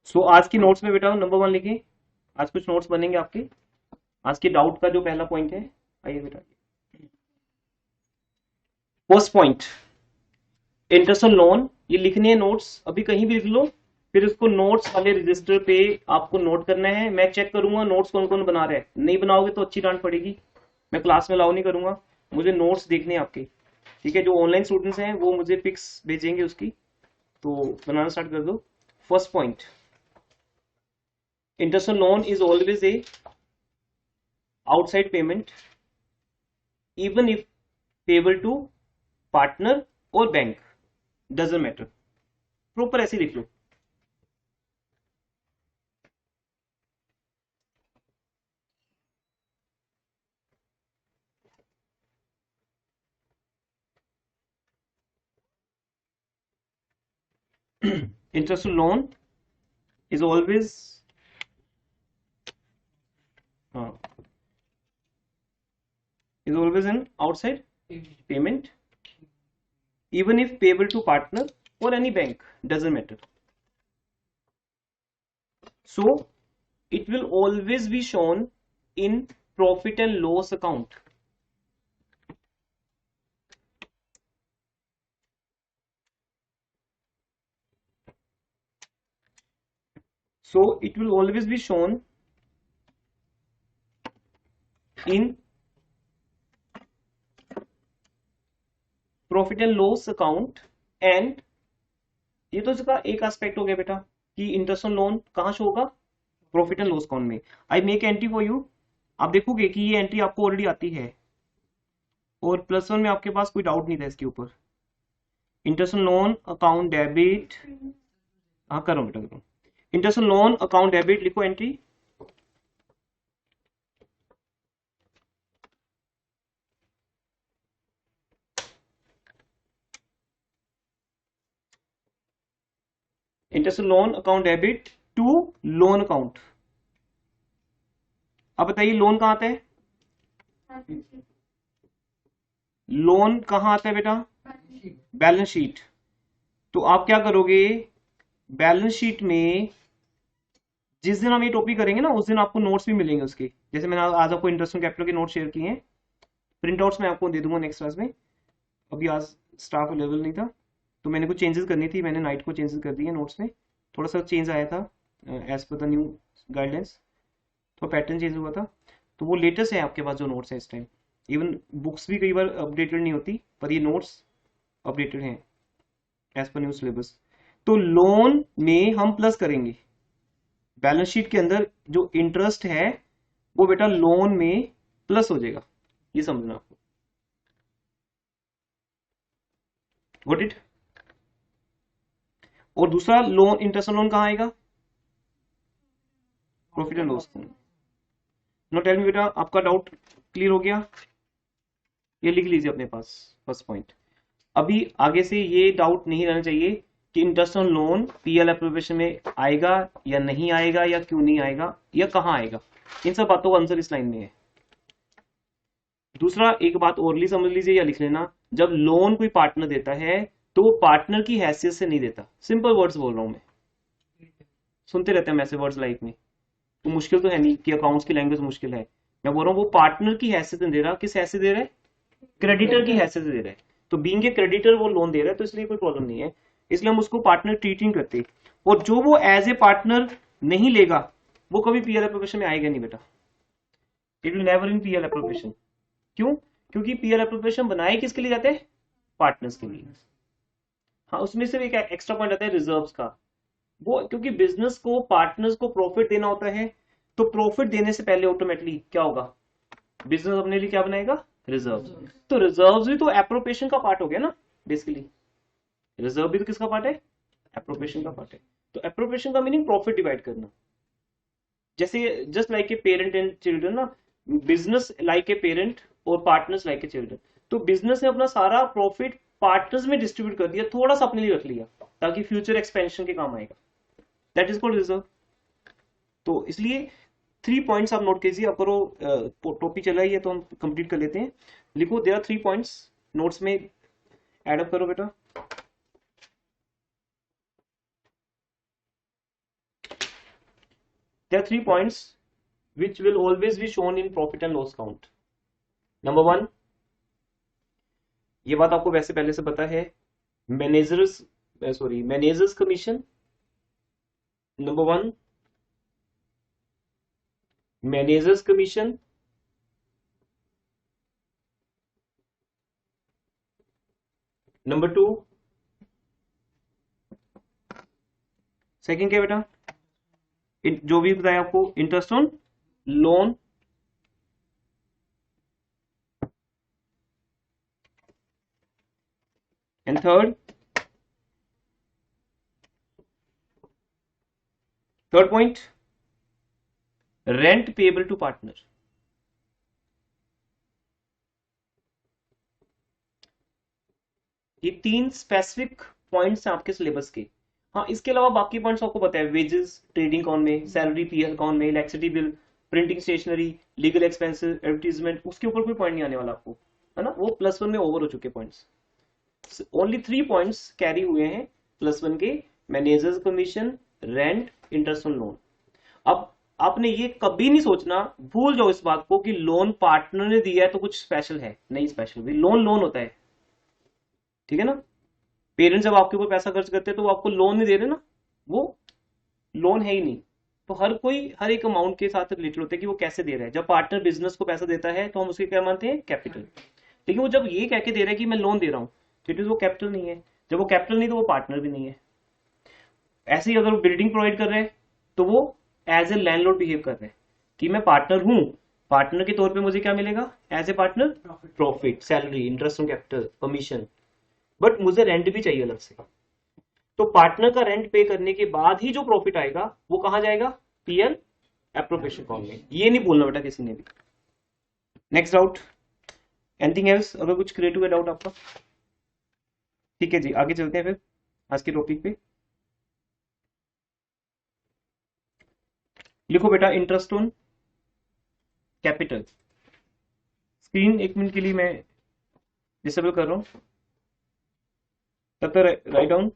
सो आज की नोट्स में बेटा नंबर 1 लिखिए। आज कुछ नोट्स बनेंगे आपके। आज के डाउट का जो पहला पॉइंट है, आइए बेटा। First point, interest on loan. ये लिखने हैं नोट्स, अभी कहीं भी लिख लो, फिर इसको नोट्स वाले रजिस्टर पे आपको नोट करना है। मैं चेक करूंगा नोट्स कौन कौन बना रहा है, नहीं बनाओगे तो अच्छी डांट पड़ेगी। मैं क्लास में अलाउ नहीं करूंगा, मुझे नोट्स देखने हैं आपके। ठीक है, जो ऑनलाइन स्टूडेंट्स हैं वो मुझे पिक्स भेजेंगे उसकी, तो बनाना स्टार्ट कर दो। First point, interest on loan is always a outside payment even if payable to partner or bank, doesn't matter। Proper ऐसे लिख लो। interest loan is always uh, an outside payment even if payable to partner or any bank, doesn't matter। so it will always be shown in profit and loss account। so it will always be shown in profit and loss account. And ये तो इसका एक aspect हो गया बेटा कि interest on loan कहां show होगा, प्रॉफिट एंड लॉस अकाउंट में। I make entry for you, आप देखोगे कि ये एंट्री आपको ऑलरेडी आती है और +1 में आपके पास कोई डाउट नहीं था इसके ऊपर। Interest on loan account debit, हाँ करो बेटा करो। Interest on loan account debit लिखो entry. Interest on loan account debit to loan account. अब बताइए लोन कहां आता है, लोन कहां आता है बेटा, बैलेंस शीट। तो आप क्या करोगे, बैलेंस शीट में जिस दिन हम ये टॉपिक करेंगे ना उस दिन आपको नोट्स भी मिलेंगे उसके। जैसे मैंने आज आपको इंटरेस्ट ऑन कैपिटल के नोट शेयर किए हैं, प्रिंट आउट्स मैं आपको दे दूंगा नेक्स्ट क्लास में। अभी आज स्टाफ अवेलेबल नहीं था तो मैंने कुछ चेंजेस करनी थी, मैंने नाइट को चेंजेस कर दिए नोट्स में। थोड़ा सा चेंज आया था as per the new guidelines, थोड़ा पैटर्न चेंज हुआ था। तो वो लेटेस्ट है आपके पास जो नोट्स है इस टाइम। इवन बुक्स भी कई बार अपडेटेड नहीं होती, पर ये नोट्स अपडेटेड हैं एज पर न्यू सिलेबस। तो लोन में हम प्लस करेंगे, बैलेंस शीट के अंदर जो इंटरेस्ट है वो बेटा लोन में प्लस हो जाएगा, ये समझना आपको। Got it. और दूसरा लोन, इंटरेस्ट लोन कहां आएगा, profit and loss. No tell me बेटा, आपका डाउट क्लियर हो गया, ये लिख लीजिए अपने पास फर्स्ट पॉइंट। अभी आगे से ये डाउट नहीं रहना चाहिए कि interest on loan PL appropriation में आएगा या नहीं आएगा, या क्यों नहीं आएगा, या कहां आएगा। इन सब बातों का आंसर इस लाइन में है। दूसरा एक बात और समझ लीजिए या लिख लेना, जब लोन कोई पार्टनर देता है तो वो पार्टनर की हैसियत से नहीं देता। सिंपल वर्ड्स बोल रहा हूं मैं, सुनते रहते हैं ऐसे वर्ड्स लाइफ में, तो मुश्किल तो है नहीं कि अकाउंट्स की लैंग्वेज मुश्किल है। मैं बोल रहा हूँ वो पार्टनर की हैसियत नहीं दे रहा, किस हैसियत दे रहा है, क्रेडिटर की हैसियत से दे रहा है। तो बीइंग ए क्रेडिटर वो लोन दे रहा है, तो इसलिए कोई प्रॉब्लम नहीं है, इसलिए हम उसको पार्टनर ट्रीटिंग करते। और जो वो एज ए पार्टनर नहीं लेगा वो कभी पीएल एप्रोप्रिएशन में आएगा नहीं बेटा, it will never in PL appropriation. क्यों, क्योंकि पीएल एप्रोप्रिएशन बनाए किसके लिए जाते हैं, पार्टनर्स के लिए। हाँ, उसमें से एक एक्स्ट्रा पॉइंट आता है रिजर्व्स का। वो क्योंकि बिजनेस को पार्टनर्स को प्रॉफिट देना होता है, तो प्रॉफिट देने से पहले ऑटोमेटिकली क्या होगा, बिजनेस अपने लिए क्या बनाएगा, रिजर्व। तो रिजर्व भी तो एप्रोप्रिएशन का पार्ट हो गया ना बेसिकली। रिजर्व भी तो किसका पार्ट है, एप्रोप्रिएशन का पार्ट है। तो एप्रोप्रिएशन का मीनिंग प्रॉफिट डिवाइड करना। जैसे just like a parent and children ना, बिजनेस लाइक ए पेरेंट और पार्टनर्स लाइक ए चिल्ड्रन। तो बिजनेस ने अपना सारा प्रॉफिट पार्टनर्स में डिस्ट्रीब्यूट कर दिया, थोड़ा सा अपने लिए रख लिया ताकि फ्यूचर एक्सपेंशन के काम आएगा। That is called reserve. तो इसलिए 3 पॉइंट्स आप नोट कीजिए। अब करो, टॉपिक चला ही है तो हम कंप्लीट कर लेते हैं। लिखो देयर आर 3 पॉइंट्स, नोट्स में एड अप करो बेटा। there are 3 points which will always be shown in profit and loss count. Number 1, ये बात आपको वैसे पहले से पता है, managers commission. Number 1, managers commission. Number 2, second क्या बेटा, जो भी बताया आपको, interest on loan. And third point, rent payable to partner. ये 3 स्पेसिफिक पॉइंट्स हैं आपके सिलेबस के. हाँ, इसके अलावा बाकी पॉइंट्स आपको पता है, वेजेस ट्रेडिंग अकाउंट में, सैलरी पीएल अकाउंट में, electricity bill, printing stationery, legal expenses, advertisement, उसके ऊपर कोई पॉइंट नहीं आने वाला आपको, है ना. वो +1 में ओवर हो चुके पॉइंट्स. ओनली 3 पॉइंट्स कैरी हुए हैं +1 के, managers commission, rent, interest on loan. अब आपने ये कभी नहीं सोचना, भूल जाओ इस बात को कि लोन पार्टनर ने दिया है तो कुछ स्पेशल है. नहीं स्पेशल, भी लोन होता है, ठीक है ना. पेरेंट्स जब आपके ऊपर पैसा खर्च करते हैं तो वो आपको लोन नहीं दे रहे ना, वो लोन है ही नहीं. तो हर कोई हर एक अमाउंट के साथ रिलेटेड होता है कि वो कैसे दे रहा है. जब पार्टनर बिजनेस को पैसा देता है तो हम उसके क्या मानते हैं, कैपिटल. लेकिन वो जब ये कह के दे रहा है कि मैं लोन दे रहा हूँ, तो इट इज वो कैपिटल नहीं है. जब वो कैपिटल नहीं तो वो पार्टनर भी नहीं है. ऐसे ही अगर वो बिल्डिंग प्रोवाइड कर रहे हैं तो वो एज ए लैंडलॉर्ड बिहेव कर रहे हैं कि मैं पार्टनर हूं, पार्टनर के तौर पे मुझे क्या मिलेगा as a partner, profit, salary, interest on capital, commission. But मुझे रेंट भी चाहिए अलग से. तो पार्टनर का रेंट पे करने के बाद ही जो प्रॉफिट आएगा वो कहां जाएगा, पीएल एप्रोप्रिएशन अकाउंट में. ये नहीं भूलना बेटा किसी ने भी. नेक्स्ट डाउट, एनीथिंग एल्स, अगर कुछ क्रिएटिव है डाउट आपका. ठीक है जी, आगे चलते हैं फिर आज के टॉपिक पे. लिखो बेटा, interest on capital. Screen 1 minute के लिए मैं डिसेबल कर रहा हूं, तब तक write down.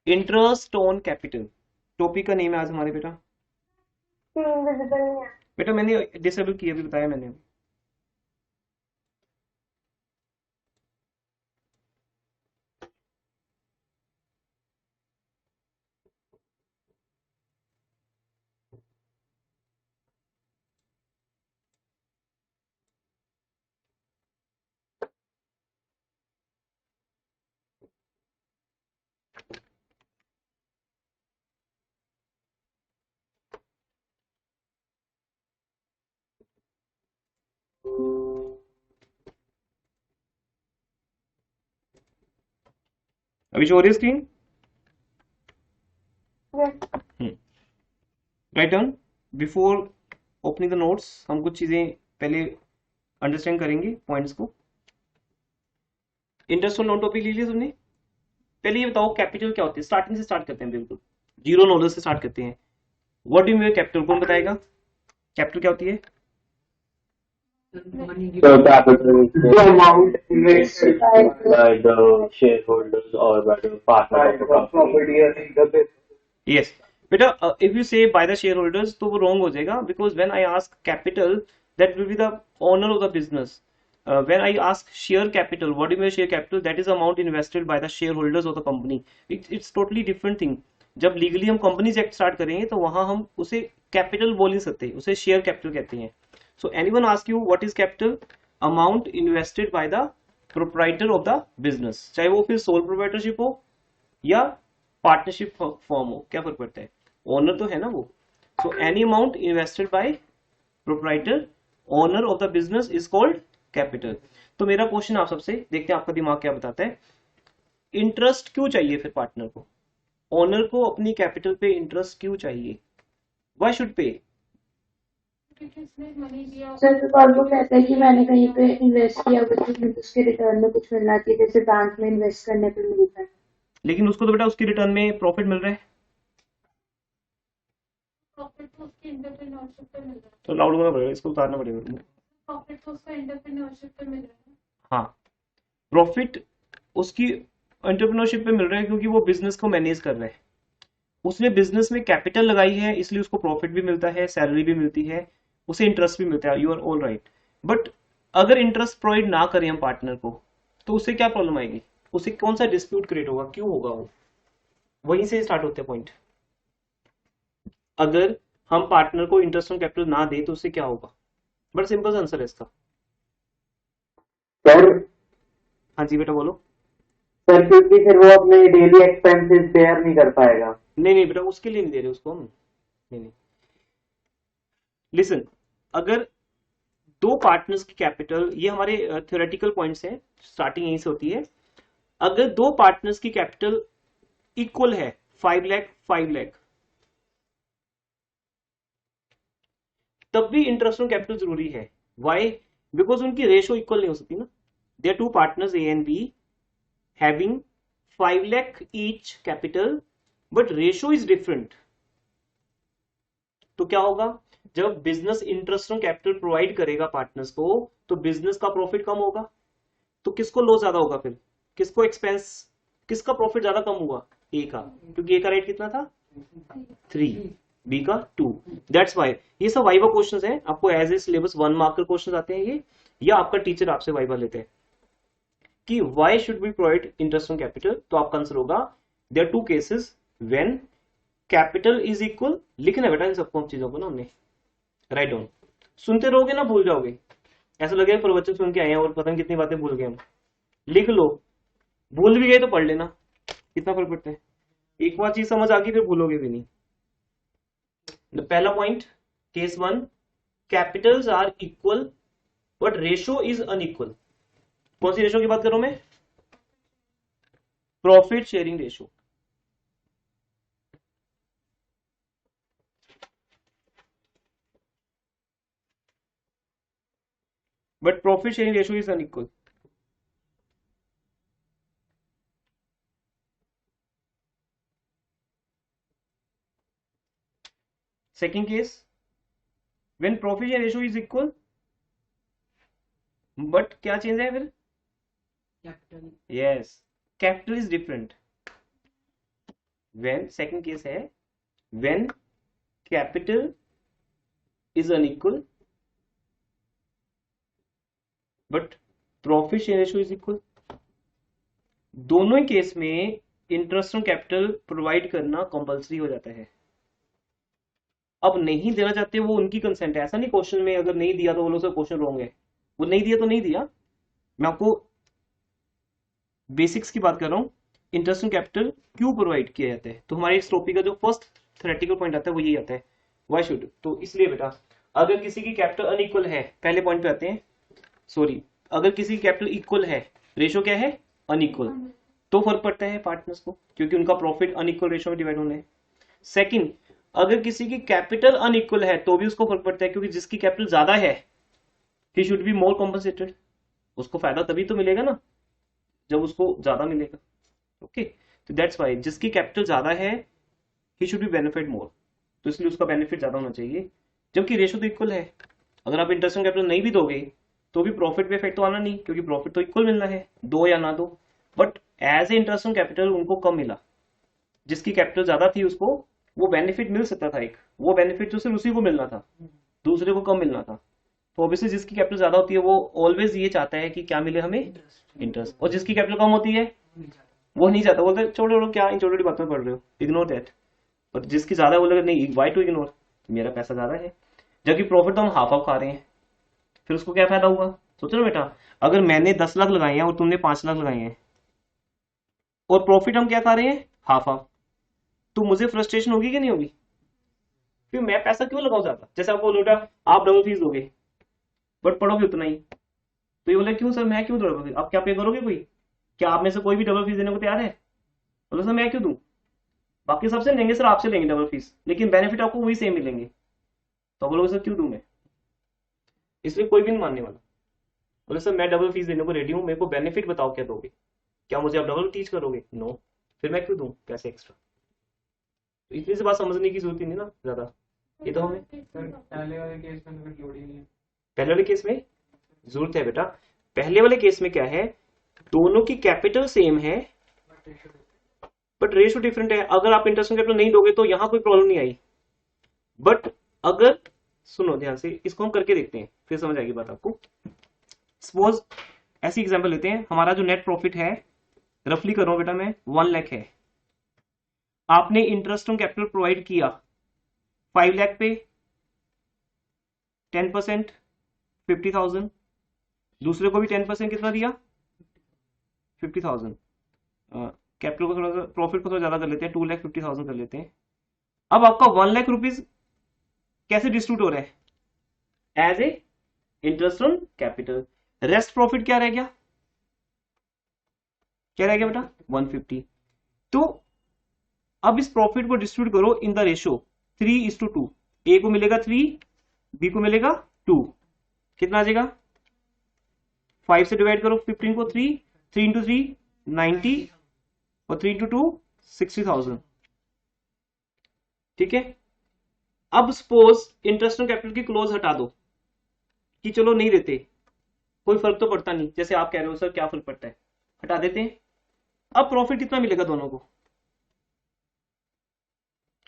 Interest on capital topic का नेम है आज हमारे बेटा. बेटा मैंने डिसेबल किया, अभी बताया मैंने. अभी शो हो रही है screen. Write down. Before opening the notes हम कुछ चीजें पहले अंडरस्टैंड करेंगे पॉइंट्स को. इंटरेस्ट ऑन लोन टॉपिक ले लिया तुमने. पहले ये बताओ कैपिटल क्या होती है. स्टार्टिंग से स्टार्ट करते हैं, बिल्कुल जीरो नॉलेज से स्टार्ट करते हैं. व्हाट डू मीन कैपिटल, कौन बताएगा. कैपिटल क्या होती है. The capital is the amount invested by the shareholders or by the partners of the company. Yes. बेटा if you say by the shareholders तो वो wrong हो जाएगा, because when I ask capital that will be the owner of the business. When I ask share capital, what do you mean share capital? That is amount invested by the shareholders of the company. It's totally different thing. जब legally हम companies act start करेंगे तो वहां हम उसे capital बोल नहीं सकते, उसे शेयर कैपिटल कहते हैं. So anyone ask you what is capital? Amount invested by the proprietor of the business. चाहे वो फिर sole proprietorship हो या पार्टनरशिप फॉर्म हो, क्या फर्क पड़ता है, ओनर तो है ना वो. So any amount invested by proprietor, owner of the business is called capital. तो मेरा क्वेश्चन आप सबसे, देखते हैं आपका दिमाग क्या बताता है. इंटरेस्ट क्यों चाहिए फिर पार्टनर को, ओनर को अपनी कैपिटल पे इंटरेस्ट क्यों चाहिए. Why should pay? सर तो वो कहता है कि मैंने कहीं पे इन्वेस्ट किया तो उसके रिटर्न में कुछ मिलना चाहिए, जैसे बैंक में इन्वेस्ट करने पे मिलता है. लेकिन उसको तो बेटा उसके रिटर्न में प्रॉफिट मिल रहा है. तो लाउड होना पड़ेगा, इसको उतारना पड़ेगा. प्रॉफिट तो उसका एंटरप्रेन्योरशिप पे मिल रहा है। हाँ, प्रॉफिट उसकी एंटरप्रेन्योरशिप पे मिल रहा है क्योंकि वो बिजनेस को मैनेज कर रहा है। उसने बिजनेस में कैपिटल लगाई है, इसलिए उसको प्रॉफिट भी मिलता है, सैलरी भी मिलती है, उसे इंटरेस्ट भी मिलता है। You are all right. But अगर इंटरेस्ट प्रोवाइड ना करें हम पार्टनर को, तो उससे क्या प्रॉब्लम आएगी? उसे कौन सा डिस्प्यूट क्रिएट होगा, क्यों होगा? वो वहीं से स्टार्ट होते हैं पॉइंट। अगर हम पार्टनर को इंटरेस्ट ऑन कैपिटल ना दे तो उससे क्या होगा? बड़ा सिंपल आंसर है इसका। सर हाँ जी बेटा बोलो। सर क्योंकि फिर वो अपने डेली एक्सपेंसेस बेयर नहीं कर पाएगा। नहीं नहीं बेटा, उसके लिए नहीं दे रहे उसको हम। नहीं नहीं, लिसन, अगर दो पार्टनर्स की कैपिटल, ये हमारे थ्योरेटिकल पॉइंट्स हैं, स्टार्टिंग यहीं से होती है। अगर दो पार्टनर्स की कैपिटल इक्वल है 5 लाख 5 लाख, तब भी इंटरेस्ट ऑन कैपिटल जरूरी है। वाई? बिकॉज उनकी रेशो इक्वल नहीं हो सकती ना। They are two partners A and B having 5 lakh each capital, but ratio is different. तो क्या होगा? जब business interest on capital provide करेगा पार्टनर्स को, तो बिजनेस का प्रॉफिट कम होगा, तो किसको लॉस ज्यादा होगा? फिर किसको एक्सपेंस, किसका प्रॉफिट ज्यादा कम हुआ? ए का, क्योंकि ए का रेट कितना था? 3, बी का 2। दैट्स वाई ये सब वाइवा क्वेश्चंस हैं, आपको as a syllabus 1 marker questions आते हैं ये, या आपका टीचर आपसे वाइवा लेते हैं कि why should be provide interest on capital. तो आपका आंसर होगा there are 2 cases when capital is equal. लिखना बेटा इन सबको चीजों को ना, हमने राइट डाउन। सुनते रहोगे ना भूल जाओगे, ऐसा लगेगा प्रवचन सुन के आए हैं और पता नहीं कितनी बातें भूल गए हम। लिख लो, भूल भी गए तो पढ़ लेना, कितना फर्क पड़ता है। एक बार चीज समझ आ गई फिर भूलोगे भी नहीं। पहला point, case 1, capitals are equal but ratio is unequal. कौन सी रेशो की बात कर रहा हूं मैं? Profit sharing ratio. But profit sharing ratio is unequal. Second case, when profit sharing ratio is equal but क्या चेंज है फिर? Capital. Yes, capital is different. When, second case है when capital is unequal but profit share ratio is equal. दोनों ही case में interest on capital provide करना compulsory हो जाता है। अब नहीं देना चाहते वो उनकी कंसेंट है, ऐसा नहीं क्वेश्चन में अगर नहीं दिया तो वो लोग से क्वेश्चन रॉन्ग है। वो नहीं दिया तो नहीं दिया, मैं आपको बेसिक्स की बात कर रहा हूँ। इंटरेस्ट ऑन कैपिटल क्यों प्रोवाइड किया जाता है, तो हमारे इस टॉपिक का जो फर्स्ट थ्योरेटिकल पॉइंट आता है वो यही आता है, व्हाई शुड। तो इसलिए बेटा अगर किसी की कैपिटल अनइक्वल है, पहले पॉइंट पे आते हैं, सॉरी, अगर किसी की कैपिटल इक्वल है, रेशो क्या है? अनइक्वल, तो फर्क पड़ता है पार्टनर्स को, क्योंकि उनका प्रॉफिट अनइक्वल रेशो में डिवाइड होना है। सेकंड, अगर किसी की कैपिटल अनइक्वल है तो भी उसको फर्क पड़ता है, क्योंकि जिसकी कैपिटल ज्यादा है he should be more compensated. उसको फायदा तभी तो मिलेगा ना जब उसको ज्यादा मिलेगा। ओके, तो दैट्स वाई जिसकी कैपिटल ज्यादा है ही शुड बी बेनिफिट मोर, तो इसलिए उसका बेनिफिट ज्यादा होना चाहिए। जबकि रेशो तो इक्वल है, अगर आप इंटरेस्ट ऑन कैपिटल नहीं भी दोगे तो भी प्रॉफिट पे इफेक्ट तो आना नहीं, क्योंकि प्रॉफिट तो इक्वल मिलना है, दो या ना दो। But as a interest on capital उनको कम मिला, जिसकी कैपिटल ज्यादा थी उसको वो बेनिफिट मिल सकता था एक, वो बेनिफिट जो सिर्फ उसी को मिलना था, दूसरे को कम मिलना था। तो ऑब्वियसली जिसकी कैपिटल ज्यादा होती है वो ऑलवेज ये चाहता है कि क्या मिले हमें? इंटरेस्ट। और जिसकी कैपिटल कम होती है वो नहीं चाहता, बोलते छोड़ो छोड़ो क्या इन छोटी छोटी बातों में पढ़ रहे हो, इग्नोर दैट। और जिसकी ज्यादा बोलेगा नहीं, वाई टू इग्नोर, मेरा पैसा ज्यादा है, जबकि प्रॉफिट तो हम हाफ हाफ खा रहे हैं, फिर उसको क्या फायदा हुआ? सोचो ना बेटा, अगर मैंने 10 लाख लगाए हैं और तुमने 5 लाख लगाए हैं और प्रॉफिट हम क्या खा रहे हैं? हाफ हाफ, तो मुझे फ्रस्ट्रेशन होगी कि नहीं होगी? फिर मैं पैसा क्यों लगाऊं ज्यादा? जैसे आपको बोलो बेटा आप डबल फीस दोगे बट पढ़ोगे उतना ही, तो ये बोले क्यों सर मैं क्यों डबल फीस? आप क्या पे करोगे? कोई क्या आप में से कोई भी डबल फीस देने को तैयार है? बोलो सर मैं क्यों दूं, बाकी सबसे लेंगे सर, आपसे लेंगे डबल फीस, लेकिन बेनिफिट आपको वही सेम मिलेंगे। तो बोलोगे सर क्यों दूं मैं? इसलिए कोई भी नहीं मानने वाला। बोले सर मैं डबल फीस देने को रेडी हूँ, मेरे को बेनिफिट बताओ क्या दोगे, क्या मुझे आप डबल टीच करोगे? नो, फिर मैं क्यों दूं पैसे एक्स्ट्रा? तो इतनी सी बात समझने की जरूरत नहीं ना ज्यादा, ये तो हमें पहले वाले केस में तो फिर लोड ही नहीं है। पहले वाले केस में जरूरत है बेटा। पहले वाले केस में क्या है, दोनों की कैपिटल सेम है बट रेशियो डिफरेंट है। अगर आप इंटरेस्ट कैपिटल नहीं दोगे तो यहां कोई प्रॉब्लम नहीं आई, बट अगर, सुनो ध्यान से, इसको हम करके देखते हैं फिर समझ आएगी बात आपको। सपोज ऐसी एग्जांपल लेते हैं, हमारा जो नेट प्रॉफिट है, रफली कर रहा हूं बेटा मैं, 1 लाख है। आपने इंटरेस्ट ऑन कैपिटल प्रोवाइड किया 5 लाख पे 10% 50,000, दूसरे को भी 10% कितना दिया 50,000। कैपिटल को थोड़ा सा, प्रॉफिट को थोड़ा ज्यादा कर लेते हैं, 2,50,000 कर लेते हैं। अब आपका 1 लाख रुपीज कैसे डिस्ट्रीब्यूट हो रहा है, as a interest on capital. Rest profit क्या रह गया, क्या रह गया बेटा 150। तो अब इस प्रॉफिट को डिस्ट्रीब्यूट करो इन द रेशियो 3:2। ए को मिलेगा 3, बी को मिलेगा 2, कितना आ जाएगा 5 से डिवाइड करो 15 को, 3 into 3 90 और 3 into 2 60,000। ठीक है। अब सपोज इंटरेस्ट ऑन कैपिटल की क्लोज हटा दो कि चलो नहीं देते, कोई फर्क तो पड़ता नहीं, जैसे आप कह रहे हो सर क्या फर्क पड़ता है, हटा देते हैं। अब प्रॉफिट कितना मिलेगा दोनों को,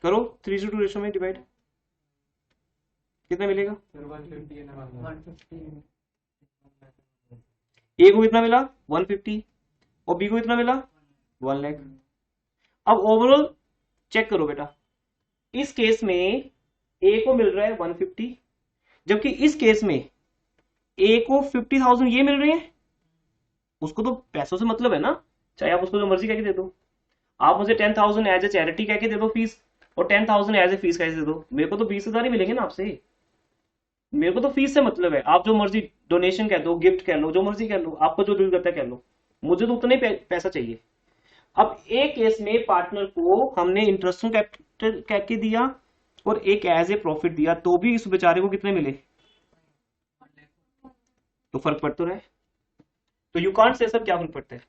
करो 3:2 रेशो में डिवाइड, कितना मिलेगा, ए को कितना मिला 150 और बी को कितना मिला 1 लाख। अब ओवरऑल चेक करो बेटा, इस केस में ए को मिल रहा है 150, जबकि इस केस में ए को 50,000 ये मिल रहे हैं। उसको तो पैसों से मतलब है ना, चाहे आप उसको जो मर्जी कह के दे दो। आप मुझे 10,000 एज ए चैरिटी कह के दे दो फीस, और 10,000 एज ए फीस कह के दे दो, मेरे को तो 20,000 ही मिलेंगे ना आपसे। मेरे को तो फीस से मतलब है, आप जो मर्जी डोनेशन कह दो, गिफ्ट कह लो, जो मर्जी कह लो, आपको जो दिल करता है कह लो, मुझे तो उतना ही पैसा चाहिए। अब एक केस में पार्टनर को हमने इंटरेस्ट ऑन कैपिटल कह के दिया और एक एज ए प्रॉफिट दिया, तो भी इस बेचारे को कितने मिले, तो फर्क पड़ तो रहा है। तो यू कांट से सर क्या फर्क पड़ता है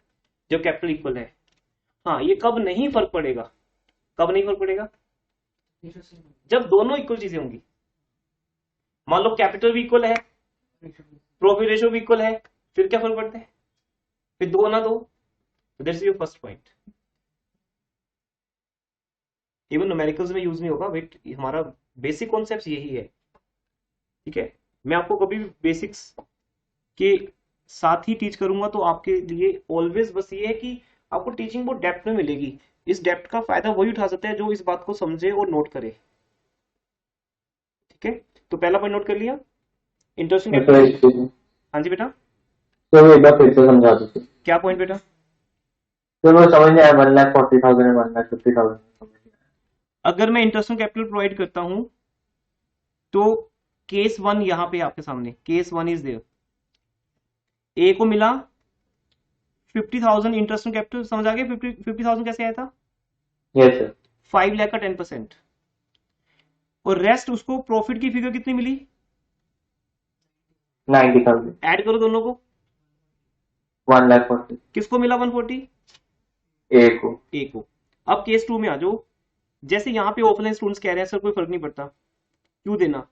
जब कैपिटल इक्वल है। हाँ, ये कब नहीं फर्क पड़ेगा, कब नहीं फर्क पड़ेगा, जब दोनों इक्वल चीजें होंगी। मान लो कैपिटल भी इक्वल है, प्रॉफिट रेशियो भी इक्वल है, फिर क्या फर्क पड़ता है, फिर दो ना दो। That's your first point. Even numericals में यूज नहीं होगा, बट हमारा बेसिक कॉन्सेप्ट यही है। ठीक है, मैं आपको कभी भी बेसिक्स के साथ ही टीच करूंगा, तो आपके लिए ऑलवेज बस ये है कि आपको टीचिंग बहुत डेप्थ में मिलेगी। इस डेप्थ का फायदा वही उठा सकता है जो इस बात को समझे और नोट करे। ठीक है, तो पहला पॉइंट नोट कर लिया, इंटरेस्ट। हाँ जी बेटा, तो एक बार फिर से समझा दो। क्या पॉइंट बेटा, तो वो समझ नहीं आया, 1,40,000 1,50,000। अगर मैं इंटरेस्ट कैपिटल प्रोवाइड करता हूं तो केस 1 यहां पे आपके सामने, केस 1 इज देयर। ए को मिला 50,000 इंटरेस्ट कैपिटल, समझ आ गया 50,000 कैसे आया था, यस सर। 5 लाख का 10%, और रेस्ट उसको प्रॉफिट की फिगर कितनी मिली 90,000। ऐड करो दोनों को, 1,40,000। किसको मिला 140, ए को। ए को। अब केस 2 में आ जाओ, जैसे यहाँ पे ऑफलाइन स्टूडेंट्स कह रहे हैं सर कोई फर्क नहीं पड़ता क्यों देना,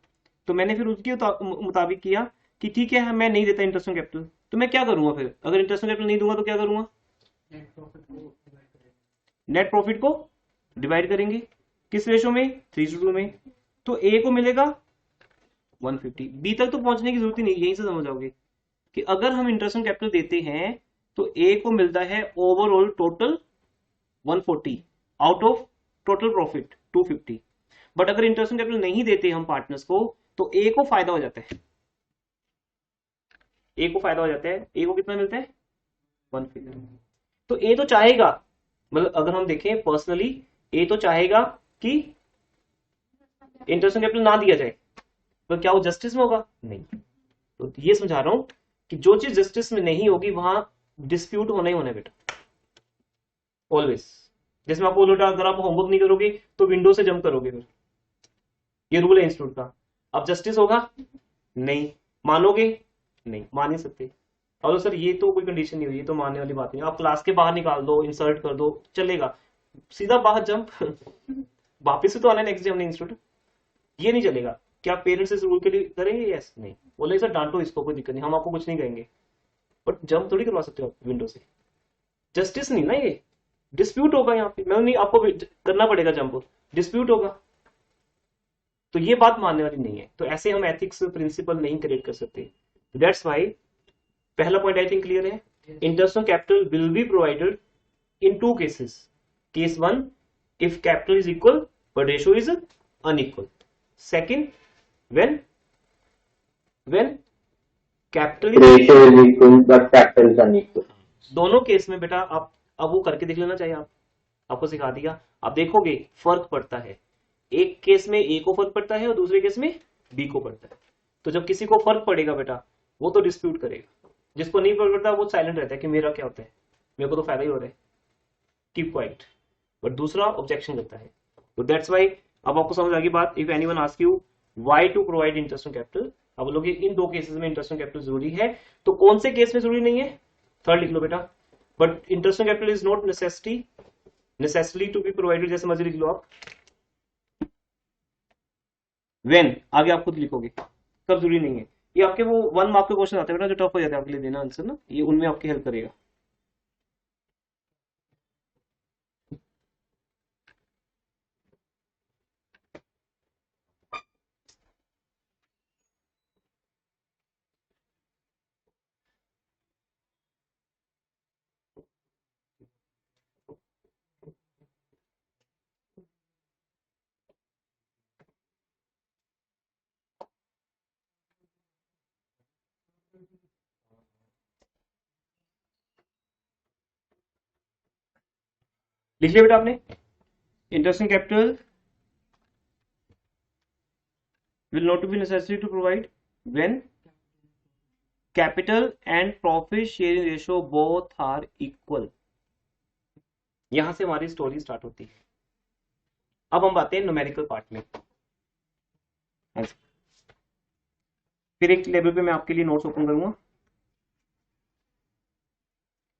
तो मैंने फिर उसके मुताबिक किया कि ठीक है मैं नहीं देता इंटरेस्ट ऑन कैपिटल, तो मैं क्या करूंगा फिर, अगर इंटरेस्ट ऑन कैपिटल नहीं दूंगा तो क्या करूंगा, नेट प्रॉफिट को डिवाइड करेंगे, किस रेशो में 3:2 में। तो ए को मिलेगा 150। बी तक तो पहुंचने की जरूरत ही नहीं, यहीं से समझ आओगे कि अगर हम इंटरेस्ट ऑन कैपिटल देते हैं तो ए को मिलता है overall total 140 out of total profit 250। But अगर इंटरेस्ट ऑन कैपिटल नहीं देते हम पार्टनर्स को तो ए को फायदा हो जाता है, ए को फायदा हो जाता है। ए को कितना मिलता है 150। तो ए तो चाहेगा, मतलब अगर हम देखें पर्सनली, ए तो चाहेगा कि इंटरेस्ट ऑन कैपिटल ना दिया जाए, तो क्या वो जस्टिस में होगा, नहीं। तो ये समझा रहा हूं कि जो चीज जस्टिस में नहीं होगी वहां डिस्प्यूट होना ही होना है बेटा, ऑलवेज। जैसे मैं आपको बोलूंगा अगर आप होमवर्क नहीं करोगे तो विंडो से जंप करोगे, फिर ये रूल है इंस्टीट्यूट का। अब जस्टिस होगा, नहीं। मानोगे, नहीं, मान नहीं सकते। और सर ये तो कोई कंडीशन नहीं हुई, ये तो मानने वाली बात नहीं। आप क्लास के बाहर निकाल दो, इंसर्ट कर दो, चलेगा, सीधा बाहर जंप वापिस से तो आना नेक्स्ट डे हमने इंस्टीट्यूट, ये नहीं चलेगा। क्या पेरेंट्स इस रूल के लिए करेंगे? यस नहीं, बोले सर डांटो इसको, कोई दिक्कत नहीं, हम आपको कुछ नहीं कहेंगे, बट जंप थोड़ी करवा सकते हो आप विंडो से। जस्टिस नहीं ना, ये डिस्प्यूट होगा यहाँ पे, मैं नहीं, आपको करना पड़ेगा जंप, डिस्प्यूट होगा, तो ये बात मानने वाली नहीं है। तो ऐसे हम एथिक्स प्रिंसिपल नहीं क्रिएट कर सकते। दैट्स वाई पहला पॉइंट आई थिंक क्लियर है। International capital will be provided in two cases. Case one, if capital is equal but ratio is unequal. Second, when capital ratio is equal but capital is unequal. दोनों case में बेटा आप अब वो करके देख लेना चाहिए, आपको सिखा दिया, आप देखोगे फर्क पड़ता है, एक केस में ए को फर्क पड़ता है और दूसरे केस में बी को पड़ता है। तो जब किसी को फर्क पड़ेगा बेटा वो तो डिस्प्यूट करेगा, जिसको नहीं फर्क पड़ता वो साइलेंट रहता है कि मेरा क्या होता है, मेरे को तो फायदा ही हो रहा है, कीप क्वाइट। बट दूसरा ऑब्जेक्शन करता है। तो दैट्स वाई अब आपको समझ आ गई बात। If anyone ask you why to provide interesting capital, अब बोलोगे इन दो केसेस में इंटरेस्टिंग कैपिटल जरूरी है, तो कौन से केस में जरूरी नहीं है? थर्ड लिख लो बेटा, but interesting capital is not necessary to be provided, जैसे मर्जी लिख लो आप। व्हेन आगे आप खुद लिखोगे, कब जरूरी नहीं है। ये आपके वो 1 मार्क के क्वेश्चन आते हैं बेटा जो टफ हो जाते हैं आपके लिए देना आंसर ना, ये उनमें आपकी हेल्प करेगा। लिख लिया बेटा आपने? Interesting capital will not be necessary to provide when capital and profit sharing ratio both are equal। यहां से हमारी स्टोरी स्टार्ट होती है। अब हम आते हैं न्यूमेरिकल पार्ट में। फिर एक लेवल पे मैं आपके लिए नोट्स ओपन करूंगा।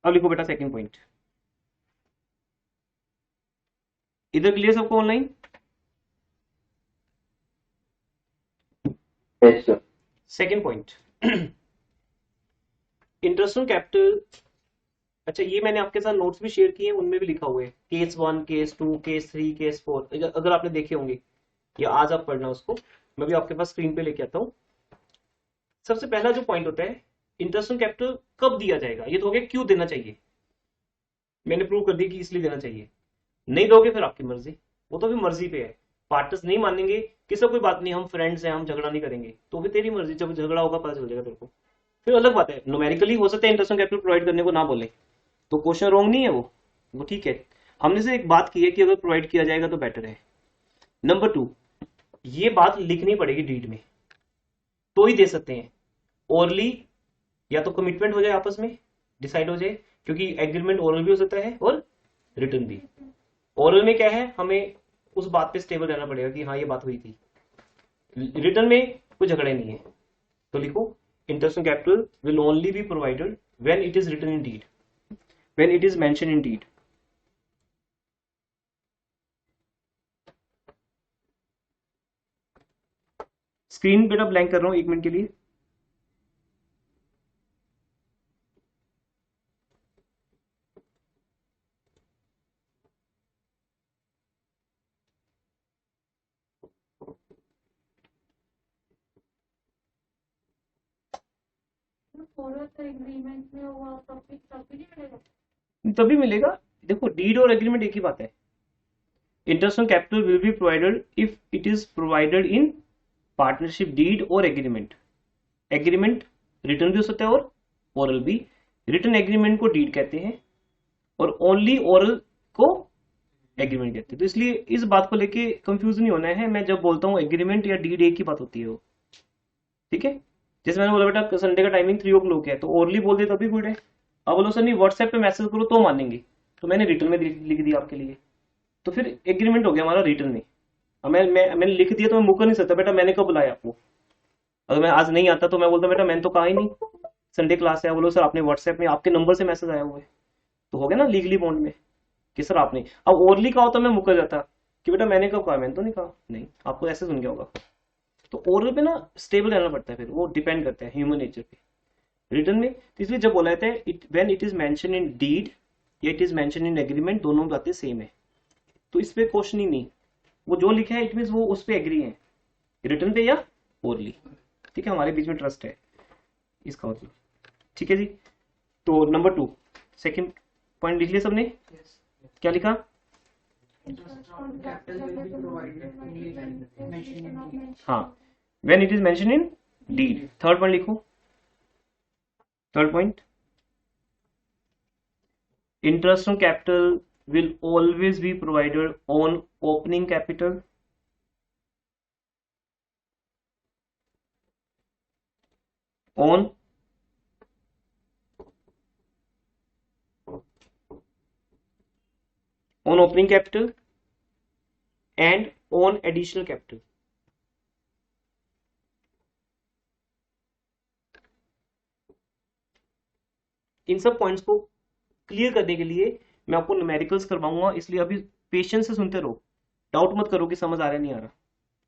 अब लिखो बेटा सेकंड पॉइंट, इधर क्लियर सबको online? Second point, interesting capital. अच्छा ये मैंने आपके साथ नोट्स भी शेयर किए, उनमें भी लिखा हुआ है केस 1, केस 2, केस 3, केस 4, अगर आपने देखे होंगे या आज आप पढ़ना उसको, मैं भी आपके पास स्क्रीन पे लेके आता हूँ। सबसे पहला जो पॉइंट होता है इंटरेस्टिंग कैपिटल कब दिया जाएगा, ये तो हो गया क्यों देना चाहिए, मैंने प्रूव कर दी कि इसलिए देना चाहिए। नहीं दोगे फिर आपकी मर्जी, वो तो भी मर्जी पे है, पार्टनर्स नहीं मानेंगे किसी कोई बात नहीं, हम फ्रेंड्स हैं, हम झगड़ा नहीं करेंगे, तो फिर तेरी मर्जी, जब झगड़ा होगा पता चल जाएगा तेरे को, फिर अलग बात है। न्यूमेरिकली हो सकता है इंटरेस्टिंग कैपिटल प्रोवाइड करने को ना बोले, तो क्वेश्चन रॉन्ग नहीं है वो ठीक है। हमने से एक बात की है कि अगर प्रोवाइड किया जाएगा तो बेटर है। नंबर 2, ये बात लिखनी पड़ेगी डीड में, तो ही दे सकते हैं। ओरली या तो कमिटमेंट हो जाए, आपस में डिसाइड हो जाए, क्योंकि एग्रीमेंट ओरल भी हो सकता है और रिटर्न भी। ओरल में क्या है, हमें उस बात पे स्टेबल रहना पड़ेगा कि हाँ ये बात हुई थी। रिटर्न में कोई झगड़े नहीं है, तो लिखो interesting capital will only be provided when it is written in deed, when it is mention in deed. Screen बेटा ब्लैंक कर रहा हूं 1 मिनट के लिए। एग्रीमेंट में हुआ प्रॉफिट तभी नहीं मिलेगा? तभी मिलेगा। देखो डीड और एग्रीमेंट एक ही बात है। Interesting capital will be provided if it is provided in partnership deed और एग्रीमेंट। एग्रीमेंट रिटर्न भी हो सकता है और ओरल भी। रिटर्न एग्रीमेंट को डीड कहते हैं और ओनली ओरल को एग्रीमेंट कहते हैं। तो इसलिए इस बात को लेके कंफ्यूज नहीं होना है। मैं जब बोलता हूँ एग्रीमेंट या डीड एक ही बात होती है वो, ठीक है। जैसे मैंने बोला बेटा संडे का टाइमिंग 3 o'clock है, तो ओरली बोल दे तभी गुड है। अब बोलो सर नहीं व्हाट्सएप पे मैसेज करो तो मानेंगे, तो मैंने रिटर्न में लिख दिया आपके लिए, तो फिर एग्रीमेंट हो गया हमारा रिटर्न में। अब मैंने लिख दिया तो मैं मुकर नहीं सकता बेटा मैंने कब बुलाया आपको। अगर मैं आज नहीं आता तो मैं बोलता बेटा मैंने तो कहा ही नहीं, संडे क्लास है। बोलो सर आपने व्हाट्सएप में आपके नंबर से मैसेज आया हुआ है, तो हो गया ना लीगली बॉन्ड में कि सर आपने। अब ओरली कहा तो मैं मुकर जाता कि बेटा मैंने कब कहा, मैंने तो नहीं कहा, नहीं आपको ऐसे सुन गया होगा। तो ओरल पे ना स्टेबल रहना पड़ता है, फिर वो डिपेंड करता है ह्यूमन नेचर पे। रिटर्न में तो इसलिए जब बोला जाता है when it is mention in deed या it is mention in agreement, दोनों बातें सेम है, तो इस पे क्वेश्चन ही नहीं, वो जो लिखा है इट मीन वो उस पे एग्री है, रिटर्न पे या ओरली। ठीक है, हमारे बीच में ट्रस्ट है इसका मतलब। ठीक है जी, तो नंबर 2 सेकंड पॉइंट लिख लिया सबने? क्या लिखा? हाँ, when it is mention in deed. Third point लिखो, third point, interest on capital will always be provided on opening capital on opening capital and on additional capital। इन सब पॉइंट्स को clear करने के लिए मैं आपको न्यूमेरिकल्स करवाऊंगा, इसलिए अभी पेशेंस से सुनते रहो, डाउट मत करो कि समझ आ रहा है नहीं आ रहा,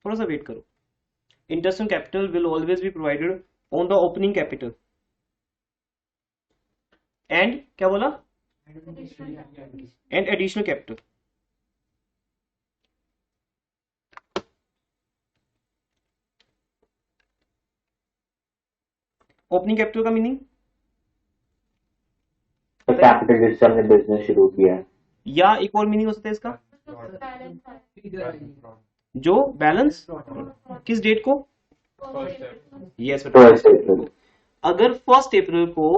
थोड़ा सा वेट करो। Interest on capital will always be provided on the opening capital and क्या बोला? And additional capital. Opening capital का मीनिंग कैपिटल जिससे हमने बिजनेस शुरू किया है, या एक और मीनिंग हो सकता है इसका, जो बैलेंस किस डेट को? यस बेटा, अगर 1 अप्रैल को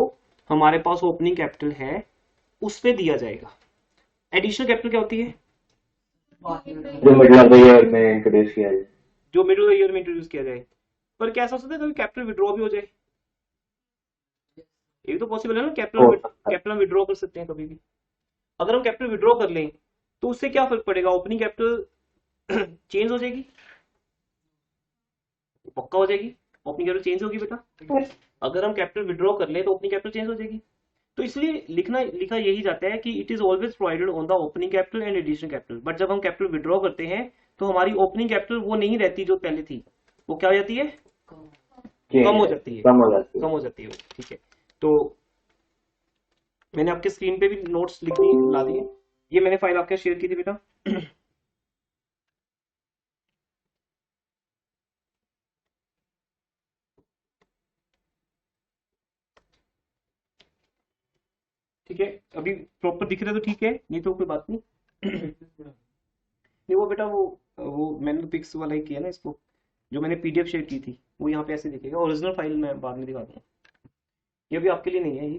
हमारे पास ओपनिंग कैपिटल है उस पे दिया जाएगा। एडिशनल कैपिटल क्या होती है? जो मिडिल ऑफ द ईयर में इंट्रोड्यूस किया जाए, जो मिडिल ऑफ द ईयर में इंट्रोड्यूस किया जाए। पर क्या ऐसा हो सकता है कभी कैपिटल विड्रॉ भी हो जाए? ये तो पॉसिबल है ना, कैपिटल विड्रॉ कर सकते हैं कभी भी। अगर हम कैपिटल विड्रॉ कर लें तो उससे क्या फर्क पड़ेगा? ओपनिंग कैपिटल चेंज हो जाएगी, पक्का हो जाएगी, ओपनिंग कैपिटल चेंज होगी बेटा। अगर हम कैपिटल विड्रॉ कर लें तो ओपनिंग कैपिटल चेंज हो जाएगी। तो इसलिए लिखा यही जाता है कि it is always provided on the opening capital and additional capital. But जब हम कैपिटल विड्रॉ करते हैं तो हमारी ओपनिंग कैपिटल वो नहीं रहती जो पहले थी, वो क्या हो जाती है? कम हो जाती है, कम हो जाती है। ठीक है, तो मैंने आपके स्क्रीन पे भी नोट्स लिख दिए, ला दिए। ये मैंने फाइल आपके शेयर की थी बेटा। ठीक है, अभी प्रॉपर दिख रहा है तो ठीक है, नहीं तो कोई बात नहीं। नहीं वो बेटा वो मैंने तो पिक्स वाला ही किया ना इसको, जो मैंने पीडीएफ शेयर की थी वो यहाँ पे ऐसे दिखेगा। ओरिजिनल फाइल मैं बाद में दिखा दूंगा, ये भी आपके लिए नहीं है,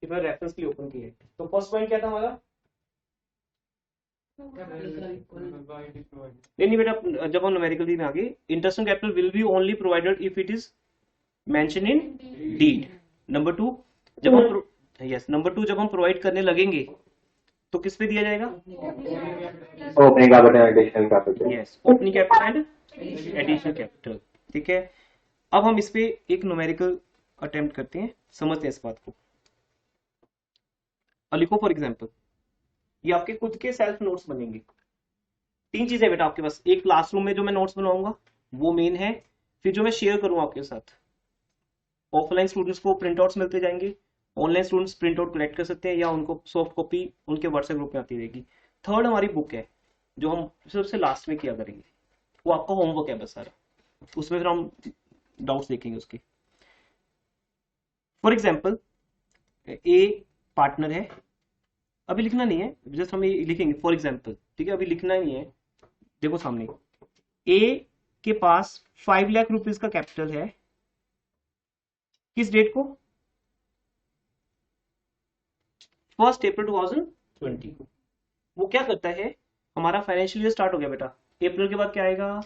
ये मैं रेफरेंस के लिए ओपन किया है। तो फर्स्ट पॉइंट क्या था हमारा? नहीं बेटा, जब हम न्यूमेरिकल में आगे, interest on capital will be only provided if it is mention in deed. Number 2 जब हम नंबर 2 जब हम प्रोवाइड करने लगेंगे तो किस पे दिया जाएगा? Opening capital and additional capital. Yes, opening capital and additional capital. ठीक है, अब हम इस पे एक न्यूमेरिकल अटेम्प्ट करते हैं, समझते हैं इस बात को। लिखो फॉर एग्जांपल, ये आपके खुद के सेल्फ नोट्स बनेंगे। 3 चीजें बेटा आपके पास, एक क्लासरूम में जो मैं नोट्स बनाऊंगा वो मेन है, फिर जो मैं शेयर करूँ आपके साथ, ऑफलाइन स्टूडेंट्स को प्रिंट आउट्स मिलते जाएंगे, online students print out collect कर सकते हैं या उनको सॉफ्ट कॉपी उनके व्हाट्सएप ग्रुप में आती रहेगी। थर्ड हमारी बुक है जो हम सबसे लास्ट में किया करेंगे, वो आपका होमवर्क है बस सारा, उसमें फिर हम डाउट्स देखेंगे उसके। फॉर एग्जाम्पल ए पार्टनर है, अभी लिखना नहीं है, जस्ट हम ये लिखेंगे फॉर एग्जाम्पल। ठीक है, अभी लिखना नहीं है। देखो सामने ए के पास 5 लाख रुपीज का कैपिटल है, किस डेट को? 1 अप्रैल 2020 को। वो क्या करता है, हमारा फाइनेंशियल ईयर स्टार्ट हो गया बेटा, अप्रैल के बाद क्या आएगा?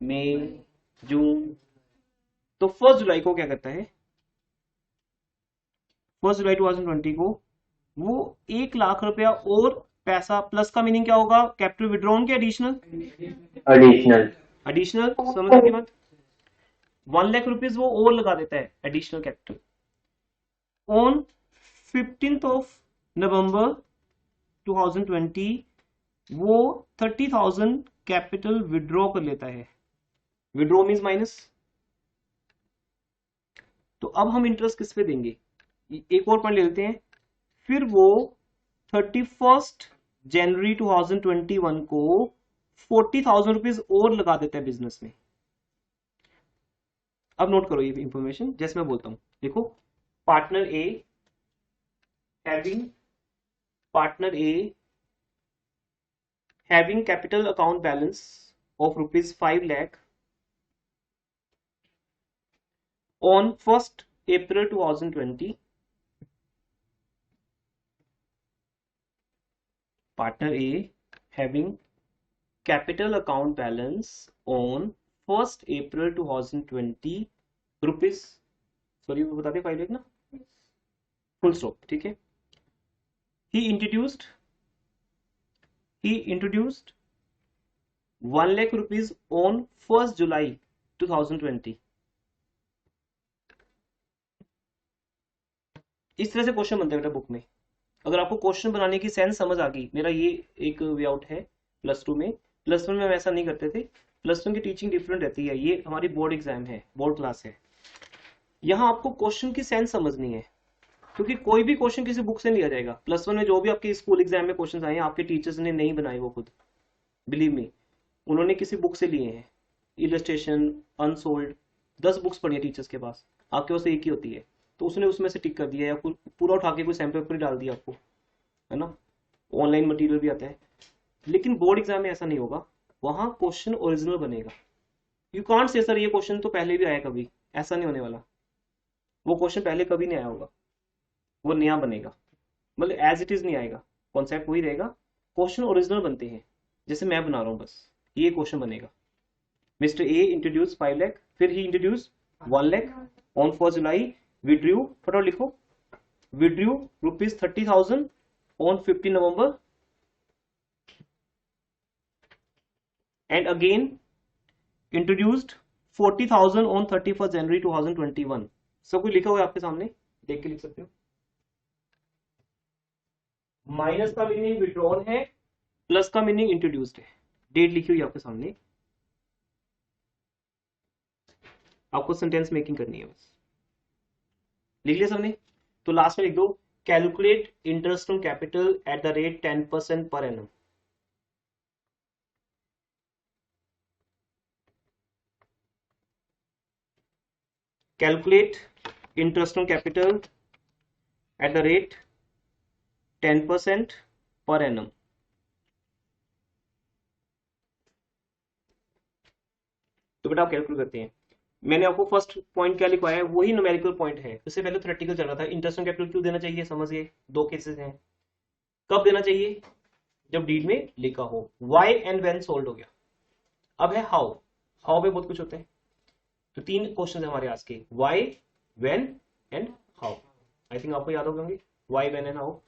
मई, जून। तो 1 जुलाई को क्या करता है? 1 जुलाई 2020 को वो 1 लाख रुपया और पैसा, प्लस का मीनिंग क्या होगा? कैपिटल विड्रॉन के एडिशनल, एडिशनल समझने की बात। 1 लाख रुपीज वो और लगा देता है एडिशनल कैपिटल। ऑन 15 नवंबर 2020 वो 30,000 कैपिटल विड्रॉ कर लेता है। Withdraw means minus. तो अब हम इंटरेस्ट किस पे देंगे, एक और पॉइंट ले लेते हैं। फिर वो 31 जनवरी 2021 को 40,000 रुपीज और लगा देता है बिजनेस में। अब नोट करो ये इंफॉर्मेशन, जैसे मैं बोलता हूं, देखो partner A having capital account balance of ₹5 lakh on 1st April 2020. Partner A having capital account balance on 1st April 2020 rupees, sorry वो बता दे 5 lakh ना, फुल स्टॉप, ठीक है। He introduced 1 lakh rupees on 1st July 2020। इस तरह से question बनते हैं बेटा बुक में। अगर आपको क्वेश्चन बनाने की सेंस समझ आ गई, मेरा ये एक वे आउट है +2 में। +1 में हम ऐसा नहीं करते थे, +1 की टीचिंग डिफरेंट रहती है, ये हमारी बोर्ड एग्जाम है, बोर्ड क्लास है। यहाँ आपको क्वेश्चन की सेंस समझनी है, क्योंकि कोई भी क्वेश्चन किसी बुक से नहीं आ जाएगा। +1 में जो भी आपके स्कूल एग्जाम में क्वेश्चन आए हैं, आपके टीचर्स ने नहीं बनाए वो खुद, बिलीव मी, उन्होंने किसी बुक से लिए हैं। इलस्ट्रेशन, अनसोल्ड, 10 बुक्स पढ़ी है टीचर्स के पास, आपके पास एक ही होती है, तो उसने उसमें से टिक कर दिया या पूरा उठा के कोई सैंपल पेपर डाल दिया आपको, है ना। ऑनलाइन मटेरियल भी आता है, लेकिन बोर्ड एग्जाम में ऐसा नहीं होगा, वहां क्वेश्चन ओरिजिनल बनेगा। यू कांट से सर ये क्वेश्चन तो पहले भी आया कभी, ऐसा नहीं होने वाला। वो क्वेश्चन पहले कभी नहीं आया होगा, वो नया बनेगा, मतलब एज इट इज नहीं आएगा, कॉन्सेप्ट वही रहेगा। क्वेश्चन ओरिजिनल बनते हैं, जैसे मैं बना रहा हूँ, बस ये क्वेश्चन बनेगा। मिस्टर ए इंट्रोड्यूस 5 lakh, फिर ही इंट्रोड्यूस 1 lakh ऑन 1st जुलाई, विड्रू, फटाफट लिखो, withdraw ₹30,000 on 15 November and again introduced 40,000 on 31st January 2021। सब कुछ लिखा हुआ है आपके सामने, देख के लिख सकते हो। माइनस का मीनिंग विड्रॉन है, प्लस का मीनिंग इंट्रोड्यूस्ड है। डेट लिखी हुई है आपके सामने, आपको सेंटेंस मेकिंग करनी है, बस लिख लिया सबने। तो लास्ट में लिख दो, calculate interest on capital at the rate 10% per annum. Calculate interest on capital at the rate 10% per annum. तो बेटा आप कैलकुलेट करते हैं। मैंने आपको फर्स्ट पॉइंट क्या लिखवाया है, वही न्यूमेरिकल पॉइंट है। उससे पहले थ्योरेटिकल चल रहा था। इंटरेस्ट ऑन कैपिटल क्यों देना चाहिए, समझिए, 2 केसेस हैं। कब देना चाहिए, जब डीड में लिखा हो। वाई एंड व्हेन सोल्ड हो गया। अब है हाउ। हाउ में बहुत कुछ होता है, तो 3 क्वेश्चन है हमारे आज के, why, when and how. I think आपको याद हो गए, वाई, व्हेन एंड हाउ।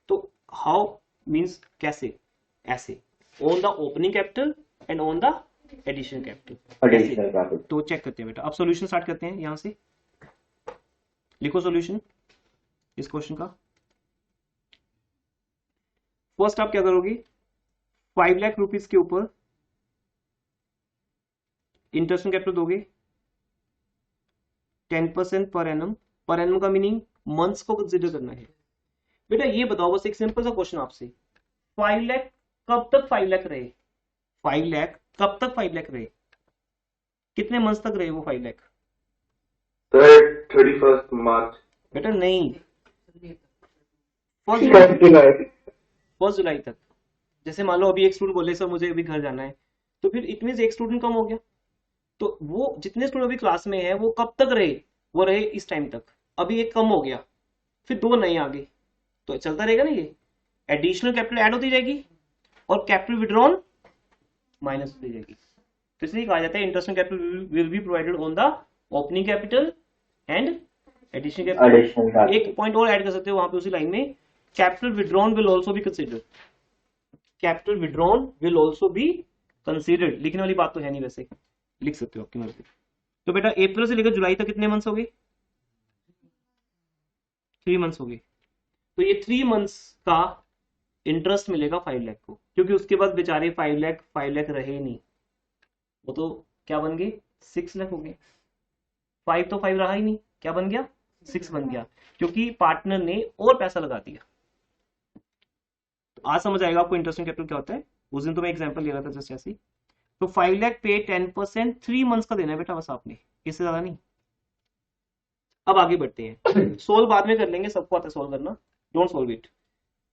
तो हाउ मीन्स कैसे, ऐसे, on the opening capital and on the addition capital. तो चेक करते हैं बेटा, अब सॉल्यूशन स्टार्ट करते हैं। यहां से लिखो सॉल्यूशन इस क्वेश्चन का। फर्स्ट आप क्या करोगे, 5 लाख रुपीज के ऊपर इंटरेस्ट ऑन कैपिटल दोगे 10% पर एनम। पर एनम का मीनिंग मंथ्स को कंसीडर करना है। बेटा ये बताओ, बस एक सिंपल सा क्वेश्चन आपसे, 5 लाख कब तक 5 लाख रहे, 5 लाख कब तक 5 लाख रहे, कितने मंथ्स तक रहे वो 5 लाख? 31st मार्च। बेटा नहीं, 1 जुलाई तक। जैसे मान लो अभी एक स्टूडेंट बोले सर मुझे अभी घर जाना है, तो फिर इट मींस एक स्टूडेंट कम हो गया। तो वो जितने स्टूडेंट अभी क्लास में है वो कब तक रहे, वो रहे इस टाइम तक। अभी एक कम हो गया, फिर 2 नए आ गए, तो चलता रहेगा ना। ये एडिशनल कैपिटल ऐड होती जाएगी और कैपिटल विड्रॉन माइनस होती जाएगी। तो इसलिए कहा जाता है interest on capital will be provided on the opening capital and additional capital. एक पॉइंट और ऐड कर सकते हो वहां पे उसी लाइन में, capital withdrawn will also be considered. Capital withdrawn will also be considered. लिखने वाली बात तो है नहीं, वैसे लिख सकते हो आपकी मर्जी। तो बेटा अप्रैल से लेकर जुलाई तक कितने मंथ्स हो गए, 3 मंथ्स हो गए। तो ये 3 मंथ्स का इंटरेस्ट मिलेगा 5 लाख को, क्योंकि उसके बाद बेचारे 5 लाख रहे नहीं, वो तो क्या बन गए, 6 लाख हो गए। 5 तो 5 रहा ही नहीं, क्या बन गया 6 बन गया, क्योंकि पार्टनर ने और पैसा लगा दिया। तो आज समझ आएगा आपको इंटरेस्टिंग कैपिटल क्या होता है। उस दिन तो मैं एग्जांपल ले रहा था जैसे ऐसे। तो 5 लाख पे 10% 3 मंथ्स का देना है बेटा बस आपने, इससे ज्यादा नहीं। अब आगे बढ़ते हैं, सोल्व बाद में कर लेंगे, सबको आता है सोल्व करना, डोंट सोल्व इट।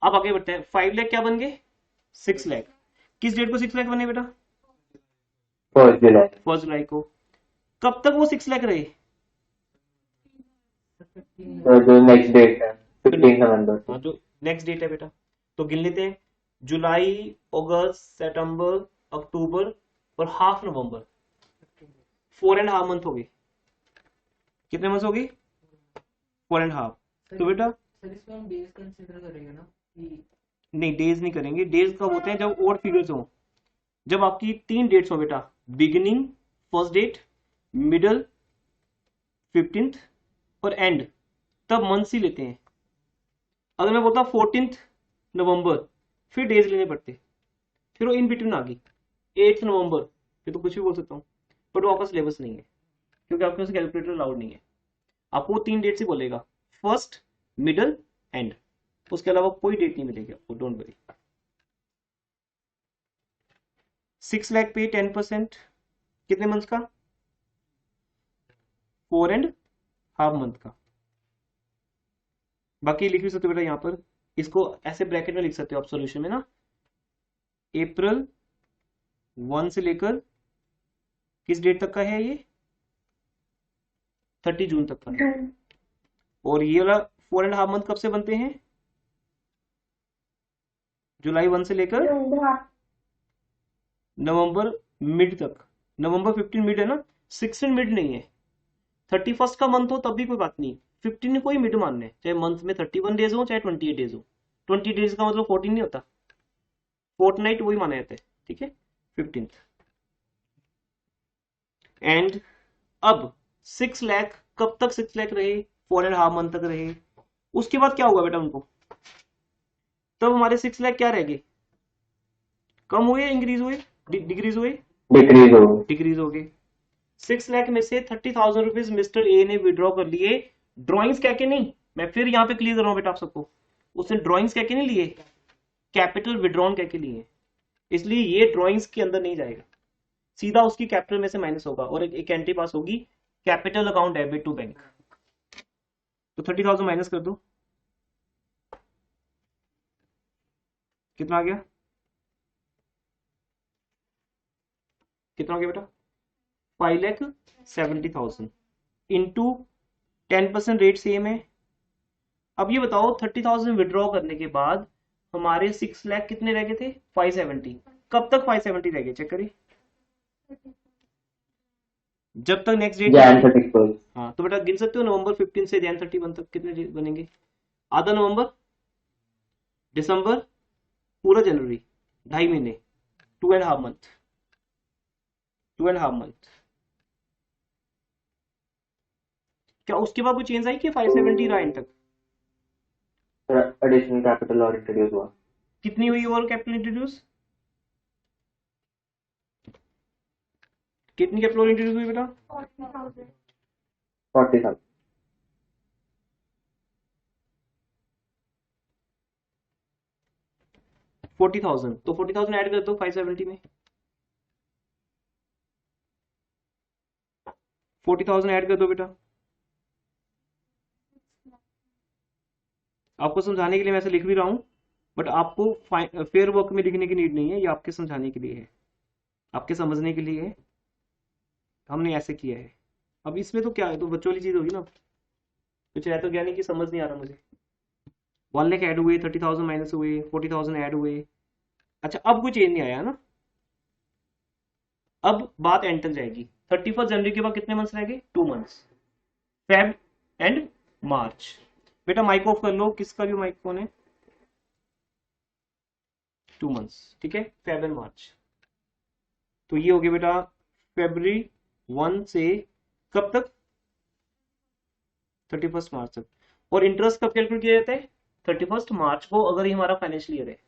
अब आगे बढ़ते हैं, 5 लाख क्या बन गए 6 लाख। किस डेट को 6 लाख बने बेटा 1st July. 1 जुलाई को। कब तक वो 6 लाख रहे, So the next date है 15 November. हाँ जो नेक्स्ट डेट है बेटा, तो गिन लेते हैं, जुलाई, अगस्त, सितंबर, अक्टूबर और हाफ नवंबर, 4.5 मंथ हो गए। कितने मंथ हो गए 4.5। तो बेटा सर इसमें हम डेज कंसीडर करेंगे ना कि नहीं, डेज नहीं करेंगे, डेज कब होते हैं जब ओड फिगर्स हो, जब आपकी 3 डेट्स हो बेटा, beginning first date, middle 15th और एंड, तब मंथ्स ही लेते हैं। अगर मैं बोलता 14th नवंबर, फिर डेज लेने पड़ते, फिर वो इन बिटवीन आ गई 8th नवंबर, फिर तो कुछ भी बोल सकता हूँ, बट वो आपका सिलेबस नहीं है, क्योंकि आपके पास कैलकुलेटर अलाउड नहीं है। आपको वो 3 डेट्स ही बोलेगा, फर्स्ट, मिडल, एंड, उसके अलावा कोई डेट नहीं मिलेगी आपको, डोंट वरी। 6 लाख पे 10% कितने मंथ का 4.5 मंथ का। बाकी लिख भी सकते हो बेटा यहाँ पर, इसको ऐसे ब्रैकेट में लिख सकते हो आप सॉल्यूशन में ना, अप्रैल 1 से लेकर किस डेट तक का है ये 30 जून तक का है। और ये वाला 4.5 मंथ कब से बनते हैं, जुलाई 1 से लेकर नवंबर मिड तक। नवंबर 15 मिड है ना, 16 मिड नहीं है। 31st का मंथ हो तब भी कोई बात नहीं, 15 को ही मिड मानना है, चाहे मंथ में 31 डेज हो चाहे 28 डेज हो। 20 डेज का मतलब 14 नहीं होता, फोर्टनाइट वही माना जाता है, ठीक है 15th। एंड अब 6 लाख कब तक 6 लाख रहे, 4.5 मंथ तक रहे। उसके बाद क्या होगा बेटा उनको, तब हमारे 6 लाख क्या रह गए, कम हुए इंक्रीज हुए डिक्रीज हुए, Decrease होगा. डिक्रीज हो गए। 6 लाख में से 30,000 रुपीज मिस्टर ए ने विड्रॉ कर लिए, ड्रॉइंग्स कह के नहीं, मैं फिर यहाँ पे क्लियर कर रहा हूँ बेटा आप सबको, उसने ड्रॉइंग्स कह के नहीं लिए, कैपिटल विड्रॉन कह के लिए, इसलिए ये ड्रॉइंग्स के अंदर नहीं जाएगा, सीधा उसकी कैपिटल में से माइनस होगा और एक एंट्री पास होगी, capital account debit to bank. तो 30,000 माइनस कर दो, कितना आ गया, कितना हो गया बेटा 5,70,000 इंटू 10% रेट सेम है। अब ये बताओ 30,000 विड्रॉ करने के बाद हमारे 6 लाख कितने रह गए थे 570। कब तक 570 रह गए चेक करिए, जब तक नेक्स्ट डेट Jan 31st. हाँ तो बेटा गिन सकते हो, नवंबर 15 से जैन 31 तक कितने डेट बनेंगे, आधा नवंबर, दिसंबर, पूरा जनवरी, 2.5 महीने, 2.5 मंथ, 2.5 मंथ। क्या उसके बाद कोई चेंज आई कि 570 रहा एंड तक, Additional capital और introduce हुआ. कितनी हुई और कैपिटल इंट्रोड्यूस, कितनी कैपिटल इंट्रोड्यूस हुई बेटा 40,000. 40,000, तो 40,000 ऐड कर दो 570 में, 40,000 ऐड कर दो बेटा। आपको समझाने के लिए मैं ऐसे लिख भी रहा हूं, बट आपको फेयर वर्क में लिखने की नीड नहीं है, ये आपके समझाने के लिए है, आपके समझने के लिए है, हमने ऐसे किया है। अब इसमें तो क्या है, तो बच्चों वाली चीज होगी ना, कुछ रह तो गया नहीं कि समझ नहीं आ रहा मुझे। 1 लाख ऐड हुए, 30,000 माइनस हुए, 40,000 ऐड हुए। अच्छा अब कोई चेंज नहीं आया ना, अब बात एंड तक जाएगी। 31 जनवरी के बाद कितने मंथ्स रह गए 2 मंथ्स, फेब एंड मार्च। बेटा माइक ऑफ कर लो, किसका भी माइक फोन है, 2 मंथ्स, ठीक है फेब एंड मार्च। तो ये हो गया बेटा फरवरी 1 से कब तक 31 मार्च तक। और इंटरेस्ट कब कैलकुलेट किया जाता है 31 मार्च को, अगर ये हमारा फाइनेंशियल ईयर है,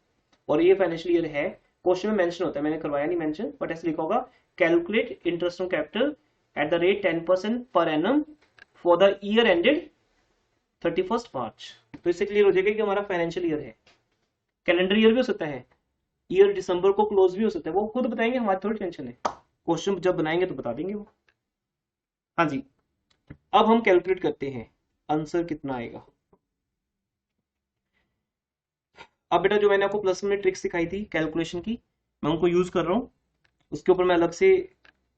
और ये फाइनेंशियल ईयर है, क्वेश्चन में मेंशन होता है, मैंने करवाया नहीं मेंशन, बट ऐसे लिखा होगा calculate interest on capital at the rate 10% per annum for the year ended 31 मार्च। तो इससे क्लियर हो जाएगा कि हमारा फाइनेंशियल ईयर है, कैलेंडर ईयर भी हो सकता है, ईयर दिसंबर को क्लोज भी हो सकता है, वो खुद बताएंगे, हमारी थोड़ी टेंशन है, क्वेश्चन जब बनाएंगे तो बता देंगे वो। हाँ जी, अब हम कैलकुलेट करते हैं आंसर कितना आएगा। अब बेटा जो मैंने आपको प्लस में ट्रिक्स सिखाई थी कैलकुलेशन की, मैं उनको यूज कर रहा हूँ, उसके ऊपर मैं अलग से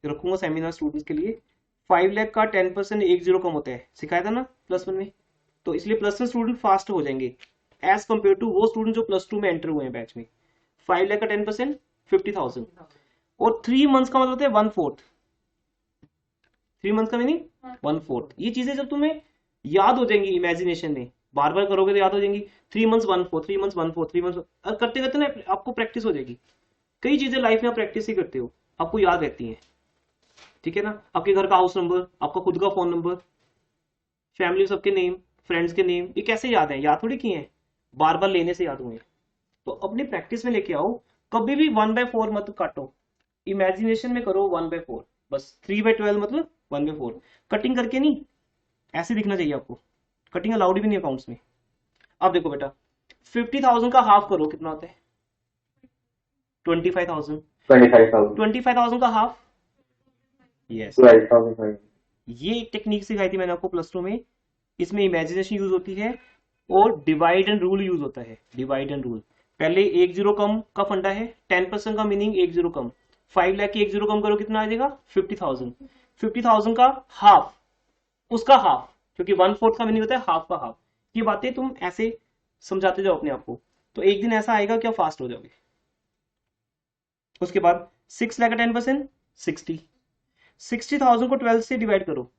रखूंगा सेमिनार स्टूडेंट्स के लिए। 5 लाख का 10% 10 कम होता है, सिखाया था ना प्लस वन में, तो इसलिए प्लस वन स्टूडेंट फास्ट हो जाएंगे एज कम्पेयर टू वो स्टूडेंट जो प्लस टू में एंटर हुए हैं बैच में। 5 लाख का 10% 50,000, और 3 मंथ्स का मतलब होता है 1/4। 3 मंथ्स का मीनिंग 1/4। ये चीजें जब तुम्हें याद हो जाएंगी इमेजिनेशन में, बार बार करोगे तो याद हो जाएंगी। 3 मंथ्स 1/4, 3 मंथ्स 1/4, 3 मंथ्स करते करते ना आपको प्रैक्टिस हो जाएगी। कई चीजें लाइफ में आप प्रैक्टिस ही करते हो, आपको याद रहती हैं, ठीक है ना। आपके घर का हाउस नंबर, आपका खुद का फोन नंबर, फैमिली सबके नेम, फ्रेंड्स के नेम, ये कैसे याद है? याद थोड़ी किए हैं, बार बार लेने से याद हुए। तो अपनी प्रैक्टिस में लेके आओ, कभी भी 1/4 मत काटो, इमेजिनेशन में करो 1/4 बस। 3/12 मतलब 1/4, कटिंग करके नहीं, ऐसे दिखना चाहिए आपको, कटिंग अलाउड भी नहीं अकाउंट्स में। अब देखो बेटा 50,000 का हाफ करो, कितना होता है? 25,000। 25,000, 25,000 का हाफ, यस। 12,000। ये एक टेक्निक सिखाई थी मैंने आपको प्लस टू में, इसमें इमेजिनेशन यूज होती है और डिवाइड एंड रूल यूज होता है। डिवाइड एंड रूल, पहले 1 0 कम का फंडा है, 10% का मीनिंग 1 0 कम। 5 लाख की 1 0 कम करो, कितना आ जाएगा? 50,000। 50,000 का हाफ, उसका हाफ, क्योंकि 1/4 का मीनिंग होता है हाफ का हाफ। ये बातें तुम ऐसे समझाते जाओ अपने आप को, तो एक दिन ऐसा आएगा कि आप फास्ट हो जाओगे। उसके बाद 6 लाख का 10% 60। 60,000 को 12 से डिवाइड करो,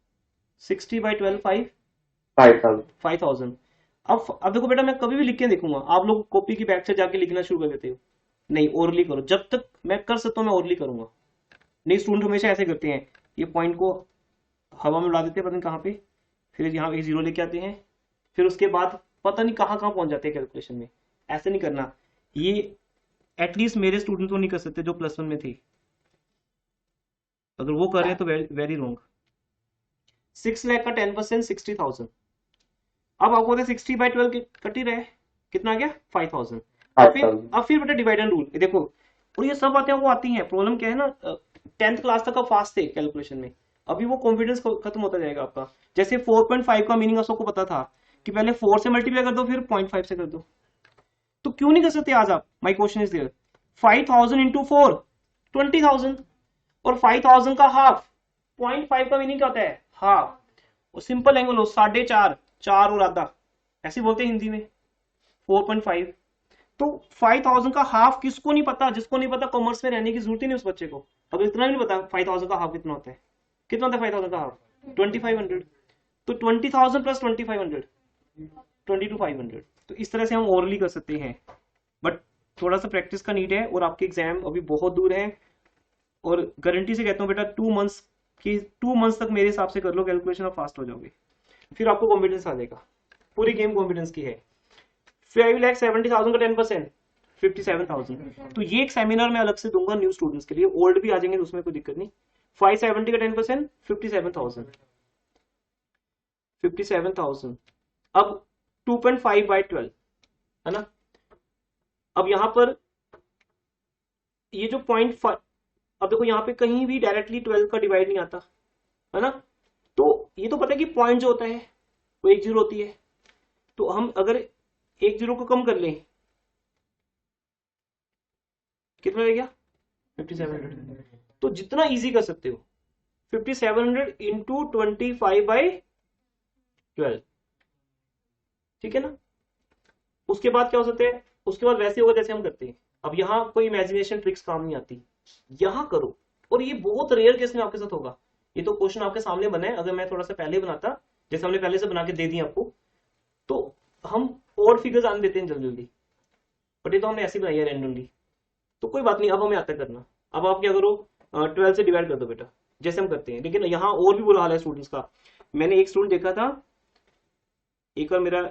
60/12 5,000। अब देखो बेटा, मैं कभी भी लिख के देखूंगा, आप लोग कॉपी की बैक से जाके लिखना शुरू कर देते हो। नहीं, ओरली करो, जब तक मैं कर सकता हूँ मैं ओरली करूंगा। नहीं, स्टूडेंट हमेशा ऐसे करते हैं, ये पॉइंट को हवा में उड़ा देते हैं पता नहीं कहाँ पे, फिर यहाँ एक 0 लेके आते हैं, फिर उसके बाद पता नहीं कहाँ कहाँ पहुंच जाते हैं कैलकुलेशन में। ऐसे नहीं करना, ये एटलीस्ट मेरे स्टूडेंट तो नहीं कर सकते जो प्लस वन में थे, अगर वो कर रहे हैं तो वेरी रॉन्ग। 6 लाख का 10% 60,000। अब आपको 60/12 कट ही रहे, कितना आ गया? 5,000। अब फिर बेटा डिवाइड एंड रूल देखो, और ये सब बातें वो आती हैं। प्रॉब्लम क्या है ना, 10th क्लास तक आप फास्ट थे कैलकुलेशन में, अभी वो कॉन्फिडेंस खत्म होता जाएगा आपका। जैसे 4.5 का मीनिंग सबको पता था कि पहले 4 से मल्टीप्लाई कर दो फिर 0.5 से कर दो, तो क्यों नहीं कर सकते आज आप? My question is there, 5,000 into 4 20,000, और 5,000 का हाफ, 0.5 का मीनिंग क्या होता है? हाफ। और सिंपल एंगल हो 4.5, 4 और आधा, ऐसे बोलते हैं हिंदी में 4.5। तो 5,000 का हाफ किसको नहीं पता? जिसको नहीं पता कॉमर्स में रहने की जरूरत ही नहीं उस बच्चे को। अगर इतना नहीं पता 5,000 का हाफ कितना होता है, कितना होता है 5,000 का हाफ? 2,500। तो 20,000 प्लस 2,500, 22,500। तो इस तरह से हम ओरली कर सकते हैं, बट थोड़ा सा प्रैक्टिस का नीड है, और आपके एग्जाम अभी बहुत दूर है। और गारंटी से कहता हूँ बेटा 2 मंथ्स तक मेरे हिसाब से कर लो कैलकुलेशन, आप फास्ट हो जाओगे, फिर आपको कॉन्फिडेंस आ जाएगा। पूरी गेम कॉन्फिडेंस की है। 5,70,000 का 10% 57,000। तो ये एक सेमिनार मैं अलग से दूंगा न्यू स्टूडेंट्स के लिए, ओल्ड भी आ जाएंगे तो उसमें कोई दिक्कत नहीं। 570 का 10% 57,000, 57,000। अब 2.5/12 है ना। अब यहां पर ये जो 0.5, अब देखो यहाँ पे कहीं भी डायरेक्टली 12 का डिवाइड नहीं आता है ना, तो ये तो पता है कि पॉइंट जो होता है वो 1 0 होती है, तो हम अगर 1 0 को कम कर लें, कितना रह गया? 5700। तो जितना इजी कर सकते हो 5700 इंटू 25/12, ठीक है ना। उसके बाद क्या हो सकता है? उसके बाद वैसे होगा जैसे हम करते हैं। अब यहाँ कोई इमेजिनेशन ट्रिक्स काम नहीं आती, यहाँ करो, और ये बहुत रेयर केस में आपके साथ होगा। ये तो क्वेश्चन आपके सामने बना है, अगर मैं थोड़ा सा पहले बनाता, जैसे हमने पहले से बना के दे दी आपको, तो हम और फिगर्स आने देते हैं जल्दी जल्दी, बट ये तो हमने ऐसे बनाई है रैंडमली, तो कोई बात नहीं। अब हमें आता करना, अब आप क्या करो, 12 से डिवाइड कर दो बेटा, जैसे हम करते हैं। लेकिन यहाँ और भी बुरा हाल है स्टूडेंट्स का। मैंने एक स्टूडेंट देखा था, एक बार मेरा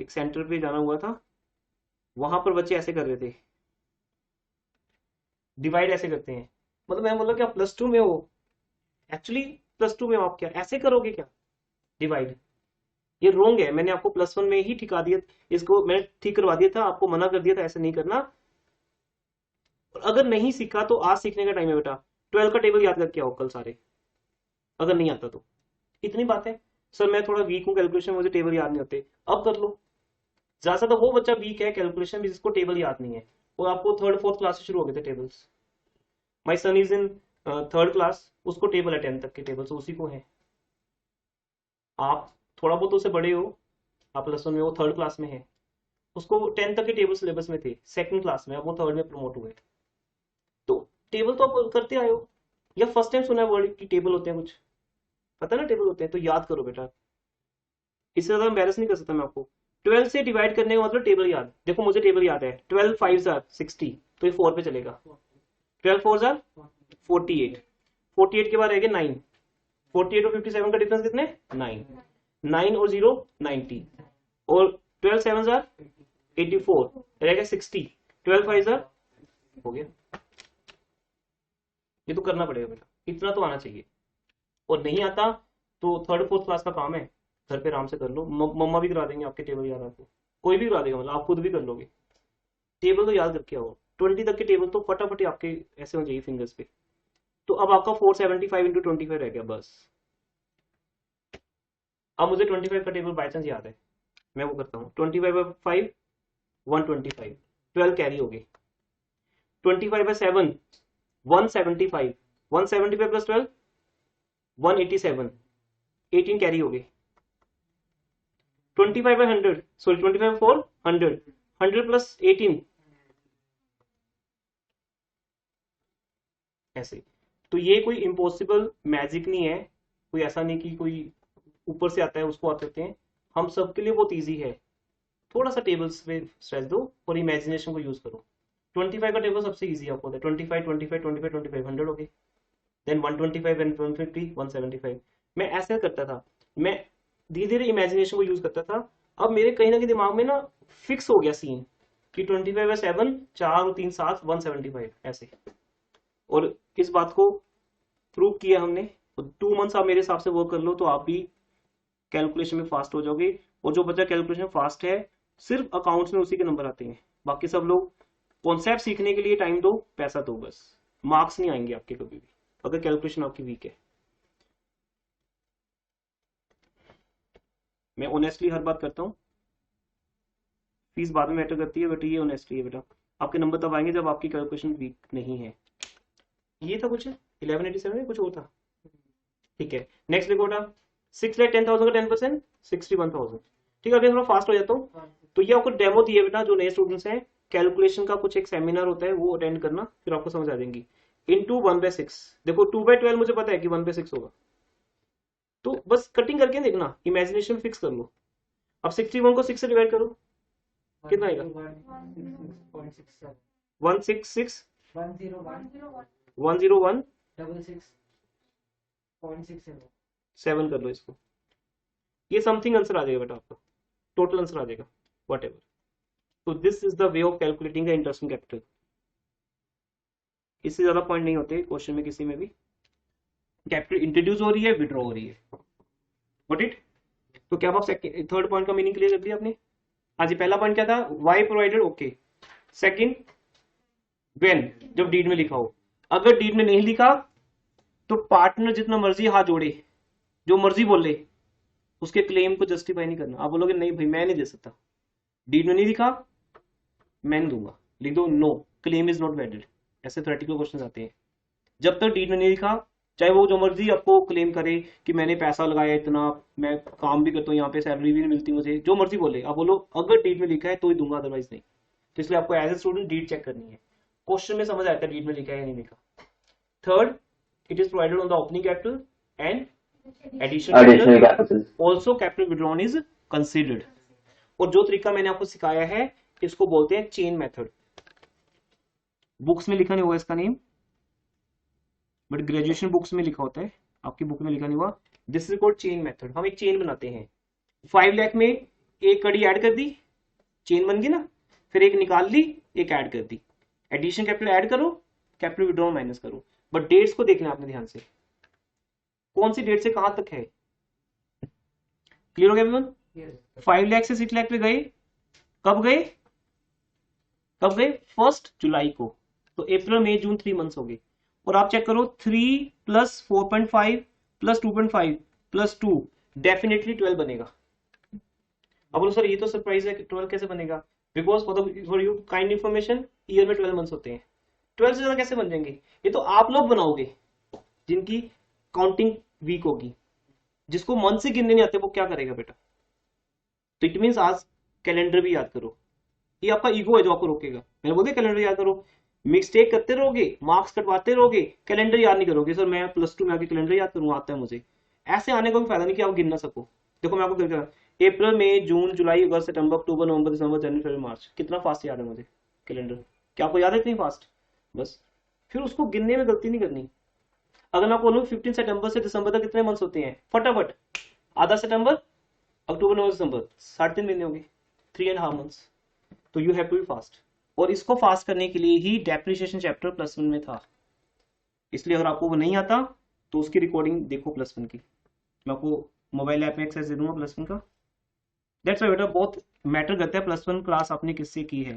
एक सेंटर पे जाना हुआ था, वहां पर बच्चे ऐसे कर रहे थे, डिवाइड ऐसे करते हैं। मतलब मैं बोला कि आप प्लस 2 में हो, एक्चुअली +2 में आप क्या ऐसे करोगे क्या, डिवाइड? ये रोंग है, मैंने आपको +1 में ही ठिका दिया, इसको मैंने ठीक करवा दिया था, आपको मना कर दिया था ऐसे नहीं करना। और अगर नहीं सीखा तो आज सीखने का टाइम है बेटा। 12 का टेबल याद करके आओ कल सारे, अगर नहीं आता तो। इतनी बात है। सर मैं थोड़ा वीक हूँ कैलकुलेशन, मुझे टेबल याद नहीं होते, अब कर लो। ज्यादा तो वो बच्चा वीक है कैलकुलेशन में जिसको टेबल याद नहीं है, और आपको 3rd 4th क्लास से शुरू हो गए थे tables. My son is in 3rd class, उसको टेबल है 10 तक के टेबल, तो उसी को है। आप थोड़ा बहुत उससे बड़े हो, आप +1 में हो, 3rd क्लास में है, उसको 10 तक के टेबल सिलेबस में थे 2nd क्लास में, अब वो 3rd में प्रमोट हुए। तो टेबल तो आप करते आए हो, या फर्स्ट टाइम सुना है वर्ड की टेबल होते हैं, कुछ पता ना टेबल होते हैं, तो याद करो बेटा। इससे ज्यादा एम्बेरस नहीं कर सकता मैं आपको। 12 से डिवाइड करने का मतलब टेबल याद। देखो मुझे टेबल याद है, 12 5s are 60, तो ये 4 पे चलेगा। 12 4s are 48, 48 के बाद रहेगा 9, 48 और 57 का डिफरेंस कितने, 9, 9 और 0 90, और 12 7s are 84, रहेगा 60, 12 5s are, हो गया। ये तो करना पड़ेगा बेटा, इतना तो आना चाहिए। और नहीं आता तो 3rd 4th क्लास का काम है, घर पे आराम से कर लो, मम्मा भी करा देंगे आपके टेबल याद, आपको कोई भी करा देगा, मतलब आप खुद भी कर लोगे। टेबल तो याद करके आओ, 20 तक के टेबल तो फटाफट आपके ऐसे हो जाएगी फिंगर्स पे। तो अब आपका 475 × 25 रह गया बस। अब मुझे 25 का टेबल बाई चांस याद है, मैं वो करता हूँ। 25/5 125, 12 कैरी हो गए। 25/7 175, 175 + 12 187, 18 कैरी हो गए। 25/100, सॉरी 25/4 100, 100 + 18 ऐसे। तो ये कोई इम्पॉसिबल मैजिक नहीं है, कोई ऐसा नहीं कि कोई ऊपर से आता है उसको आप करते हैं, हम सबके लिए बहुत ईजी है। थोड़ा सा टेबल्स पे स्ट्रेस दो और इमेजिनेशन को यूज करो। 25 का टेबल सबसे ईजी आपको होता है, 25 25 25 25 100 हो गए, देन 125 एंड 150 175। मैं ऐसे करता था, मैं धीरे धीरे इमेजिनेशन को यूज करता था। अब मेरे कहीं ना कहीं दिमाग में ना फिक्स हो गया सीन कि 25/7 4 और 3 7 175 ऐसे। और इस बात को प्रूव किया हमने। 2 मंथ्स आप मेरे हिसाब से वर्क कर लो तो आप भी कैलकुलेशन में फास्ट हो जाओगे। और जो बच्चा कैलकुलेशन फास्ट है, सिर्फ अकाउंट्स में उसी के नंबर आते हैं। बाकी सब लोग कॉन्सेप्ट सीखने के लिए टाइम दो, पैसा दो, बस मार्क्स नहीं आएंगे आपके कभी भी अगर कैलकुलेशन आपकी वीक है। मैं ऑनेस्टली हर बात करता हूँ, फीस बाद में मैटर करती है, बट ये ऑनेस्टली है बेटा। आपके नंबर तब आएंगे जब आपकी कैलकुलेशन वीक नहीं है। ये था कुछ 1187 में कुछ और था, ठीक है। नेक्स्ट देखो बेटा, 6,10,000 का 10% 61,000। ठीक है, अगर थोड़ा फास्ट हो जाता हूँ तो ये आपको डेमो दिए बेटा। जो नए स्टूडेंट्स हैं, कैलकुलेशन का कुछ एक सेमिनार होता है, वो अटेंड करना, फिर आपको समझ आ जाएंगी। इनटू 1/6, देखो 2/12 मुझे पता है कि 1/6 होगा, तो बस कटिंग करके देखना, इमेजिनेशन फिक्स कर लो। अब 61 को 6 से डिवाइड करो, कितना आएगा? 166 101 7 कर लो इसको, ये समथिंग आंसर आ जाएगा बेटा आपका, टोटल आंसर आ जाएगा वट एवर। तो this is the way of calculating the interest capital. इससे ज्यादा पॉइंट नहीं होते क्वेश्चन में किसी में भी। कैपिटल इंट्रोड्यूस हो रही है, विड्रॉ हो रही है, गॉट इट। तो क्या आप 3rd पॉइंट का मीनिंग क्लियर कर दिया आपने? आज ये पहला पॉइंट क्या था, why provided, okay. Second, when, जब डीड में लिखा हो। अगर डीड में नहीं लिखा तो पार्टनर जितना मर्जी हाथ जोड़े, जो मर्जी बोले, उसके क्लेम को जस्टिफाई नहीं करना। आप बोलोगे नहीं भाई मैं नहीं दे सकता, डीड में नहीं लिखा, मैं नहीं दूंगा, लिख दो no claim is not valid. ऐसे थ्योरेटिकल क्वेश्चन आते हैं। जब तक डीड में नहीं लिखा, चाहे वो जो मर्जी आपको क्लेम करे कि मैंने पैसा लगाया इतना, मैं काम भी करता हूँ यहाँ पे, सैलरी भी नहीं मिलती मुझे, जो मर्जी बोले, आप बोलो अगर डीड में लिखा है तो ही दूंगा, अदरवाइज नहीं। तो इसलिए आपको as a student deed check करनी है। क्वेश्चन में समझ आता है डीड में लिखा है या नहीं लिखा। Third, it is provided on the opening capital and additional capital. Also capital withdrawn is considered. और जो तरीका मैंने आपको सिखाया है इसको बोलते हैं चेन मेथड। बुक्स में लिखा नहीं हुआ इसका नेम, बट ग्रेजुएशन बुक्स में लिखा होता है, आपकी बुक में लिखा नहीं हुआ। This is called chain method. हम एक चेन बनाते हैं, 5 लाख में एक कड़ी ऐड कर दी, चेन बन गई ना, फिर एक निकाल ली, एक ऐड कर दी, एडिशन कैपिटल ऐड करो, कैपिटल विड्रॉल माइनस करो। बट डेट्स को देखना आपने ध्यान से, कौन सी डेट से कहां तक है? क्लियर हो गया एवरीवन? Yes. 5 लाख से 6 लाख पे गए, कब गए? 1 जुलाई को। तो अप्रैल मई जून 3 मंथ्स हो गए। और आप चेक करो 3 प्लस 4.5 प्लस 2.5 प्लस 2 डेफिनेटली 12 बनेगा। अब बोलो सर ये तो सरप्राइज है कि 12 कैसे बनेगा? Because for you kind information, year में 12 मंथ्स होते हैं। 12 से ज्यादा कैसे बन जाएंगे? ये तो आप लोग बनाओगे जिनकी काउंटिंग वीक होगी। जिसको मंथ से गिनने नहीं आते वो क्या करेगा बेटा? तो इट मीन्स आज कैलेंडर भी याद करो। ये आपका ईगो है जो आपको रोकेगा। मैंने बोल दिया कैलेंडर याद करो। मिस्टेक करते रहोगे, मार्क्स कटवाते रहोगे, कैलेंडर याद नहीं करोगे। सर मैं +2 में आके कैलेंडर याद करूंगा, आता है मुझे। ऐसे आने का भी फायदा नहीं कि आप गिन ना सको। देखो मैं आपको करके अप्रैल मई जून जुलाई अगस्त सितंबर अक्टूबर नवंबर दिसंबर जनवरी फरवरी मार्च, कितना फास्ट याद है मुझे कैलेंडर? क्या आपको याद है इतनी फास्ट? बस फिर उसको गिनने में गलती नहीं करनी। अगर मैं आपको बोलूं 15 सितंबर से दिसंबर तक कितने मंथ्स होते हैं, फटाफट आधा सितंबर अक्टूबर नवंबर दिसंबर 3.5 महीने होंगे, 3.5 मंथ्स। तो you have to be fast. और इसको फास्ट करने के लिए ही डेप्रिसिएशन चैप्टर +1 में था। इसलिए अगर आपको वो नहीं आता तो उसकी रिकॉर्डिंग देखो +1 की। मैं आपको मोबाइल ऐप में एक्सेस दे दूंगा +1 का। दैट्स वाई बेटा बहुत मैटर करता है +1 क्लास आपने किससे की है,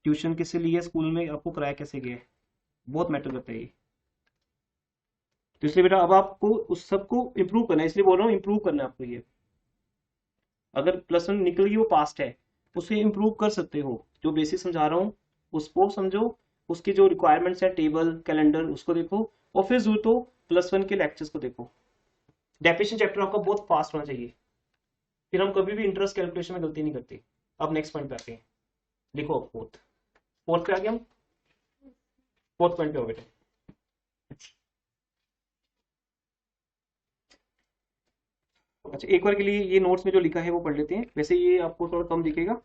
ट्यूशन किससे ली है, स्कूल में आपको कराया कैसे गया है, बहुत मैटर करता है ये। तो इसलिए बेटा अब आपको उस सबको इंप्रूव करना है, इसलिए बोल रहा हूँ इंप्रूव करना है आपको ये। अगर +1 निकल गई वो पास्ट है, उसे इंप्रूव कर सकते हो। जो बेसिक समझा रहा हूँ उसको समझो, उसकी जो रिक्वायरमेंट्स है टेबल कैलेंडर उसको देखो, और फिर जरूरत हो +1 के लेक्चर्स को देखो। डेफिनेशन चैप्टर आपका बहुत फास्ट होना चाहिए, फिर हम कभी भी इंटरेस्ट कैलकुलेशन में गलती नहीं करते। अब नेक्स्ट पॉइंट पे आते हैं। लिखो फोर्थ पे आ गया हम, फोर्थ पॉइंट पे हो बेटे। अच्छा एक बार के लिए ये नोट्स में जो लिखा है वो पढ़ लेते हैं, वैसे ये आपको थोड़ा कम दिखेगा।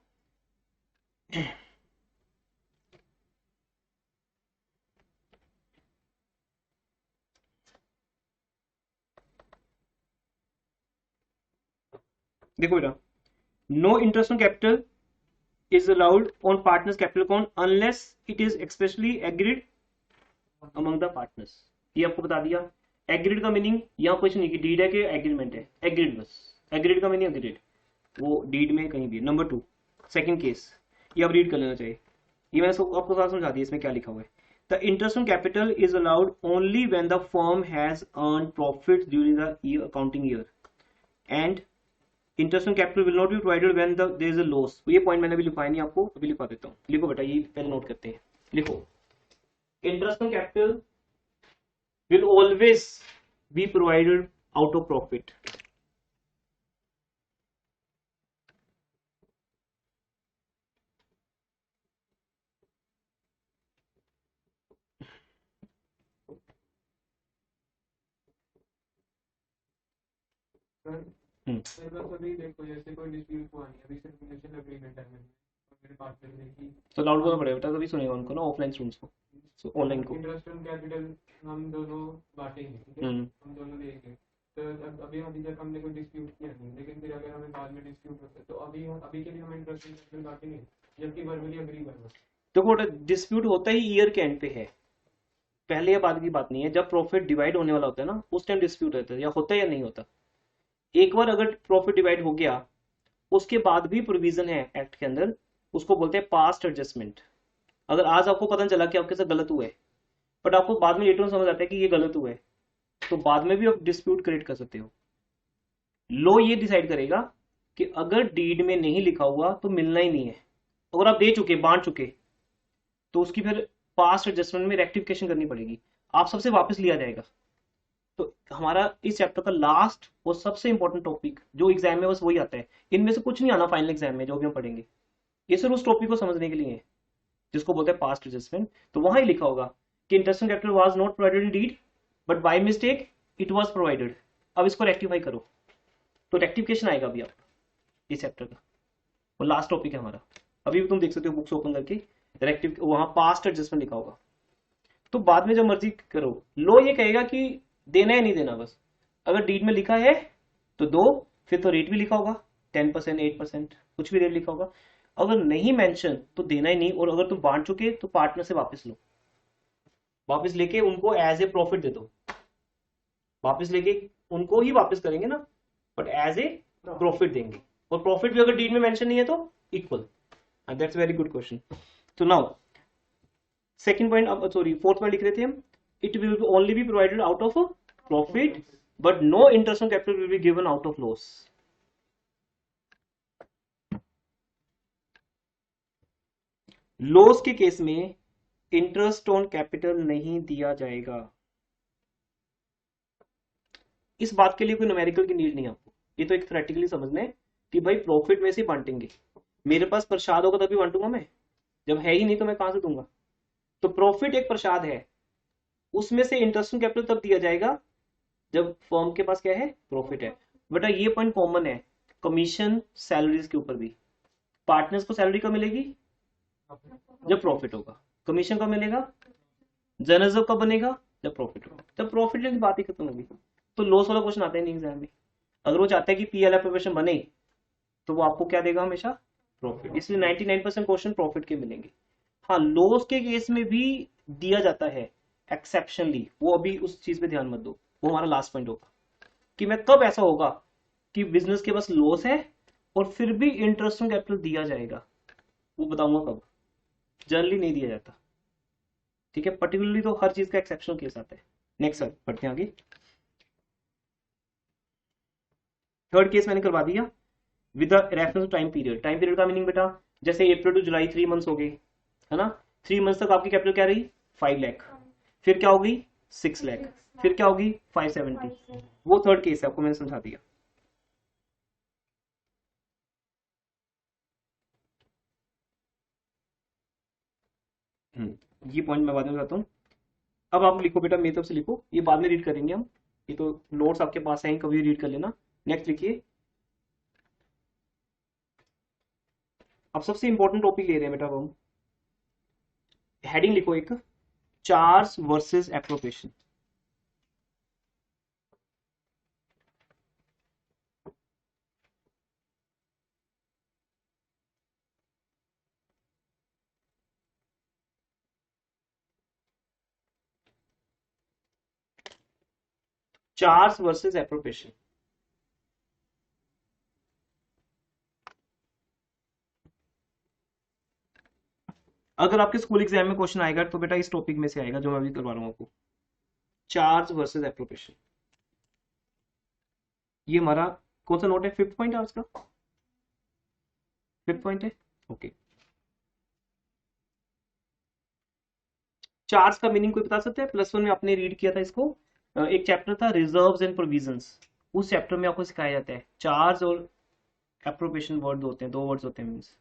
देखो बेटा, no interest on capital is allowed on partners capital account unless it is expressly agreed among the partners। ये आपको बता दिया। एग्रीड का मीनिंग यहाँ कुछ नहीं कि डीड है कि एग्रीमेंट है, एग्रीड बस। एग्रीड का मीनिंग एग्रीड, वो डीड में कहीं भी। नंबर 2 सेकंड केस, ये आप रीड कर लेना चाहिए। ये मैंने आपको साथ समझा दिया इसमें क्या लिखा हुआ है। The interest on capital is allowed only when the firm has earn profit during the accounting year and interest on capital will not be provided when there is a loss. ये पॉइंट मैंने अभी लिखवाया नहीं आपको, अभी लिखवा देता हूँ। लिखो बेटा, ये पहले नोट करते हैं। लिखो interest on capital will always be provided out of profit. कभी देखो जैसे कोई डिस्प्यूट हुआ नहीं, अभी सिर्फ म्यूचुअल एग्रीमेंट है मेरे पार्टनर ने की, तो लाउड बोलना पड़ेगा बेटा, तभी सुनेगा उनको ना, ऑफलाइन स्टूडेंट्स को, सो ऑनलाइन को। इंटरेस्ट ऑन कैपिटल हम दोनों बांटेंगे, ठीक है, हम दोनों देंगे। तो अभी जब हमने कोई डिस्प्यूट किया नहीं, लेकिन फिर अगर हमें बाद में डिस्प्यूट होता है तो अभी के लिए हम इंटरेस्ट ऑन कैपिटल बांटेंगे, जबकि वर्बली एग्री करना। देखो डिस्प्यूट होता ही ईयर के एंड पे है, पहले या बाद की बात नहीं है। जब प्रॉफिट डिवाइड होने वाला होता है ना, उस टाइम डिस्प्यूट होता है, या होता है या नहीं होता। एक बार अगर प्रॉफिट डिवाइड हो गया उसके बाद भी प्रोविजन है एक्ट के अंदर, उसको बोलते हैं पास्ट एडजस्टमेंट। अगर आज आपको पता चला कि आपके साथ गलत हुआ है, बट आपको बाद में लेटर ऑन समझ आता है कि ये गलत हुआ है, तो बाद में भी आप डिस्प्यूट क्रिएट कर सकते हो। लॉ ये डिसाइड करेगा कि अगर डीड में नहीं लिखा हुआ तो मिलना ही नहीं है। अगर आप दे चुके बांट चुके तो उसकी फिर पास्ट एडजस्टमेंट में रेक्टिफिकेशन करनी पड़ेगी, आप सबसे वापस लिया जाएगा। तो हमारा इस चैप्टर का लास्ट और सबसे इंपॉर्टेंट टॉपिक जो एग्जाम में बस वही आता है, इनमें से कुछ नहीं आना फाइनल एग्जाम में जो भी हम पढ़ेंगे। ये सिर्फ उस टॉपिक को समझने के लिए है जिसको बोलते हैं पास्ट एडजस्टमेंट। तो वहां ही लिखा होगा कि interest on capital was not provided in deed but by mistake it was provided. अब इसको रेक्टिफाई करो, तो रेक्टिफिकेशन आएगा अभी आपका इस चैप्टर का, वो लास्ट टॉपिक है हमारा। अभी भी तुम देख सकते हो बुक्स ओपन करके, रेक्टिव वहां पास्ट एडजस्टमेंट लिखा होगा। तो बाद में जब मर्जी करो। लो ये कहेगा कि देना है नहीं देना, बस अगर डीड में लिखा है तो दो, फिर तो रेट भी लिखा होगा 10% 8% कुछ भी रेट लिखा होगा। अगर नहीं मेंशन तो देना ही नहीं, और अगर तुम बांट चुके तो पार्टनर से वापस लो, वापस लेके उनको एज ए प्रॉफिट दे दो, वापस लेके उनको ही वापस करेंगे ना, बट एज ए प्रॉफिट देंगे, और प्रॉफिट भी अगर डीड में मेंशन नहीं है तो equal. That's very good question. तो नाउ सेकंड पॉइंट, अब सॉरी फोर्थ पॉइंट लिख रहे थे हम, it will only be provided out of profit but no interest on capital will be given out of loss. Loss के case में interest on capital नहीं दिया जाएगा। इस बात के लिए कोई न्यूमेरिकल की नीड नहीं है आपको, ये तो एक थ्योरेटिकली समझना है कि भाई प्रॉफिट में से बांटेंगे, मेरे पास प्रसाद होगा तभी बांटूंगा मैं, जब है ही नहीं तो मैं कहां से दूंगा। तो प्रॉफिट एक प्रसाद है, उसमें से इंटरेस्ट ऑन कैपिटल तब दिया जाएगा जब फर्म के पास क्या है, प्रॉफिट है। बेटा ये पॉइंट कॉमन है कमीशन सैलरीज के ऊपर भी। पार्टनर्स को सैलरी कब मिलेगी, जब प्रॉफिट होगा। कमीशन कब मिलेगा, जनरल कब बनेगा, जब प्रॉफिट होगा। जब प्रॉफिट की बात ही खत्म होगी। तो लॉस वाला क्वेश्चन आता है नहीं एग्जाम में। अगर वो चाहता है कि पीएल एप्रोप्रिएशन बने तो वो आपको क्या देगा, हमेशा प्रॉफिट। इसलिए 99% क्वेश्चन प्रॉफिट के मिलेंगे। हाँ, लॉस के केस में भी दिया जाता है एक्सेप्शनली, वो अभी उस चीज पे ध्यान मत दो, वो हमारा लास्ट पॉइंट होगा कि मैं कब ऐसा होगा कि बिजनेस के पास लॉस है और फिर भी इंटरेस्ट ऑन कैपिटल दिया जाएगा, वो बताऊंगा कब। जनरली नहीं दिया जाता, ठीक है। पर्टिकुलरली तो हर चीज का एक्सेप्शनल केस आता है। नेक्स्ट सर पढ़ते हैं आगे। थर्ड केस मैंने करवा दिया with reference to time period. Time period का मीनिंग बेटा जैसे अप्रैल टू जुलाई 3 मंथ्स हो गए, है ना। 3 मंथ्स तक आपकी कैपिटल क्या रही, 5 लाख, फिर क्या होगी 6 लाख, फिर क्या होगी 570। वो थर्ड केस है, आपको मैंने समझा दिया। ये पॉइंट मैं बाद में बताता हूँ। अब आप लिखो बेटा, मेरी तरफ से लिखो, ये बाद में रीड करेंगे हम, ये तो नोट्स आपके पास हैं, कभी रीड कर लेना। नेक्स्ट लिखिए, अब सबसे इंपॉर्टेंट टॉपिक ले रहे हैं बेटा हम। हेडिंग लिखो एक, charge versus appropriation. Charge versus appropriation. अगर आपके स्कूल एग्जाम में क्वेश्चन आएगा तो बेटा इस टॉपिक में से आएगा जो मैं अभी करवा रहा हूं आपको, चार्ज वर्सेस एप्रोप्रिएशन। ये हमारा कौन सा नोट है, 5th पॉइंट है उसका, 5th पॉइंट है, ओके। चार्ज का मीनिंग कोई बता सकते हैं, +1 में आपने रीड किया था इसको, एक चैप्टर था रिजर्व्स एंड प्रोविजंस, उस चैप्टर में आपको सिखाया जाता है चार्ज और एप्रोप्रिएशन वर्ड होते हैं, 2 वर्ड्स होते हैं मींस।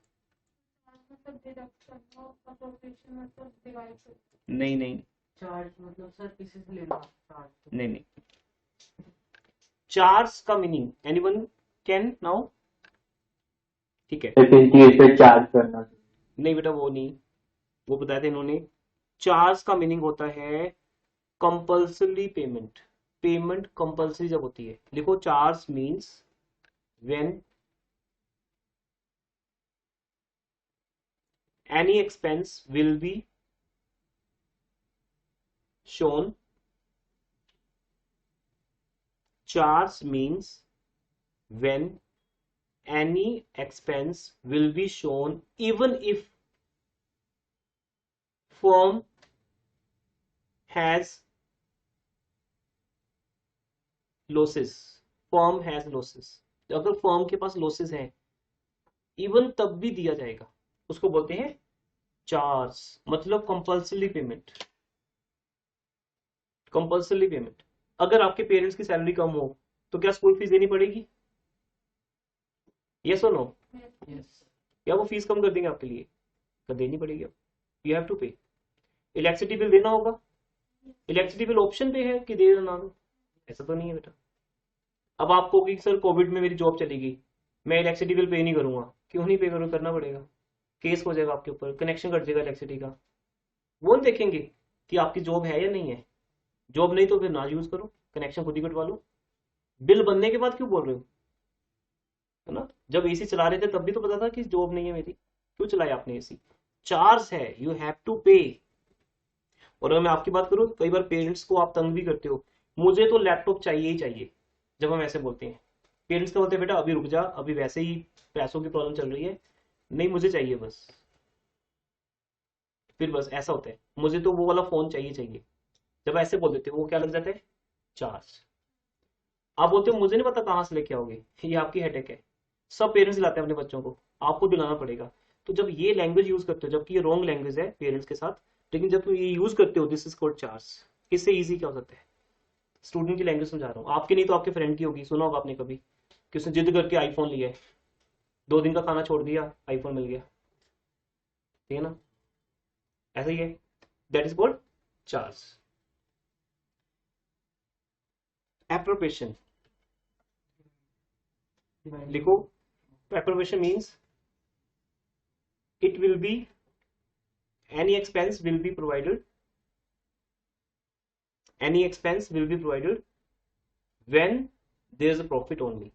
मतलब डिडक्शन और अप्रोप्रिएशन मतलब डिवाइड। नहीं नहीं चार्ज मतलब सर किसी से लेना चार्ज। नहीं नहीं, चार्ज का मीनिंग एनीवन कैन नाउ, ठीक है। चार्ज करना नहीं बेटा वो नहीं, वो बताया था इन्होंने। चार्ज का मीनिंग होता है कंपल्सरी पेमेंट, पेमेंट कंपल्सरी जब होती है। लिखो, charge means when any expense will be shown. Charge means when any expense will be shown even if firm has losses. firm has losses, अगर फर्म के पास losses हैं even तब भी दिया जाएगा, उसको बोलते हैं चार्ज। मतलब कंपल्सरी पेमेंट, कंपल्सरी पेमेंट। अगर आपके पेरेंट्स की सैलरी कम हो तो क्या स्कूल फीस देनी पड़ेगी, यस और नो, या वो फीस कम कर देंगे आपके लिए, तो देनी पड़ेगी, यू हैव टू पे। इलेक्ट्रिसिटी बिल देना होगा, इलेक्ट्रिसिटी बिल ऑप्शन पे है कि दे ना दो, ऐसा तो नहीं है बेटा। अब आपको कि सर कोविड में मेरी जॉब चलेगी, मैं इलेक्ट्रिसिटी बिल पे नहीं करूंगा, क्यों नहीं पे करूँ, करना पड़ेगा, केस हो जाएगा आपके ऊपर, कनेक्शन कट जाएगा इलेक्ट्रिसिटी का। वो देखेंगे कि आपकी जॉब है या नहीं है, जॉब नहीं तो फिर ना यूज करो, कनेक्शन खुद ही कटवा लो। बिल बनने के बाद क्यों बोल रहे हो, है ना। जब एसी चला रहे थे तब भी तो पता था कि जॉब नहीं है मेरी, क्यों चलाया आपने एसी, चार्ज है, यू हैव टू पे। और अगर मैं आपकी बात करूं, कई बार पेरेंट्स को आप तंग भी करते हो, मुझे तो लैपटॉप चाहिए ही चाहिए, जब हम ऐसे बोलते हैं। पेरेंट्स क्या बोलते हैं, बेटा अभी रुक जा, अभी वैसे ही पैसों की प्रॉब्लम चल रही है, नहीं मुझे चाहिए बस, फिर बस ऐसा होता है, मुझे तो वो वाला फोन चाहिए चाहिए। जब ऐसे बोल देते हैं वो क्या लग जाता है, चार्ज। आप बोलते हो मुझे नहीं पता कहाँ से लेके आओगे, ये आपकी हेडेक है। सब पेरेंट्स दिलाते हैं अपने बच्चों को, आपको दिलाना पड़ेगा। तो जब ये लैंग्वेज यूज करते हो, जबकि ये रॉन्ग लैंग्वेज है पेरेंट्स के साथ, लेकिन जब तुम ये यूज करते हो, दिस इज कॉल्ड चार्ज। इससे इजी क्या हो सकता है, स्टूडेंट की लैंग्वेज समझा रहा हूँ, आपकी नहीं तो आपके फ्रेंड की होगी, सुना होगा आपने कभी कि उसने जिद करके आईफोन लिया है, 2 दिन का खाना छोड़ दिया, आईफोन मिल गया, ठीक है ना, ऐसा ही है, that is called charge. Appropriation लिखो, appropriation means it will be, any expense will be provided, any expense will be provided when there is a profit only।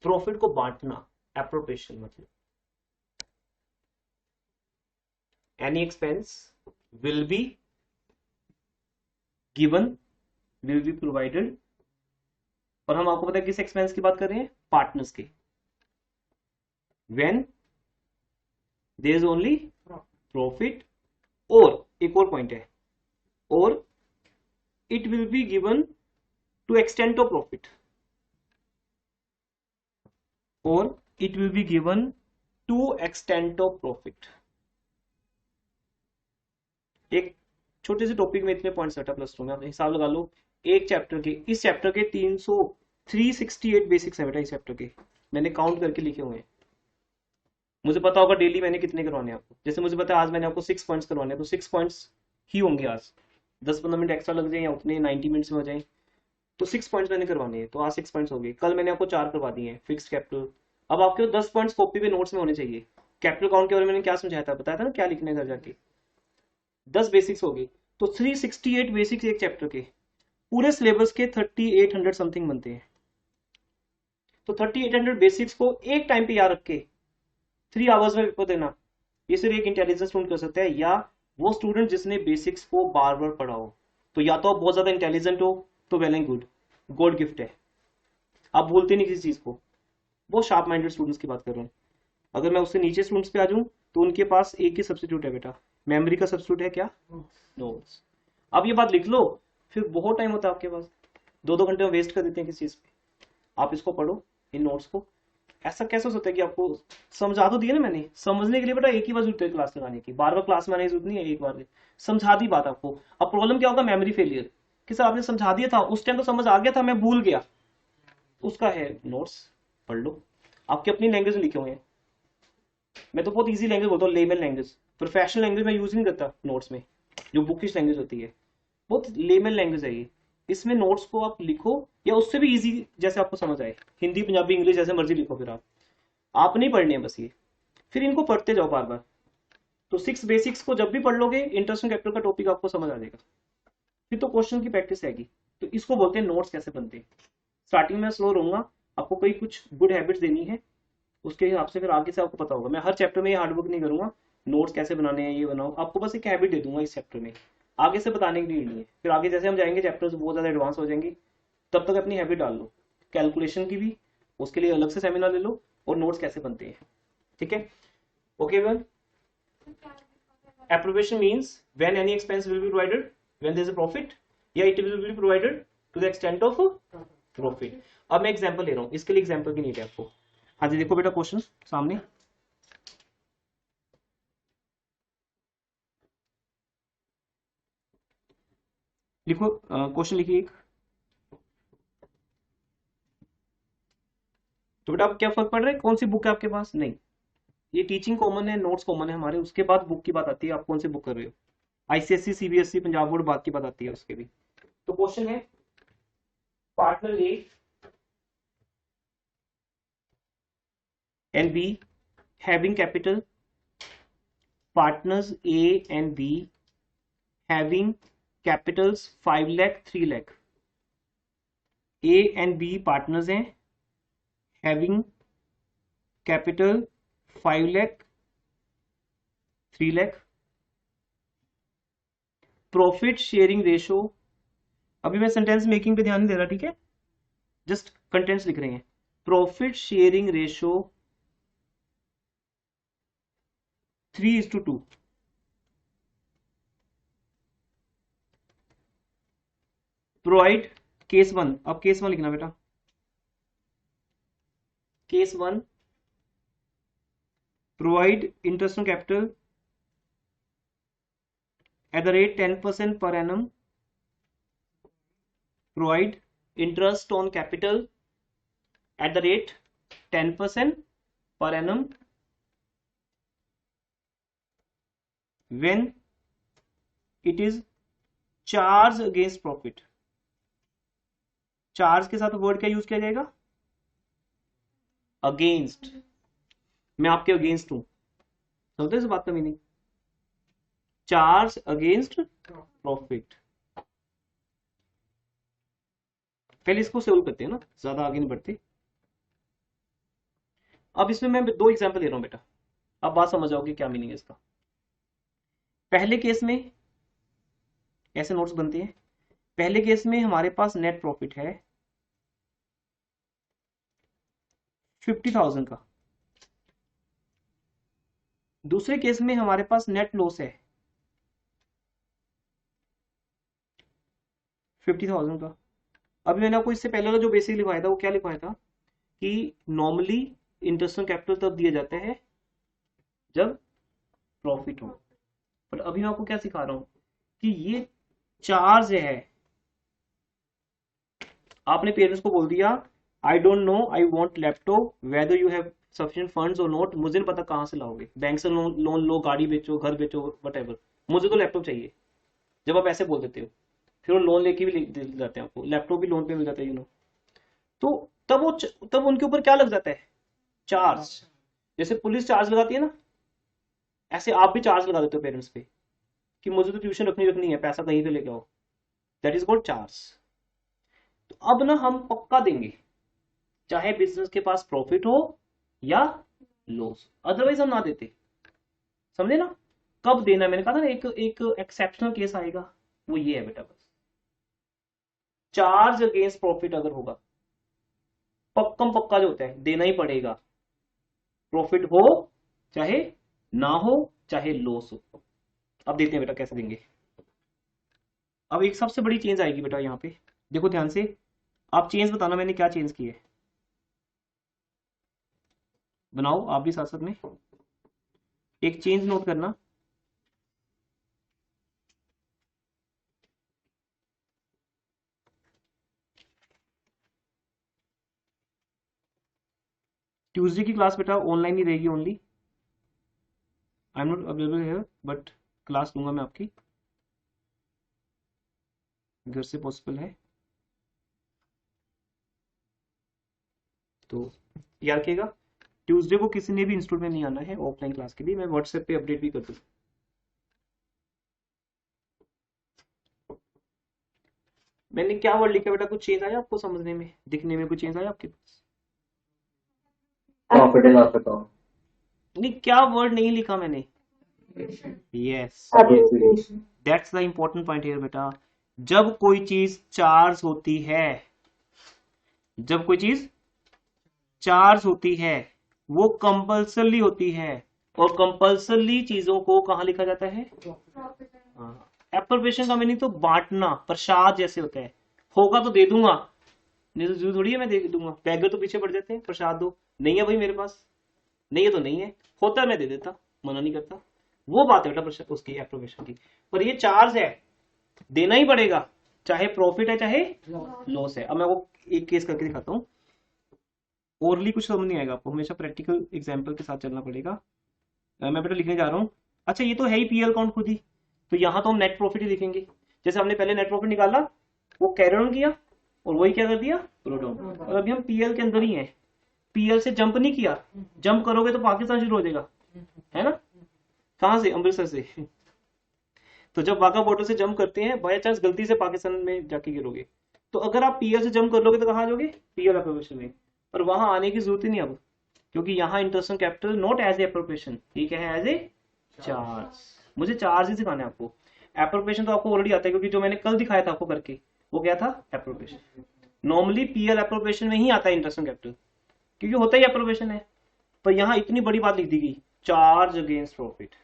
Profit को बांटना, एप्रोप्रिएशन मतलब, any expense will be given, will be provided, और हम आपको पता है किस expense की बात कर रहे हैं, पार्टनर्स के, when there is only profit, और एक और पॉइंट है, और it will be given to extent of profit, or it will be given to extent of profit। एक छोटे से टॉपिक में इतने पॉइंट्स हटा प्लस 2 में, आप हिसाब लगा लो, एक चैप्टर के, इस चैप्टर के 368 बेसिक्स है बेटा, इस चैप्टर के मैंने काउंट करके लिखे हुए हैं। मुझे पता होगा डेली मैंने कितने करवाने हैं आपको, जैसे मुझे पता है आज मैंने आपको 6 पॉइंट्स करवाने हैं, तो 6 पॉइंट्स ही होंगे आज, 10-15 मिनट एक्स्ट्रा लग जाए या उतने 90 मिनट्स में हो जाए, तो 6 पॉइंट्स मैंने करवाने हैं, तो आज 6 पॉइंट्स हो गए। कल मैंने आपको 4 करवा दिए हैं, फिक्स्ड कैपिटल। अब आपके 10 पॉइंट्स कॉपी पे नोट्स में होने चाहिए। कैपिटल काउंट के बारे में मैंने क्या समझाया था, बताया था ना क्या लिखने है घर जाके, 10 बेसिक्स हो गए, तो 368 बेसिक्स एक चैप्टर के, पूरे सिलेबस के 3800 समथिंग बनते हैं। तो 3800 बेसिक्स को एक टाइम पे याद रख के 3 आवर्स में पेपर देना, ये सिर्फ एक इंटेलिजेंट स्टूडेंट कर सकता है, या वो स्टूडेंट जिसने बेसिक्स को बार बार पढ़ा हो। तो या तो आप बहुत ज्यादा इंटेलिजेंट हो तो well and good, God gift है, आप भूलते नहीं किसी चीज को, बहुत शार्प माइंडेड स्टूडेंट्स की बात कर रहा हूँ। अगर मैं उससे नीचे स्टूडेंट्स पे आ जाऊं तो उनके पास एक ही सब्स्टिट्यूट है बेटा, मेमोरी का सब्स्टिट्यूट है क्या, नोट्स। अब ये बात लिख लो, फिर बहुत टाइम होता है आपके पास, 2-2 घंटे में वेस्ट कर देते हैं किसी चीज पे। आप इसको पढ़ो, इन नोट्स को। ऐसा कैसे हो सकता है कि आपको समझा तो दिया ना मैंने, समझने के लिए बेटा एक ही बार जरूरत है क्लास लगाने की, बार बार क्लास में आने की जरूरत नहीं है, एक बार समझा दी बात आपको। अब प्रॉब्लम क्या होगा, मेमोरी फेलियर, कि सर आपने समझा दिया था उस टाइम तो समझ आ गया था, मैं भूल गया, उसका है नोट्स, पढ़ लो, आपकी अपनी लैंग्वेज में लिखे हुए हैं। मैं तो बहुत इजी लैंग्वेज बोलता हूँ, लेमन लैंग्वेज, प्रोफेशनल लैंग्वेज मैं यूज नहीं करता नोट्स में, जो बुकिश लैंग्वेज होती है, बहुत लेमन लैंग्वेज है ये। इसमें नोट्स को आप लिखो, या उससे भी इजी जैसे आपको समझ आए, हिंदी पंजाबी इंग्लिश जैसे मर्जी लिखो, फिर आप नहीं पढ़ने हैं बस ये, फिर इनको पढ़ते जाओ बार बार। तो 6 बेसिक्स को जब भी पढ़ लोगे, इंटरेस्ट कैपिटल का टॉपिक आपको समझ आ जाएगा, फिर तो क्वेश्चन की प्रैक्टिस आएगी। तो इसको बोलते हैं नोट्स कैसे बनते हैं। स्टार्टिंग में स्लो रहूंगा, आपको कोई कुछ गुड हैबिट्स देनी है, उसके हिसाब से फिर आगे से आपको पता होगा। मैं हर चैप्टर में ये हार्डवर्क नहीं करूंगा, नोट्स कैसे बनाने हैं ये बनाओ, आपको बस एक हैबिट दे दूंगा इस चैप्टर में, आगे से बताने की नीड नहीं है। फिर आगे जैसे हम जाएंगे चैप्टर्स बहुत ज्यादा एडवांस हो जाएंगी, तब तक अपनी हैबिट डाल लो, कैलकुलेशन की भी, उसके लिए अलग से सेमिनार ले लो, और नोट्स कैसे बनते हैं, ठीक है। Okay one, appropriation means when any expense will be provided when there is a profit, या it will be provided to the extent of profit. अब मैं एग्जांपल ले रहा हूं, इसके लिए एग्जांपल की नीड है आपको। हाँ जी देखो बेटा क्वेश्चन सामने, लिखो क्वेश्चन लिखिए एक। तो बेटा अब क्या फर्क पड़ रहा है, कौन सी बुक है आपके पास, नहीं ये टीचिंग कॉमन है, नोट्स कॉमन है हमारे, उसके बाद बुक की बात आती है, आप कौन सी बुक कर रहे हो, आईसीएसई सीबीएसई पंजाब बोर्ड बात की बात आती है उसके भी। तो क्वेश्चन है, partner A and B having capital, partners A and B having capitals 5 lakh 3 lakh, A and B partners हैं, having capital 5 lakh 3 lakh, profit sharing ratio अभी मैं सेंटेंस मेकिंग पे ध्यान नहीं दे रहा, ठीक है, जस्ट कंटेंट्स लिख रहे हैं। Profit sharing ratio 3:2। Provide case 1, अब केस 1 लिखना बेटा। Case 1, provide interest on capital at the rate 10% per annum. Provide interest on capital at the rate 10% per annum when it is charged against profit. Charge के साथ word क्या use किया जाएगा? Against. मैं आपके अगेंस्ट हूं, समझते इस बात का मीनिंग? Charge against profit. पहले इसको सोल्व करते हैं ना, ज्यादा आगे नहीं बढ़ते। अब इसमें मैं 2 एग्जांपल दे रहा हूं बेटा, अब बात समझ आओगे क्या मीनिंग है इसका। पहले केस में ऐसे नोट्स बनते हैं। पहले केस में हमारे पास नेट प्रॉफिट है 50,000 का। दूसरे केस में हमारे पास नेट लॉस है 50,000 का। अभी मैंने आपको इससे पहले वाला जो बेसिक लिखवाया था वो क्या लिखवाया था कि नॉर्मली इंटरेस्ट ऑन कैपिटल तब दिया जाता है जब प्रॉफिट हो। बट अभी मैं आपको क्या सिखा रहा हूं कि ये चार्ज है। आपने पेरेंट्स को बोल दिया I don't know I want laptop whether you have sufficient funds और नॉट। मुझे नहीं पता कहां से लाओगे, बैंक से लोन लो, गाड़ी बेचो, घर बेचो, व्हाटएवर, मुझे तो लैपटॉप चाहिए। जब आप ऐसे बोल देते हो फिर वो लोन लेके भी दे जाते हैं आपको, लैपटॉप भी लोन पे मिल जाता है, तो तब उनके ऊपर क्या लग जाता है? चार्ज। जैसे पुलिस चार्ज लगाती है ना, ऐसे आप भी चार्ज लगा देते हो पेरेंट्स पे कि मुझे तो ट्यूशन रखनी है, पैसा कहीं पे लेके आओ। That is called charge. तो अब ना हम पक्का देंगे, चाहे बिजनेस के पास प्रॉफिट हो या लॉस, अदरवाइज हम ना देते। समझे ना? कब देना, मैंने कहा था ना एक एक्सेप्शनल केस आएगा, वो ये है बेटा। बस चार्ज अगेंस्ट प्रॉफिट अगर होगा, पक्का जो होता है देना ही पड़ेगा, प्रॉफिट हो चाहे ना हो, चाहे लॉस हो। अब देखते हैं बेटा कैसे देंगे। अब एक सबसे बड़ी चेंज आएगी बेटा यहाँ पे, देखो ध्यान से, आप चेंज बताना मैंने क्या चेंज की है। बनाओ आप भी साथ साथ में, एक चेंज नोट करना। ट्यूसडे की क्लास बेटा ऑनलाइन ही रहेगी only. I am not available here but class लूंगा मैं आपकी, घर से पॉसिबल है तो याद रखिएगा। ट्यूसडे को किसी ने भी इंस्टीट्यूट में नहीं आना है ऑफलाइन क्लास के लिए, मैं व्हाट्सएप पे अपडेट भी कर दूँ। मैंने क्या वर्ड लिखा बेटा, कुछ चेंज आया आपको समझने में, दिखने में कुछ चेंज आया आपके पास? Profit and loss account. नहीं, क्या वर्ड नहीं लिखा मैंने? Yes, that's the important point here बेटा। जब कोई चीज चार्ज होती है, जब कोई चीज चार्ज होती है वो कंपल्सरी होती है, और कंपल्सरी चीजों को कहां लिखा जाता है? एप्रोप्रिएशन का मीनिंग तो बांटना, प्रसाद जैसे होता है। होगा तो दे दूंगा, नहीं तो जरूरी थोड़ी है मैं दे दूंगा। बैगर तो पीछे पड़ जाते हैं, प्रसाद दो, नहीं है भाई मेरे पास, नहीं है तो नहीं है, होता है मैं दे देता, मना नहीं करता। वो बात है बेटा उसकी एप्रोप्रिएशन की। पर ये चार्ज है, देना ही पड़ेगा, चाहे प्रॉफिट है चाहे लॉस है। अब मैं वो एक केस करके दिखाता हूँ। ओरली कुछ समझ नहीं आएगा आपको, हमेशा प्रैक्टिकल एग्जाम्पल के साथ चलना पड़ेगा। मैं बेटा लिखने जा रहा हूँ। अच्छा ये तो है ही पीएल अकाउंट खुद ही, तो यहाँ तो हम नेट प्रॉफिट ही लिखेंगे। जैसे हमने पहले नेट प्रॉफिट निकाला, वो कैरी ऑन किया और वही क्या कर दिया, पुट डाउन। और अभी हम पीएल के अंदर ही हैं, पीएल से जंप नहीं किया। जंप करोगे तो पाकिस्तान शुरू हो जाएगा, है ना? कहाँ से? अमृतसर से। तो जब वाघा बॉर्डर से जंप करते हैं, बाय चांस गलती से पाकिस्तान में जाके गिरोगे, तो अगर आप पीएल से जंप कर लोगे तो कहाँ जाओगे? पीएल एप्रोप्रिएशन में। पर वहां आने की जरूरत ही नहीं अब, क्योंकि यहाँ interest on capital not as a appropriation, ये क्या है? As a charge. मुझे चार्ज ही सिखाना है आपको। एप्रोप्रिएशन तो आपको ऑलरेडी आता है, क्योंकि जो मैंने कल दिखाया था आपको करके, वो क्या था? एप्रोप्रिएशन। नॉर्मली पीएल एप्रोप्रिएशन में ही आता है इंटरेस्ट ऑन कैपिटल, क्योंकि होता ही एप्रोप्रिएशन है। पर यहाँ इतनी बड़ी बात लिख दी गई, charge against profit,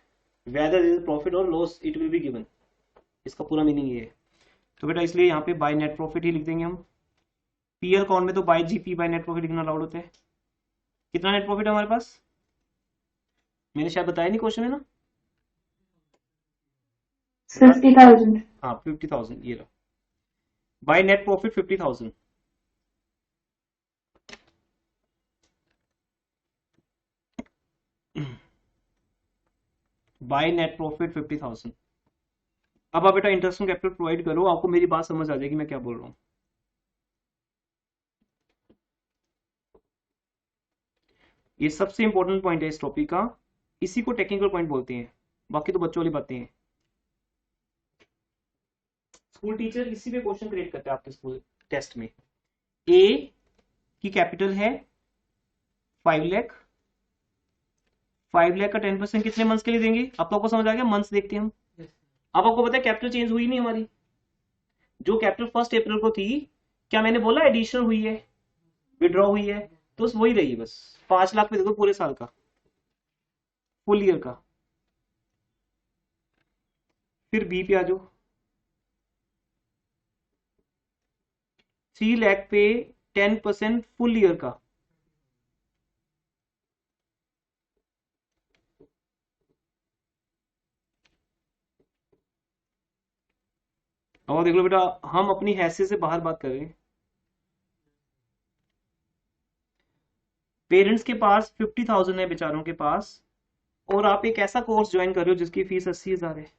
whether is profit और loss it will be given. इसका पूरा मीनिंग ये है। तो बेटा इसलिए यहाँ पे बाय नेट प्रॉफिट ही लिख देंगे हम। पीएल अकाउंट में तो bye GP by net profit लिखना अलाउड होता है। कितना नेट प्रॉफिट है हमारे पास? मैंने शायद बताया नहीं क्वेश्चन में ना। 50,000। हाँ 50,000 ये रहा। By net profit 50,000। By net profit 50,000। अब आप बेटा इंटरेस्ट ऑन कैपिटल प्रोवाइड करो, आपको मेरी बात समझ आ जाएगी मैं क्या बोल रहा हूँ। ये सबसे इंपॉर्टेंट पॉइंट है इस टॉपिक का, इसी को टेक्निकल पॉइंट बोलते हैं, बाकी तो बच्चों वाली बातें हैं। स्कूल टीचर इसी पे क्वेश्चन क्रिएट करते हैं आपके स्कूल टेस्ट में। ए की कैपिटल है 5 लाख, 5 लाख का 10% कितने मंथ्स के लिए देंगे? अब तो आपको समझ आ गया, मंथ्स देखते हैं हम। अब आपको पता है कैपिटल चेंज हुई नहीं हमारी, जो कैपिटल 1 अप्रैल को थी, क्या मैंने बोला एडिशन हुई है, विड्रॉ हुई है, तो वही रही बस। 5 लाख पे देखो पूरे साल का, फुल ईयर का। फिर बी पे आ जाओ, 3 लाख पे 10% फुल ईयर का, और देख लो बेटा हम अपनी हैसियत से बाहर बात कर रहे हैं। पेरेंट्स के पास 50,000 है बेचारों के पास, और आप एक ऐसा कोर्स ज्वाइन कर रहे हो जिसकी फीस 80,000 है।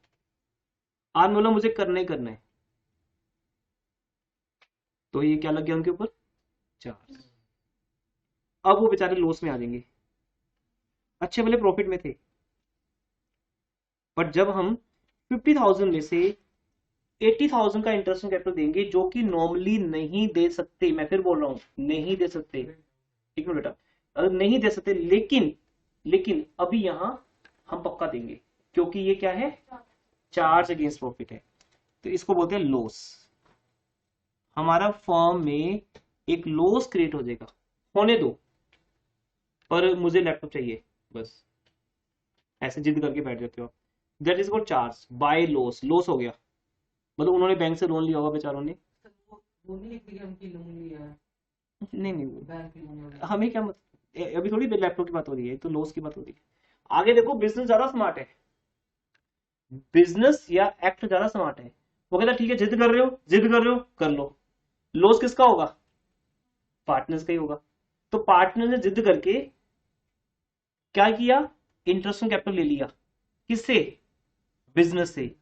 आज बोलो मुझे करना ही करना है, तो ये क्या लग गया उनके ऊपर? चार्ज। अब वो बेचारे लॉस में आ जाएंगे, अच्छे भले प्रॉफिट में थे, बट जब हम 50,000 में से 80,000 का इंटरेस्ट ऑन कैपिटल देंगे, जो कि नॉर्मली नहीं दे सकते, मैं फिर बोल रहा हूं नहीं दे सकते, ठीक है बेटा, अगर नहीं दे सकते, लेकिन अभी यहां हम पक्का देंगे, क्योंकि ये क्या है? चार्ज अगेंस्ट प्रॉफिट है, तो इसको बोलते हैं लॉस। हमारा फर्म में एक लॉस क्रिएट हो जाएगा, होने दो, पर मुझे लैपटॉप चाहिए, बस ऐसे जिद करके बैठ जाते हो। That is called charge by loss. Loss हो गया मतलब उन्होंने बैंक से लोन लिया होगा बेचारों ने, वो नहीं लिख दिया उनकी लोन लिया है, नहीं बैंक लोन। हमें क्या अभी थोड़ी लैपटॉप की बात हो रही है, तो लॉस की बात हो रही है। आगे देखो बिजनेस ज्यादा स्मार्ट है, बिजनेस या एक्ट ज्यादा स्मार्ट है। वो कहता ठीक है जिद कर रहे हो कर लो, लॉस किसका होगा? पार्टनर्स का ही होगा। तो पार्टनर ने जिद करके क्या किया? इंटरेस्ट ऑन कैपिटल ले लिया, किससे? बिजनेस से,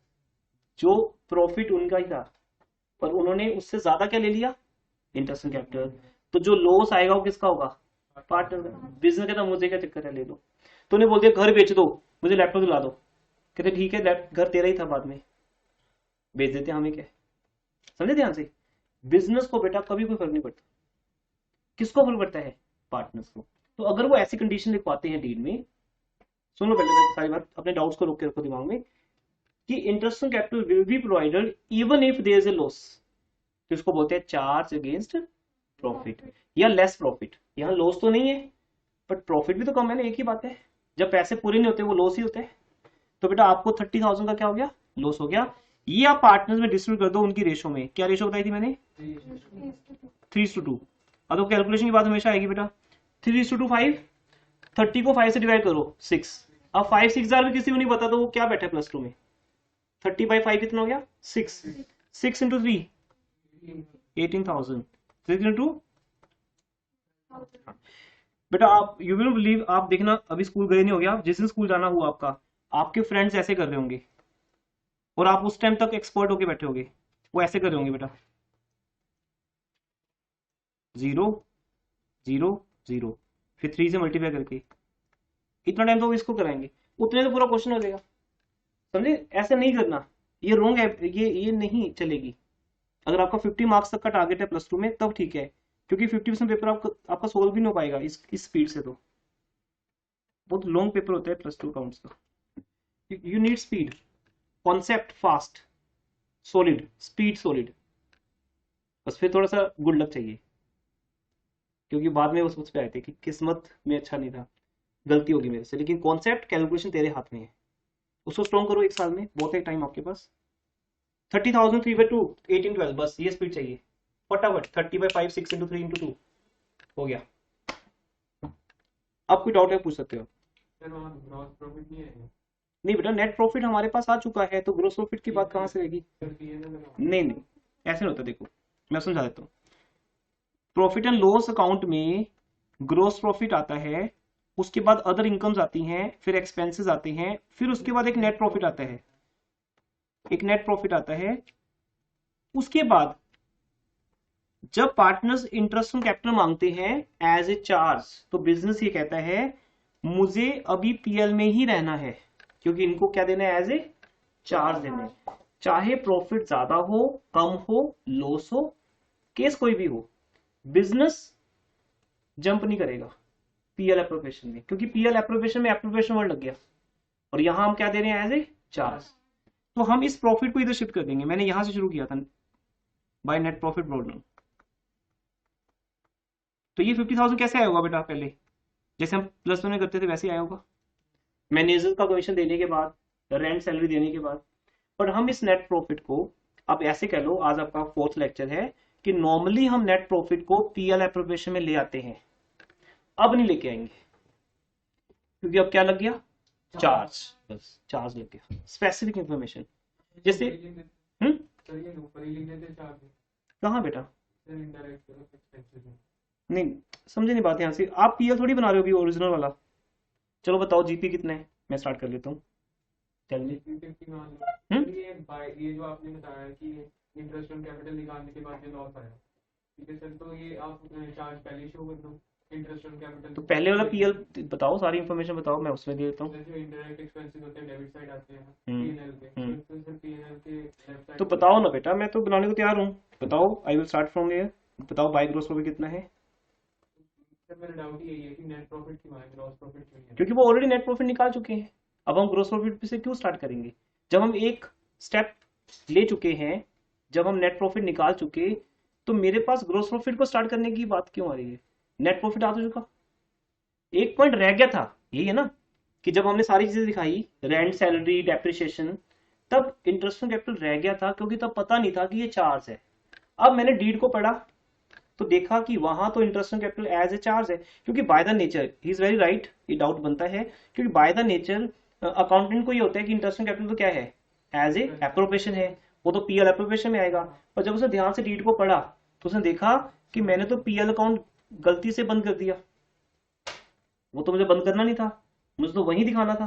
जो प्रॉफिट उनका ही था, पर उन्होंने उससे ज्यादा क्या ले लिया? Interest on capital. तो जो लॉस आएगा वो किसका होगा? पार्टनर का। बिजनेस कहता मुझे क्या चक्कर है, ले लो। तो उन्हें बोल दिया घर बेच दो, मुझे लैपटॉप दिला दो, कहते ठीक है घर तेरा ही था, बाद में बेच देते, हमें क्या। समझे ध्यान से? बिजनेस को बेटा कभी कोई फर्क नहीं पड़ता, किसको फर्क पड़ता है? पार्टनर्स को। तो अगर वो ऐसी कंडीशन लिखवाते हैं डील में, सुन लो पहले सारी बात, अपने डाउट्स को रोक के रखो दिमाग में, कि interest on capital will be provided even if there is a loss, तो इसको बोलते हैं चार्ज अगेंस्ट प्रॉफिट या लेस प्रॉफिट। यहाँ लॉस तो नहीं है बट प्रॉफिट भी तो कम है ना, एक ही बात है। जब पैसे पूरे नहीं होते वो लॉस ही होते हैं। तो बेटा आपको 30,000 का क्या हो गया? लॉस हो गया। ये आप पार्टनर्स में डिस्ट्रीब्यूट कर दो उनकी रेशो में। क्या रेशो बताई थी मैंने? 3:2। अब तो कैलकुलेशन की बात हमेशा आएगी बेटा। 3:2 5, 30 को 5 से डिवाइड करो 6। अब 5 6 भी किसी को नहीं पता तो वो क्या बैठा है +2 में। 30/5 कितना हो गया? 6। 6 into 3 18,000। 6 into बेटा आप यू विल बिलीव, आप देखना अभी स्कूल गए नहीं हो गया, जिस दिन स्कूल जाना हुआ आपका, आपके फ्रेंड्स ऐसे कर रहे होंगे और आप उस टाइम तक एक्सपर्ट होके बैठे होंगे, वो ऐसे कर रहे होंगे बेटा 0 0 0, फिर 3 से मल्टीप्लाई करके। इतना टाइम तो वो इसको कराएंगे, उतने से पूरा क्वेश्चन हो जाएगा। समझे? ऐसे नहीं करना, ये रॉन्ग है, ये नहीं चलेगी। अगर आपका 50 मार्क्स तक का टारगेट है +2 में तब ठीक है, क्योंकि 50% पेपर आपका सोल्व भी नहीं हो पाएगा इस स्पीड से। तो बहुत लॉन्ग पेपर होता है +2 अकाउंट्स का। You need speed, concept fast, solid, speed solid. बस फिर थोड़ा सा गुड लक चाहिए, क्योंकि बाद में वो सोच पे आए थे कि किस्मत में अच्छा नहीं था, गलती होगी मेरे से, लेकिन कॉन्सेप्ट कैलकुलेशन तेरे हाथ में है, उसको स्ट्रॉन्ग करो एक साल में, बहुत है टाइम आपके पास। 30,000 3/2 18/12, बस ये स्पीड चाहिए फटाफट। 30/5 6 × 3 × 2 हो गया। अब कोई डाउट है पूछ सकते हो। सर वहाँ ग्रॉस प्रॉफिट नहीं है? नहीं बेटा, नेट प्रॉफिट हमारे पास आ चुका है, तो ग्रोस प्रॉफिट की बात कहाँ से रहेगी? सर P&L लगाओ। नहीं नहीं, ऐसे नहीं होता, देखो मैं समझा देता हूँ। प्रॉफिट एंड लॉस अकाउंट में ग्रोस प्रॉफिट आता है, उसके बाद अदर इनकम्स आती हैं, फिर एक्सपेंसेस आते हैं, फिर उसके बाद एक नेट प्रॉफिट आता है, एक नेट प्रॉफिट आता है। उसके बाद जब पार्टनर्स इंटरेस्ट ऑन कैपिटल मांगते हैं एज ए चार्ज, तो बिजनेस ये कहता है मुझे अभी पीएल में ही रहना है, क्योंकि इनको क्या देना है, एज ए चार्ज देना है। चाहे प्रॉफिट ज्यादा हो, कम हो, लॉस हो, केस कोई भी हो, बिजनेस जंप नहीं करेगा पीएल एप्रोप्रिएशन में, क्योंकि पीएल एप्रोप्रिएशन में एप्रोप्रिएशन वर्ड लग गया, और यहां हम क्या दे रहे हैं, एज ए चार्ज। तो हम इस प्रॉफिट को इधर शिफ्ट कर देंगे। मैंने यहां से शुरू किया था by net profit brought down. तो ये 50,000 कैसे आया होगा बेटा? पहले जैसे हम +1 में करते थे वैसे ही आया होगा, मैनेजर का कमीशन देने के बाद, रेंट सैलरी देने के बाद। पर हम इस नेट प्रॉफिट को, आप ऐसे कह लो, आज आपका 4th लेक्चर है कि नॉर्मली हम नेट प्रॉफिट को पीएल एप्रोप्रिएशन में ले आते हैं, अब नहीं लेके आएंगे, क्योंकि अब क्या लग गया, चार्ज, बस चार्ज लग गया, स्पेसिफिक इंफॉर्मेशन। जैसे सर ये ऊपर ही लिख देते चार्ज। कहाँ बेटा? Sir indirect expenses. नहीं समझे नहीं बात यहाँ से, आप पीएल थोड़ी बना रहे हो अभी ओरिजिनल वाला। चलो बताओ जीपी कितना है, मैं स्टार्ट कर लेता हूँ। Tell me. ये जो आपने बताया कि इंटरेस्ट ऑन कैपिटल निकालने के बाद जो लॉस आया, ठीक है सर, तो ये आप चार्ज पहले शो कर दो, इंटरेस्ट ऑन कैपिटल। तो पहले वाला पीएल बताओ, सारी इंफॉर्मेशन बताओ, मैं उसमें दे देता हूँ। जो इनडायरेक्ट एक्सपेंसेस होते हैं डेबिट साइड आते हैं P&L पे, तो सर P&L के लेफ्ट साइड। तो बताओ ना बेटा, मैं तो बनाने को तैयार हूँ, बताओ। I will start from here. बताओ बाय ग्रोस प्रॉफिट कितना है? सर मेरा डाउट यही है कि नेट प्रॉफिट क्यों है, ग्रॉस प्रॉफिट क्यों नहीं है? क्योंकि वो ऑलरेडी नेट प्रॉफिट निकाल चुके हैं, अब हम ग्रोस प्रॉफिट से क्यों स्टार्ट करेंगे? जब हम एक स्टेप ले चुके हैं, जब हम नेट प्रॉफिट निकाल चुके, तो मेरे पास ग्रोस प्रॉफिट को स्टार्ट करने की बात क्यों आ रही है? नेट प्रॉफिट आ तो चुका, एक पॉइंट रह गया था, यही है ना, कि जब हमने सारी चीजें दिखाई, रेंट, सैलरी, डेप्रिसिएशन, तब इंटरेस्ट ऑन कैपिटल रह गया था, क्योंकि तब पता नहीं था कि ये चार्ज है। अब मैंने डीड को पढ़ा तो देखा कि वहां तो interest on capital as a charge है, क्योंकि by the nature, he is very right, ये डाउट बनता है, क्योंकि बाय द नेचर अकाउंटेंट को ये होता है कि इंटरेस्ट ऑन कैपिटल तो क्या है, एज ए एप्रोप्रिएशन है, वो तो पीएल एप्रोप्रिएशन में आएगा। पर जब उसने ध्यान से डीड को पढ़ा तो उसने देखा कि मैंने तो पीएल अकाउंट गलती से बंद कर दिया, वो तो मुझे बंद करना नहीं था, मुझे तो वहीं दिखाना था।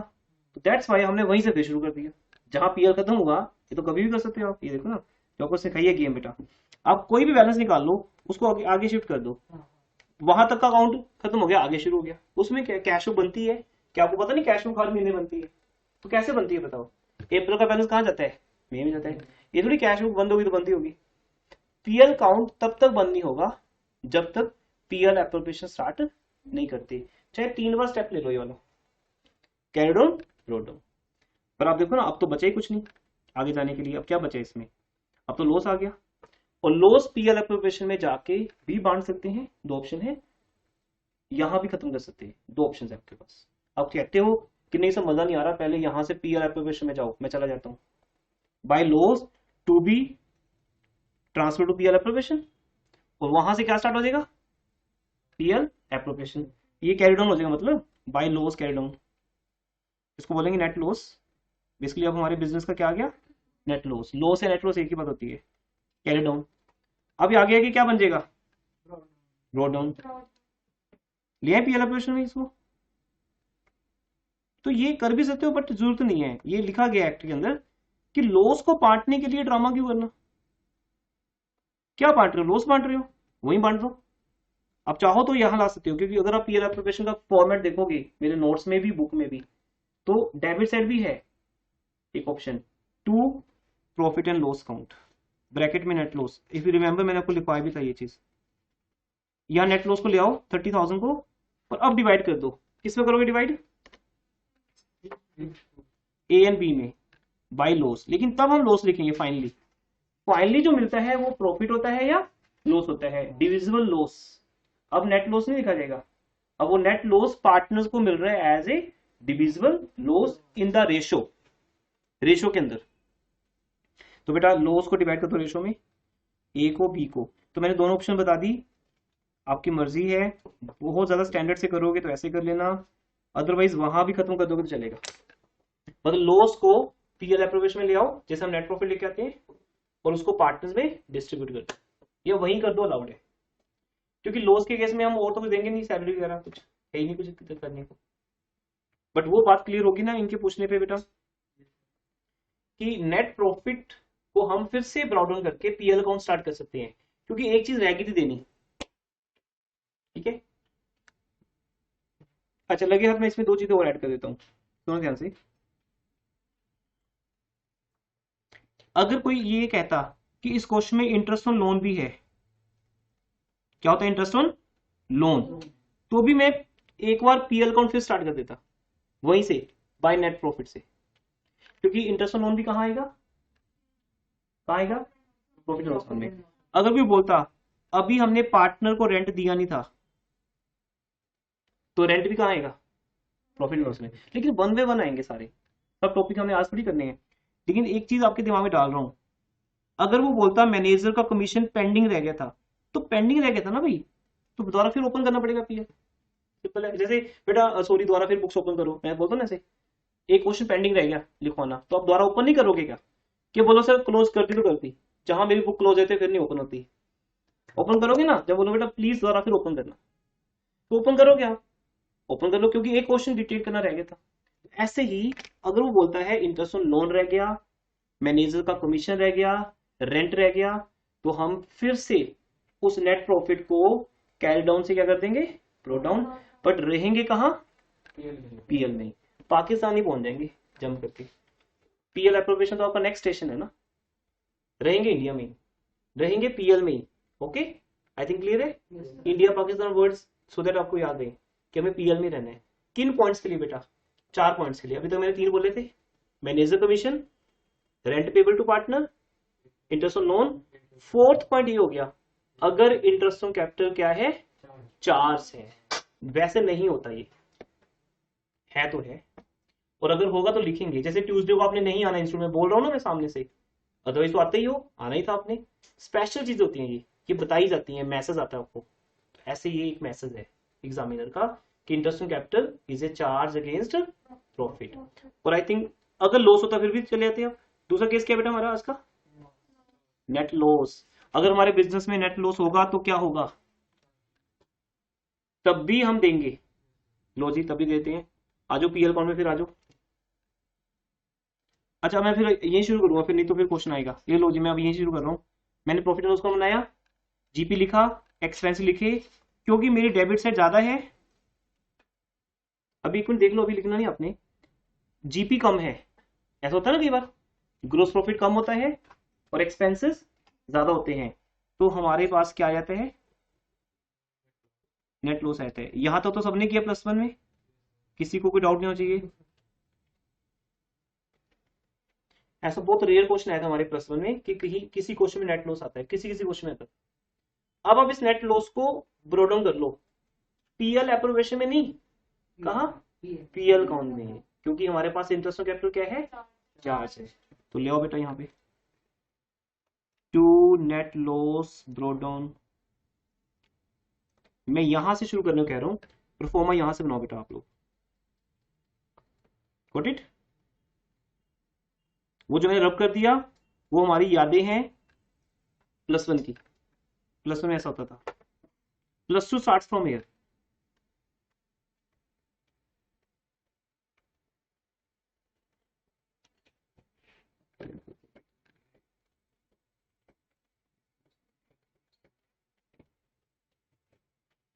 तो दैट्स वाई हमने वहीं से फिर शुरू कर दिया, जहां पीएल खत्म हुआ। ये तो कभी भी कर सकते हो आप, ये देखो ना, जो आपको सिखाइए गेम बेटा, आप कोई भी बैलेंस निकाल लो, उसको आगे शिफ्ट कर दो, वहां तक का अकाउंट खत्म हो गया, आगे शुरू हो गया। उसमें क्या कैश बुक बनती है? क्या आपको पता नहीं कैश बुक हर महीने बनती है? तो कैसे बनती है बताओ? अप्रैल का बैलेंस कहाँ जाता है, मई में जाता है। ये थोड़ी कैश बुक बंद होगी तो बनती होगी। पीएल अकाउंट तब तक बंद नहीं होगा जब तक पीएल एप्रोप्रिएशन स्टार्ट नहीं करते, चाहे 3 बार स्टेप ले लो ये वाला, कैरी डाउन, ब्रॉट डाउन। पर आप देखो ना, अब तो बचा ही कुछ नहीं आगे जाने के लिए। अब क्या बचा इसमें? अब तो लॉस आ गया, और लॉस पीएल एप्रोप्रिएशन में जाके भी बांट सकते हैं, 2 ऑप्शन है, यहां भी खत्म कर सकते हैं, 2 ऑप्शन है आपके पास। आप कहते हो कि नहीं सब मजा नहीं आ रहा, पहले यहां से पीएल एप्रोप्रिएशन में जाओ, मैं चला जाता हूं by loss to be transfer to PL appropriation, और वहां से क्या स्टार्ट हो जाएगा, पीएल एप्रोप्रिएशन। ये कैरी डाउन हो जाएगा, मतलब बाय लॉस कैरी डाउन, इसको बोलेंगे नेट लॉस। बेसिकली अब हमारे बिजनेस का क्या आ गया, नेट लॉस। लॉस है नेट लॉस एक ही बात होती है, कैरी डाउन। अब आगे आगे क्या बन जाएगा, ब्रॉट डाउन। लिया पीएल एप्रोप्रिएशन में इसको, तो ये कर भी सकते हो, बट जरूरत नहीं है, ये लिखा गया एक्ट के अंदर कि लॉस को बांटने के लिए ड्रामा क्यों करना। क्या बांट रहे हो, लॉस बांट रहे हो, वही बांट दो। आप चाहो तो यहां ला सकते हो, क्योंकि अगर आप पीएल एप्रोप्रिएशन का फॉर्मेट देखोगे मेरे नोट्स में भी, बुक में भी, तो डेबिट साइड भी है एक option, to profit and loss account, bracket में net loss. If you remember मैंने आपको लिखवाया भी था ये चीज। यहां नेट लॉस को ले आओ 30,000 को, और अब डिवाइड कर दो, किसमें करोगे डिवाइड, ए एंड बी में, बाय लॉस। लेकिन तब हम लॉस लिखेंगे फाइनली जो मिलता है वो प्रॉफिट होता है या लॉस होता है, डिविजिबल लॉस। अब नेट लॉस नहीं लिखा जाएगा, अब वो नेट लॉस पार्टनर्स को मिल रहा है as a divisible loss in the ratio के अंदर। तो बेटा लॉस को डिवाइड कर दो रेशो में, ए को बी को। तो मैंने दोनों ऑप्शन बता दी, आपकी मर्जी है, बहुत ज्यादा स्टैंडर्ड से करोगे तो ऐसे कर लेना, अदरवाइज वहां भी खत्म कर दोगे तो चलेगा। मतलब लॉस को पीएल एप्रोवेशन में ले आओ जैसे हम नेट प्रॉफिट लेके आते हैं, और उसको पार्टनर्स में डिस्ट्रीब्यूट कर दो, या वहीं कर दो, अलाउड है। क्योंकि लॉस के केस में हम और तो कुछ देंगे नहीं, सैलरी वगैरह कुछ है ही नहीं कुछ करने को। बट वो बात क्लियर होगी ना इनके पूछने पे बेटा, कि नेट प्रॉफिट को हम फिर से ब्रॉड डाउन करके पीएल अकाउंट स्टार्ट कर सकते हैं, क्योंकि एक चीज रह गई थी देनी। ठीक है, अच्छा लगे हाथ में इसमें दो चीजें और ऐड कर देता हूं, सुनो ध्यान से। अगर कोई ये कहता कि इस क्वेश्चन में इंटरेस्ट ऑन लोन भी है, क्या होता है इंटरेस्ट ऑन लोन, तो भी मैं एक बार पीएल अकाउंट फिर स्टार्ट कर देता वहीं से, बाय नेट प्रॉफिट से, क्योंकि इंटरेस्ट ऑन लोन भी कहां आएगा, प्रॉफिट एंड लॉस अकाउंट में। अगर कोई बोलता अभी हमने पार्टनर को रेंट दिया नहीं था, तो रेंट भी कहां आएगा, प्रॉफिट एंड लॉस में। लेकिन वन बाय वन आएंगे सारे, सब टॉपिक हमने आज थोड़ी करने हैं। लेकिन एक चीज आपके दिमाग में डाल रहा हूं, अगर वो बोलता मैनेजर का कमीशन पेंडिंग रह गया था, तो पेंडिंग रह गया था ना भाई, तो दोबारा फिर ओपन करना पड़ेगा पीएल। सिंपल है, जैसे बेटा सॉरी दोबारा फिर बुक्स ओपन करो, मैं बोलता हूँ ना ऐसे, एक क्वेश्चन पेंडिंग रह गया लिखवाना, तो आप दोबारा ओपन नहीं करोगे क्या, कि बोलो सर क्लोज करती तो करती, जहां मेरी बुक क्लोज होती है फिर नहीं ओपन होती, ओपन करोगे ना, जब बोलो बेटा प्लीज दोबारा फिर ओपन करना, तो ओपन करोगे आप, ओपन कर लो, क्योंकि एक क्वेश्चन डिटेक्ट करना रह गया था। ऐसे ही अगर वो बोलता है इंटरेस्ट ऑन लोन रह गया, मैनेजर का कमीशन रह गया, रेंट रह गया, तो हम फिर से उस नेट प्रॉफिट को कैरी डाउन से क्या कर देंगे, प्रो डाउन, बट रहेंगे कहाँ, पीएल में, पाकिस्तान ही पहुंच जाएंगे जम करके। पीएल एप्रोप्रिएशन तो आपका नेक्स्ट स्टेशन है ना, रहेंगे इंडिया में, रहेंगे पीएल में ही। ओके, आई थिंक क्लियर है, India Pakistan words, so that आपको याद है कि हमें पीएल में रहना है। किन पॉइंट्स के लिए बेटा, 4 पॉइंट्स के लिए, अभी तक मैंने 3 बोले थे, manager commission, rent payable to partner, interest on loan. 4th point ये हो गया, अगर इंटरेस्ट ऑन कैपिटल क्या है, चार्ज है। वैसे नहीं होता, ये है तो है, और अगर होगा तो लिखेंगे। जैसे ट्यूसडे को आपने नहीं आना इंस्टीट्यूट में, बोल रहा हूं ना मैं सामने से, अदरवाइज तो आते ही हो, आना ही था आपने। स्पेशल चीज होती है ये बताई जाती है, मैसेज आता है आपको। तो ऐसे ये एक मैसेज है एग्जामिनर का कि interest on capital is a charge against profit. और आई थिंक अगर लॉस होता फिर भी चले जाते हैं। दूसरा केस क्या बेटा हमारा आज का, नेट लॉस। अगर हमारे बिजनेस में नेट लॉस होगा तो क्या होगा, तब भी हम देंगे, लो जी तभी देते हैं। आजो पीएल अकाउंट में फिर आजो। अच्छा मैं फिर यही शुरू करूंगा, फिर नहीं तो फिर क्वेश्चन आएगा। ये लो जी मैं अब यही शुरू कर रहा हूँ। मैंने प्रॉफिट एंड लॉस अकाउंट बनाया, जीपी लिखा, एक्सपेंस लिखे, क्योंकि मेरी डेबिट साइड ज्यादा है। अभी एक मिनट देख लो, अभी लिखना नहीं आपने, जीपी कम है, ऐसा होता है ना कई बार, ग्रोस प्रॉफिट कम होता है और एक्सपेंसेस ज्यादा होते हैं, तो हमारे पास क्या आ जाता है, नेट लॉस आता है। यहां तक तो सबने किया +1 में, किसी को कोई डाउट नहीं होना चाहिए। ऐसा बहुत रेयर क्वेश्चन आया था हमारे +1 में कि किसी क्वेश्चन में नेट लॉस आता है, किसी क्वेश्चन में आता है। अब आप इस नेट लॉस को ब्रॉड डाउन कर लो, पीएल एप्रोवेशन में नहीं, कहा पीएल अकाउंट में, क्योंकि हमारे पास इंटरेस्ट ऑन कैपिटल क्या है, चार्ज है। तो ले आओ बेटा यहाँ पे, to net loss brought down. मैं यहां से शुरू करने को कह रहा हूं, परफॉर्मा यहां से बनाओ बेटा आप लोग। Got it? वो जो मैंने रब कर दिया वो हमारी यादें हैं +1 की। +1 में ऐसा होता था, +2 starts from here.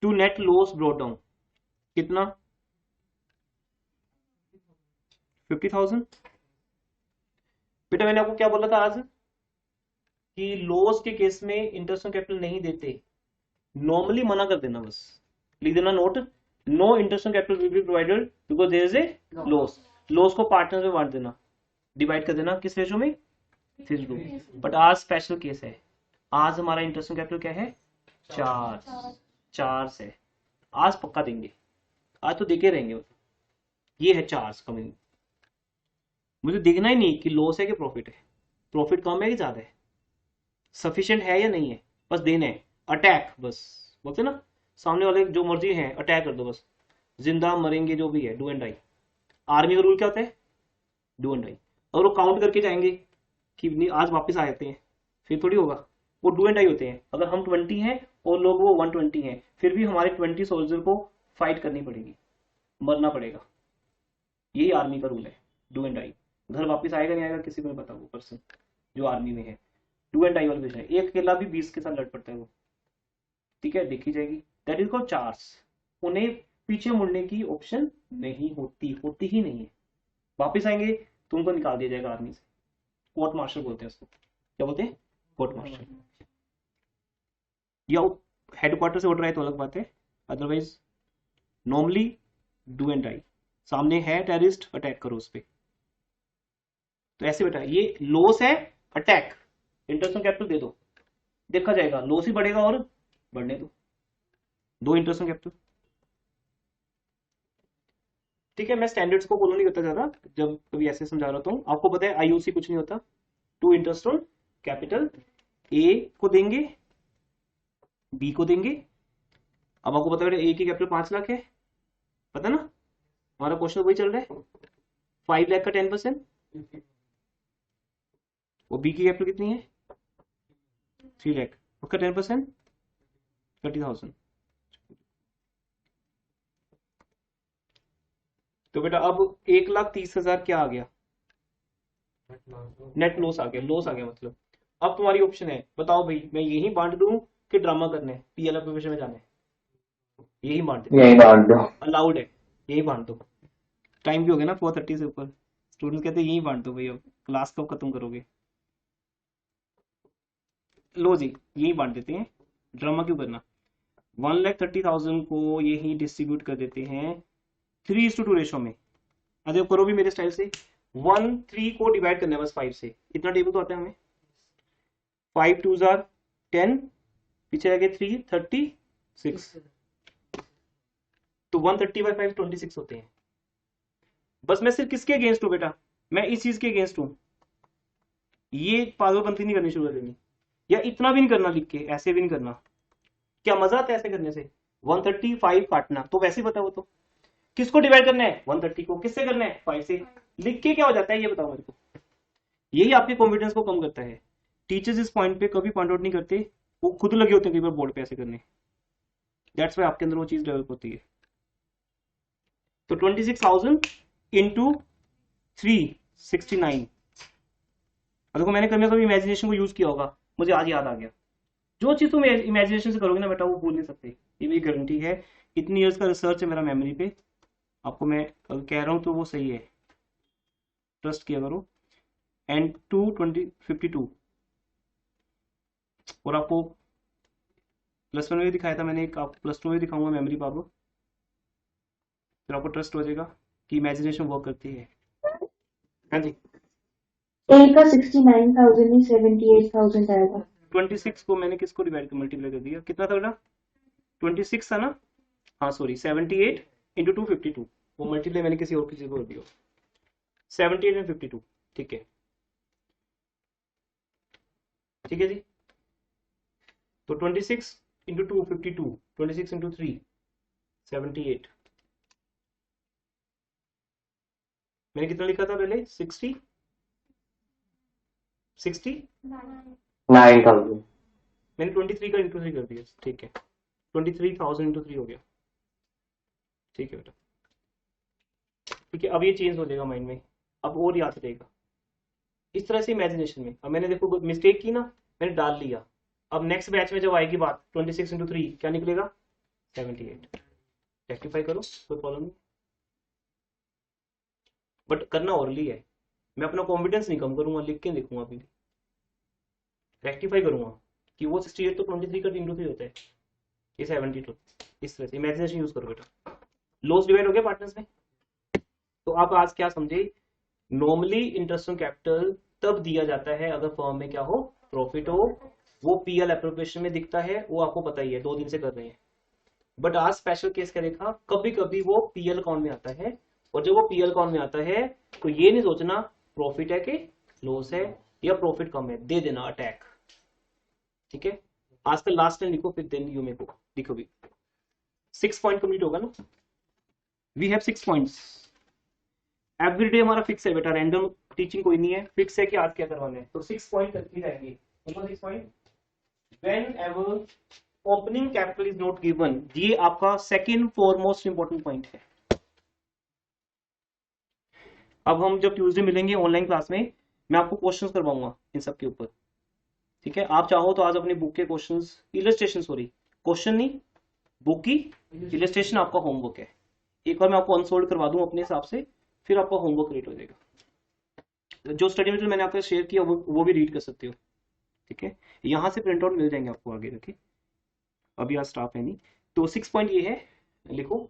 To net loss brought down कितना, 50,000। बेटा मैंने आपको क्या बोला था आज, कि लॉस के केस में इंटरेस्ट ऑन कैपिटल नहीं देते, नॉर्मली मना कर देना, बस लिख देना note, no interest on capital will be provided because there is a loss. Loss को पार्टनर में बांट देना, डिवाइड कर देना, किस रेशो में, 3:2। बट आज स्पेशल केस है, आज हमारा इंटरेस्ट ऑन कैपिटल क्या है? 4 से। आज पक्का देंगे, आज तो देके रहेंगे। ये है 4 कमिंग। मुझे देखना ही नहीं कि लॉस है कि प्रॉफिट है, प्रॉफिट कम है कि ज्यादा है, सफिशिएंट है या नहीं है, बस देना है। अटैक, बस बोलते ना सामने वाले जो मर्जी है अटैक कर दो, बस जिंदा मरेंगे जो भी है, डू एंड डाई। आर्मी का रूल क्या होता है? Do and die. और वो काउंट करके जाएंगे कि नहीं आज वापस आ जाते हैं, फिर थोड़ी होगा। वो डू एंड डाई होते हैं। अगर हम 20 हैं और लोग वो 120 हैं, फिर भी हमारे 20 सोल्जर को फाइट करनी पड़ेगी, मरना पड़ेगा। यही आर्मी का रूल है, डू एंड डाई। घर वापस आएगा नहीं आएगा किसी को नहीं पता, वो पर्सन जो आर्मी में है डू एंड डाई वाला विषय है। एक अकेला भी 20 के साथ लड़ पड़ता है वो, ठीक है, देखी जाएगी। That is called charge. उन्हें पीछे मुड़ने की ऑप्शन नहीं होती ही नहीं है। वापस आएंगे तो उनको निकाल दिया जाएगा आर्मी से। कोर्ट मार्शल बोलते हैं उसको। क्या बोलते हैं? Court martial. या हेडक्वार्टर से ऑर्डर आए तो अलग बात है, otherwise normally do and die. सामने है टेररिस्ट, अटैक करो उस पर। तो ऐसे बेटा ये लॉस है, अटैक। इंटरेस्ट ऑन कैपिटल दे दो, देखा जाएगा, लॉस ही बढ़ेगा और बढ़ने दो इंटरेस्ट ऑन कैपिटल। ठीक है, मैं स्टैंडर्ड्स को फॉलो नहीं करता ज्यादा, जब कभी ऐसे समझा रहा हूँ। आपको पता है आईयूसी कुछ नहीं होता। टू इंटरेस्ट ऑन कैपिटल, ए को देंगे, बी को देंगे। अब आपको पता है ए की कैपिटल 5 लाख है, पता ना, हमारा क्वेश्चन वही चल रहा है। 5 लाख का 10%, वो बी की कैपिटल कितनी है? 3 लाख, उसका 10% 30,000। तो बेटा अब 1,30,000 क्या आ गया? नेट लॉस आ गया, लॉस आ गया मतलब। अब तुम्हारी ऑप्शन है, बताओ भाई मैं यही बांट दूं कि ड्रामा करना है, पीएल एप्लीकेशन में जाना है? यही बांट दो, यही बांट दो। अलाउड है, यही बांट दो। टाइम भी हो गया ना 4:30 से ऊपर। स्टूडेंट्स कहते हैं यही बांट दो भाई, अब क्लास कब खत्म करोगे? लो जी, यही बांट देते हैं, ड्रामा क्यों करना। 1,30,000 को यही डिस्ट्रीब्यूट कर देते हैं 3:2 रेशो में। अरे करो भी मेरे स्टाइल से। 1/3 को डिवाइड करना है बस 5 से, इतना टेबल तो आता है हमें। 5 2 10, पीछे रह गए 3 36, तो 130/5 26 होते हैं। बस मैं सिर्फ किसके अगेंस्ट हूं बेटा? मैं इस चीज के अगेंस्ट हूं। ये पागलपंती नहीं करनी शुरू कर देनी, या इतना भी नहीं करना लिख के, ऐसे भी नहीं करना। क्या मजा आता है ऐसे करने से? 135 काटना तो वैसे ही पता है वो तो। किसको डिवाइड करना है? 130 को। किससे करना है? 5 से। लिख के क्या हो जाता है ये बताओ मेरे को। यही आपके कॉन्फिडेंस को कम करता है। टीचर्स इस पॉइंट पे कभी पॉइंट आउट नहीं करते, वो खुद लगे होते हैं कई बार बोर्ड पे ऐसे करने। दैट्स वाई आपके अंदर वो चीज डेवलप होती है। तो 26,000 इंटू 369। देखो मैंने कभी कभी इमेजिनेशन को यूज किया होगा, मुझे आज याद आ गया। जो चीज तुम इमेजिनेशन से करोगे ना बेटा, वो भूल नहीं सकते, ये मेरी गारंटी है। इतनी इयर्स का रिसर्च है मेरा मेमोरी पे, आपको मैं कह रहा हूं तो वो सही है, ट्रस्ट किया करो। एंड 252, और आपको +1 में भी दिखाया था मैंने, एक आप +2 में भी दिखाऊंगा मेमोरी पावर, फिर आपको ट्रस्ट हो जाएगा कि इमेजिनेशन वर्क करती है। हाँ जी, ए का 69,000 नहीं 78,000 आएगा। 26 को मैंने किसको डिवाइड कर मल्टीप्लाई कर दिया, कितना था बेटा? 26 था ना, हाँ सॉरी 78 इंटू 252, वो मल्टीप्लाई मैंने किसी और चीज को कर दिया। 78 एंड 52, ठीक है, ठीक है जी। तो 26 इंटू 252, 26 इंटू 3 78। मैंने कितना लिखा था पहले? 60 9,000। मैंने 23 का इंटू 3 कर दिया, ठीक है। 23,000 इंटू 3 हो गया, ठीक है बेटा, ठीक है। अब ये चेंज हो जाएगा माइंड में, अब और याद रहेगा इस तरह से इमेजिनेशन में। अब मैंने देखो मिस्टेक की ना, मैंने डाल लिया। अब नेक्स्ट बैच में जब आएगी बात 26 इंटू 3 क्या निकलेगा? 78। रेक्टिफाई करो, कोई प्रॉब्लम नहीं, बट करना ओरली है। मैं अपना कॉन्फिडेंस नहीं कम करूंगा, लिख के देखूंगा, अभी रेक्टिफाई करूंगा कि वो 68 तो 23 का इंटू 3 होता है, ये 72। इस तरह से इमेजिनेशन यूज करो बेटा। लॉस डिवाइड हो गया पार्टनर्स में। तो आप आज क्या समझे? नॉर्मली इंटरेस्ट ऑन कैपिटल तब दिया जाता है अगर फर्म में क्या हो? प्रॉफिट हो, वो पीएल एप्रोप्रिएशन में दिखता है, वो आपको पता ही है, 2 दिन से कर रहे हैं। बट आज स्पेशल केस क्या देखा, कभी कभी वो पीएल अकाउंट में आता है, और जब वो पीएल अकाउंट में आता है तो ये नहीं सोचना प्रॉफिट है कि लॉस है या प्रॉफिट कम है, दे देना अटैक। ठीक है, आज का लास्ट टाइम लिखो, फिर देन यू मेरे को लिखो भी। 6 पॉइंट कंप्लीट होगा ना, वी हैव 6 पॉइंट्स। एवरीडे हमारा फिक्स है बेटा, रैंडम टीचिंग कोई नहीं है, फिक्स है कि आज क्या करवाना है, तो 6 पॉइंट करके जाएंगे। 6 point, when ever opening capital is not given, ये आपका सेकंड फॉरमोस्ट इंपॉर्टेंट पॉइंट है। अब हम जब ट्यूसडे मिलेंगे ऑनलाइन क्लास में, मैं आपको क्वेश्चंस करवाऊंगा इन सब के ऊपर। ठीक है, आप चाहो तो आज अपनी बुक के क्वेश्चंस, इलस्ट्रेशन, सॉरी क्वेश्चन नहीं, बुक की इलस्ट्रेशन आपका होमवर्क है। एक बार मैं आपको अनसोल्ड करवा दूं अपने हिसाब से, फिर आपका होमवर्क क्रिएट हो जाएगा। जो स्टडी मटेरियल मैंने आपको शेयर किया वो भी रीड कर सकते हो। ठीक है, यहाँ से प्रिंट आउट मिल जाएंगे आपको आगे रखे, अभी आज स्टाफ है नहीं। तो 6 पॉइंट ये है, लिखो,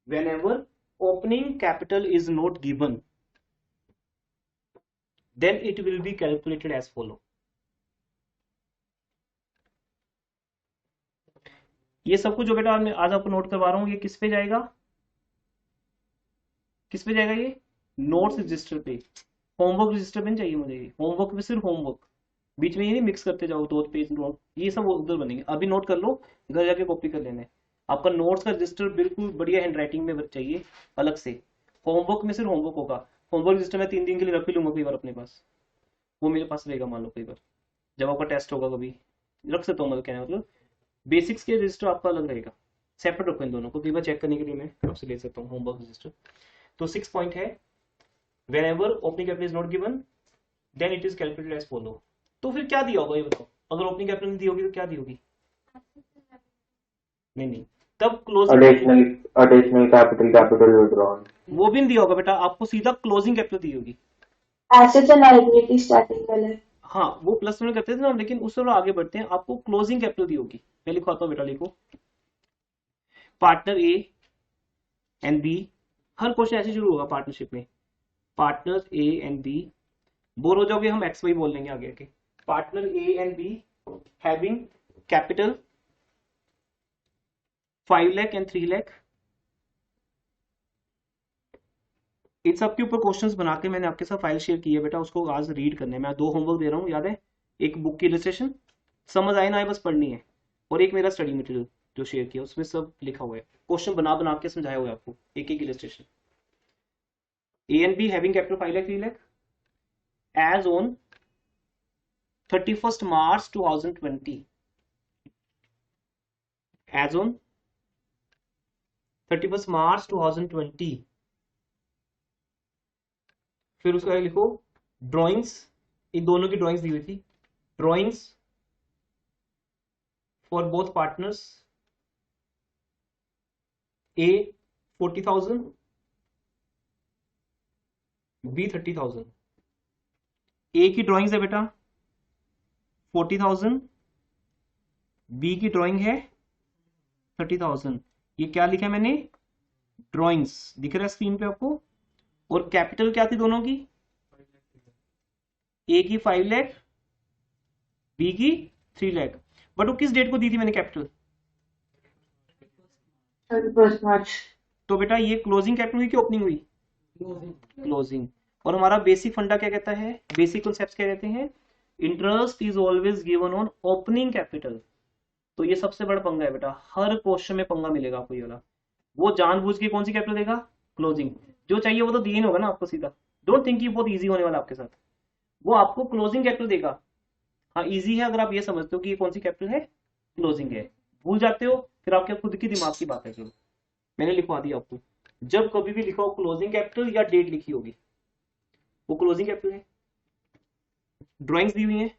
whenever opening capital is not given then it will be calculated as follow. ये सब कुछ जो बेटा मैं आज आपको नोट करवा रहा हूँ, ये किस पे जाएगा, किस पे जाएगा, ये नोट्स रजिस्टर पे। होमवर्क रजिस्टर पे नहीं चाहिए मुझे, ये होमवर्क पे सिर्फ होमवर्क, बीच में ये नहीं मिक्स करते जाओ 2 पेज नोट, ये सब उधर बनेंगे। अभी नोट कर लो, घर जाके कॉपी कर लेना है। आपका नोट्स का रजिस्टर बिल्कुल बढ़िया हैंड राइटिंग में चाहिए अलग से। होमवर्क में सिर्फ होमवर्क होगा। होमवर्क रजिस्टर मैं 3 दिन के लिए रख भी लूंगा कई बार अपने पास, वो मेरे पास रहेगा, मान लो कई बार जब आपका टेस्ट होगा कभी रख सकता हूँ, मतलब कहना मतलब बेसिक्स के रजिस्टर आपका अलग रहेगा, सेपरेट रखो इन दोनों को, कई बार चेक करने के लिए मैं आपसे ले सकता हूँ होमवर्क रजिस्टर। तो 6 पॉइंट है, whenever opening capital is not given then it is calculated as follow. तो फिर क्या दिया होगा ये बताओ, अगर ओपनिंग कैपिटल नहीं दी होगी तो क्या दी होगी, नहीं तब क्लोजिंग additional capital withdrawn. वो भी नहीं दिया होगा बेटा, आपको सीधा क्लोजिंग कैपिटल दी होगी। एसेट्स एंड लायबिलिटी स्टार्टिंग वाले, हाँ वो प्लस में करते थे ना, लेकिन उससे आगे बढ़ते हैं, आपको क्लोजिंग कैपिटल दी होगी। मैं लिखवाता हूँ बेटा, लिखो, पार्टनर ए एंड बी, हर क्वेश्चन ऐसे शुरू होगा पार्टनरशिप में, partner A and B, bore हो जाओगे हम एक्स वाई बोल लेंगे आगे के, partner A and B having capital 5 lakh and 3 lakh. इन सब के ऊपर क्वेश्चंस बना के मैंने आपके साथ फाइल शेयर की है बेटा, उसको आज रीड करने है। मैं 2 होमवर्क दे रहा हूँ, याद है, एक बुक की इलस्ट्रेशन, समझ आए ना आए बस पढ़नी है, और एक मेरा स्टडी मटेरियल जो शेयर किया उसमें सब लिखा हुआ है, क्वेश्चन बना बना के समझाया हुआ है आपको, एक एक illustration. A and B having capital 5 lakh 3 lakh as on 31st March 2020, as on 31st March 2020। फिर उसका लिखो ड्राइंग्स, इन दोनों की ड्राइंग्स दी हुई थी, drawings for both partners, A 40,000 B 30,000। A की ड्राइंग्स है बेटा 40,000, बी की ड्राइंग है 30,000। ये क्या लिखा है मैंने, ड्राइंग्स दिख रहा है स्क्रीन पे आपको, और कैपिटल क्या थी दोनों की, ए की 5 लाख बी की 3 लाख। बट वो किस डेट को दी थी मैंने कैपिटल, 31st March। तो बेटा ये क्लोजिंग कैपिटल हुई कि ओपनिंग हुई, क्लोजिंग। और हमारा बेसिक फंडा क्या कहता है, बेसिक कॉन्सेप्ट्स क्या कहते हैं, interest is always given on opening capital. तो ये सबसे बड़ा पंगा है बेटा, हर क्वेश्चन में पंगा मिलेगा आपको ये वाला। वो जानबूझ के कौन सी कैपिटल देगा, क्लोजिंग, जो चाहिए वो तो दिए नहीं होगा ना आपको सीधा, डोंट थिंक ये बहुत इजी होने वाला आपके साथ, वो आपको क्लोजिंग कैपिटल देगा। हाँ इजी है अगर आप ये समझते हो कि ये कौन सी कैपिटल है, क्लोजिंग है, भूल जाते हो फिर आपके खुद की दिमाग की बात है। चलो मैंने लिखवा दिया आपको, जब कभी भी लिखा हो क्लोजिंग कैपिटल या डेट लिखी होगी वो क्लोजिंग कैपिटल है। ड्राइंग्स दी हुई है,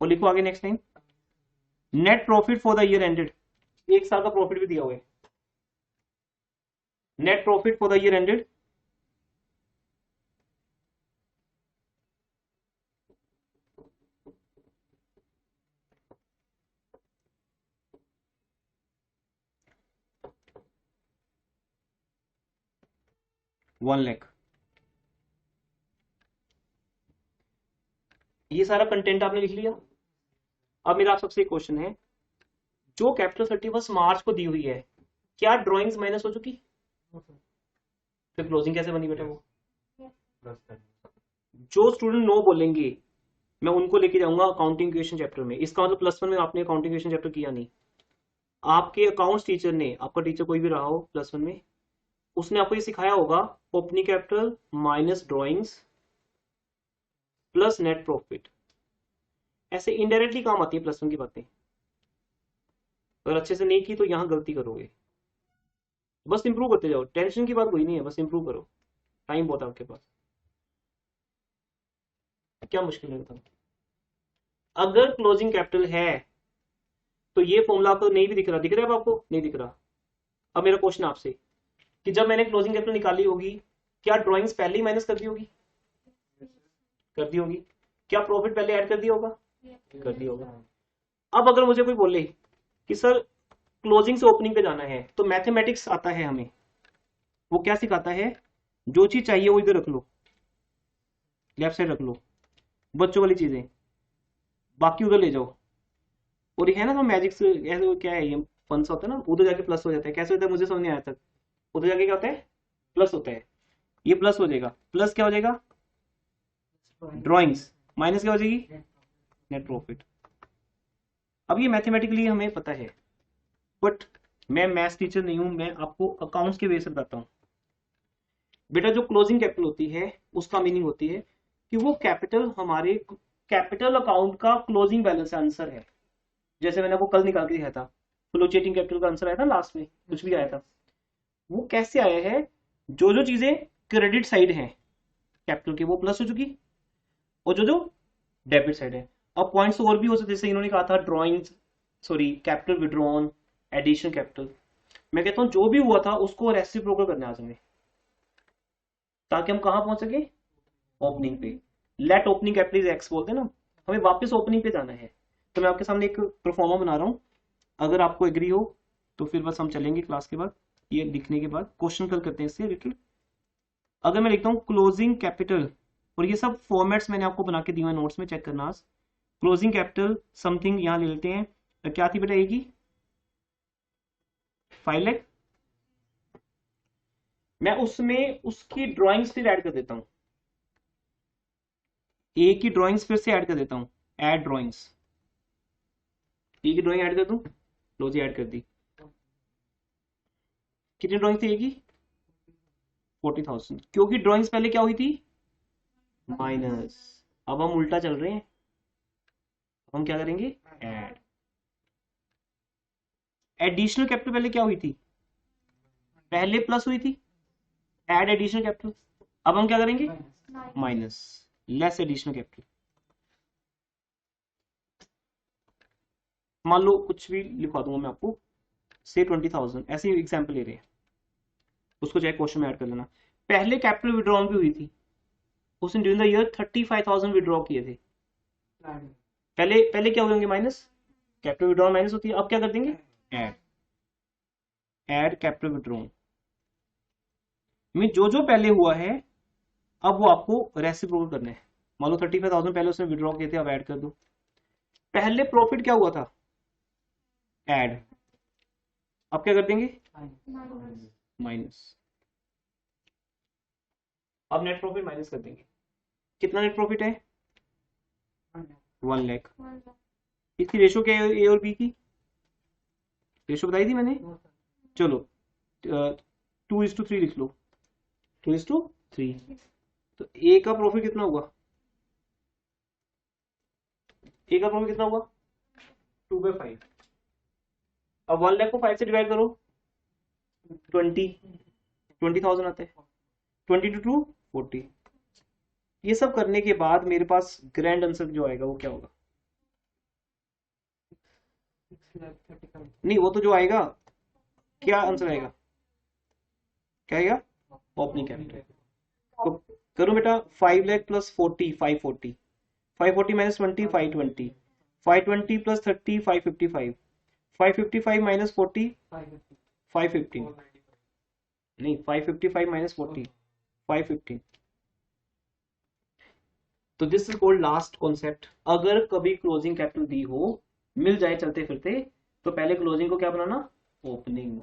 और लिखो आगे next time, net profit for the year ended, एक साल का प्रॉफिट भी दिया हुआ है, net profit for the year ended $1 lakh. ये सारा कंटेंट आपने लिख लिया, अब मेरा आप सबसे क्वेश्चन है, जो कैपिटल 31 मार्च को दी हुई है, क्या ड्राइंग्स माइनस हो चुकी? फिर क्लोजिंग कैसे बनी बेटा? वो जो स्टूडेंट नो बोलेंगे मैं उनको लेके जाऊंगा अकाउंटिंग क्वेश्चन चैप्टर में। इसका मतलब +1 में आपने अकाउंटिंग क्वेश्चन चैप्टर किया नहीं। आपके अकाउंट्स टीचर ने, आपका टीचर कोई भी रहा हो +1 में, उसने आपको ये सिखाया होगा opening capital minus drawings plus net profit. ऐसे इनडायरेक्टली काम आती है +1 की बातें। अगर अच्छे से नहीं की तो यहां गलती करोगे। बस इंप्रूव करते जाओ, टेंशन की बात कोई नहीं है, बस इंप्रूव करो, टाइम बहुत है आपके पास। क्या मुश्किल है बताओ? अगर क्लोजिंग कैपिटल है तो ये फॉर्मूला आपको नहीं भी दिख रहा, दिख रहा है आपको? नहीं दिख रहा। अब मेरा क्वेश्चन आपसे कि जब मैंने क्लोजिंग कैपिटल निकाली होगी, क्या ड्राइंग्स पहले ही माइनस कर दी होगी? कर दी होगी। क्या प्रॉफिट पहले ऐड कर दिया होगा? कर दिया होगा। अब अगर मुझे कोई बोले कि सर क्लोजिंग से ओपनिंग पे जाना है, तो मैथमेटिक्स आता है हमें, वो क्या सिखाता है? जो चीज चाहिए वो इधर रख लो, लेफ्ट साइड रख लो, बच्चों वाली चीजें, बाकी उधर ले जाओ। और ये है ना तो मैजिक से ऐसे क्या है, ये फन सा होता है ना, उधर जाके प्लस हो जाता है। कैसे होता है मुझे समझ नहीं आया तक। उधर जाके क्या होता है? प्लस होता है। ये प्लस हो जाएगा, प्लस क्या हो जाएगा? ड्राइंग्स, माइनस क्या हो जाएगी? Net profit. अब ये मैथमेटिकली हमें पता है, बट मैं मैथ्स टीचर नहीं हूं, मैं आपको अकाउंट्स के बेस पर बताता हूं। बेटा जो क्लोजिंग कैपिटल होती है उसका मीनिंग होती है कि वो कैपिटल हमारे कैपिटल अकाउंट का क्लोजिंग बैलेंस आंसर है। जैसे मैंने आपको कल निकाल के दिखाया था, फ्लोचेटिंग कैपिटल का आंसर आया था लास्ट में, कुछ भी आया था। वो कैसे आया है? जो जो चीजें क्रेडिट साइड है कैपिटल के वो प्लस हो चुकी, और जो जो डेबिट साइड है। अब पॉइंट्स और भी हो सकते, जैसे इन्होंने कहा था drawing, sorry capital withdrawn, addition capital. मैं कहता हूं जो भी हुआ था उसको रेसिप्रोकल करना है आज हमें, ताकि हम कहां पहुंच सके? ओपनिंग पे। Let opening capital is X बोलते हैं ना, हमें वापस ओपनिंग पे जाना है। तो मैं आपके सामने एक परफॉर्मा बना रहा हूं, अगर आपको एग्री हो तो फिर बस हम चलेंगे क्लास के बाद। ये लिखने के बाद क्वेश्चन कल करते हैं इससे रिलेटेड। अगर मैं लिखता हूं क्लोजिंग कैपिटल, और ये सब फॉर्मेट्स मैंने आपको बना के दिए हैं नोट्स में, चेक करना। क्लोजिंग कैपिटल समथिंग यहां ले लेते हैं, क्या थी बेटा? एक 5 लाख। मैं उसमें उसकी ड्राइंग्स फिर ऐड कर देता हूं, ए की ड्राइंग्स फिर से ऐड कर देता हूं, ऐड ड्राइंग्स। ए की ड्राइंग ऐड कर दूं, लो जी ऐड कर दी। कितनी ड्राइंग थी ए की? 40,000, क्योंकि ड्राइंग्स पहले क्या हुई थी? माइनस। अब हम उल्टा चल रहे हैं, हम क्या करेंगे? ऐड। एडिशनल कैपिटल पहले क्या हुई थी? पहले प्लस हुई थी, ऐड एडिशनल कैपिटल। अब हम क्या करेंगे? Minus, less additional capital. मान लो कुछ भी लिखवा दूंगा मैं आपको, से 20,000, ऐसे ही एग्जाम्पल ले रहे हैं, उसको चाहे क्वेश्चन में ऐड कर लेना। पहले कैपिटल विड्रॉल भी हुई थी, उसने ड्यूरिंग द ईयर 35,000 विड्रॉ किए थे। पहले क्या हो जाएंगे? माइनस। कैपिटल विड्रॉल माइनस होती है। अब क्या कर देंगे? ऐड, ऐड कैपिटल विड्रॉल में जो जो पहले हुआ है अब वो आपको रेसिप्रोकल करना है। मान लो 35,000 पहले उसने विड्रॉ किए थे, अब ऐड कर दो। पहले प्रॉफिट क्या हुआ था? ऐड। अब क्या कर देंगे? माइनस। अब नेट प्रॉफिट माइनस कर देंगे। कितना नेट प्रॉफिट है? 1 लाख। इसकी रेशो क्या है ए और बी की? रेशो बताई थी मैंने, चलो 2:3 लिख लो, 2:3। तो ए का प्रॉफिट कितना होगा? ए का प्रॉफिट कितना होगा? 2/5। अब 1 लाख को 5 से डिवाइड करो, 20,000 आता है। 20 to 2 40। ये सब करने के बाद मेरे पास ग्रैंड आंसर जो आएगा वो क्या होगा? नहीं, वो तो जो आएगा, क्या आंसर आएगा? क्या आएगा? Opening capital. तो करो बेटा, 5 lakh plus 40, 540, 540 minus 20, 520, 520 plus 30, 555, 555 minus 40, 515। नहीं, 555 माइनस 40, 515। तो this is called last concept. अगर कभी क्लोजिंग कैपिटल दी हो मिल जाए चलते फिरते, तो पहले क्लोजिंग को क्या बनाना, ओपनिंग,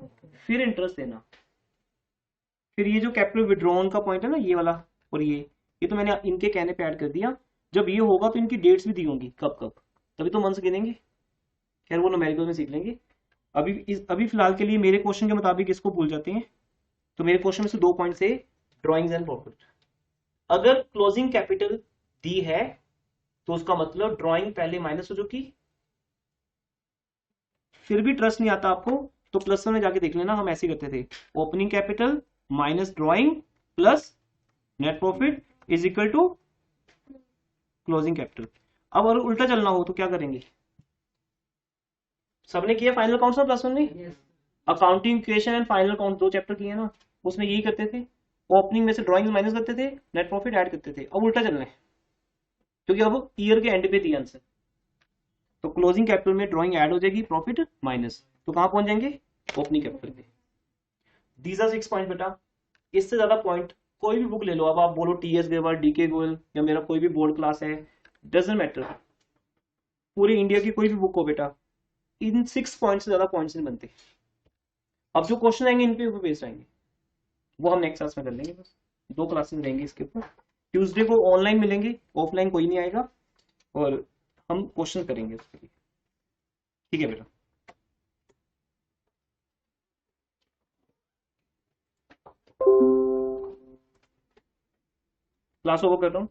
फिर इंटरेस्ट देना। फिर ये जो कैपिटल विड्रॉन का पॉइंट है ना, ये वाला और ये तो मैंने इनके कहने पे ऐड कर दिया। जब ये होगा तो इनकी डेट्स भी दी होंगी, कब कब, तभी तो मंथ्स गिनेंगे। खैर वो न्यूमेरिकल में सीख लेंगे। अभी फिलहाल के लिए मेरे क्वेश्चन के मुताबिक इसको भूल जाते हैं। तो मेरे क्वेश्चन में से 2 पॉइंट से ड्रॉइंग्स एंड प्रॉफिट। अगर क्लोजिंग कैपिटल दी है तो उसका मतलब ड्रॉइंग पहले माइनस हो चुकी। फिर भी ट्रस्ट नहीं आता आपको तो प्लस में जाके देख लेना, हम ऐसे करते थे, opening capital minus drawing plus net profit is equal to closing capital. अब अगर उल्टा चलना हो तो क्या करेंगे, सबने किया फाइनल अकाउंट्स में प्लस 1 में, accounting equation and final account 2 chapter किए ना, उसमें यही करते थे, ओपनिंग में से ड्रॉइंग माइनस करते थे, नेट प्रॉफिट ऐड करते थे। अब उल्टा चलना है क्योंकि अब ईयर के एंड पे दिया आंसर, तो क्लोजिंग कैपिटल में ड्रॉइंग ऐड हो जाएगी, प्रॉफिट माइनस, तो कहां पहुंच जाएंगे, ओपनिंग कैपिटल पे। दीज आर 6 पॉइंट बेटा। इससे ज्यादा पॉइंट कोई भी बुक ले लो, अब आप बोलो टीएस गेवर, डीके गोयल या मेरा कोई भी बोर्ड क्लास है, डजंट मैटर, पूरी इंडिया की कोई भी बुक हो बेटा, इन 6 पॉइंट से ज्यादा पॉइंट्स नहीं बनते। अब जो क्वेश्चन आएंगे इन पे बेस्ड आएंगे, वो हम नेक्स्ट क्लास में कर लेंगे। बस 2 क्लासेस रहेंगे इसके ऊपर। ट्यूसडे को ऑनलाइन मिलेंगे, ऑफलाइन कोई नहीं आएगा, और हम क्वेश्चन करेंगे उसके लिए। ठीक है बेटा। क्लास ओवर कर रहा हूँ।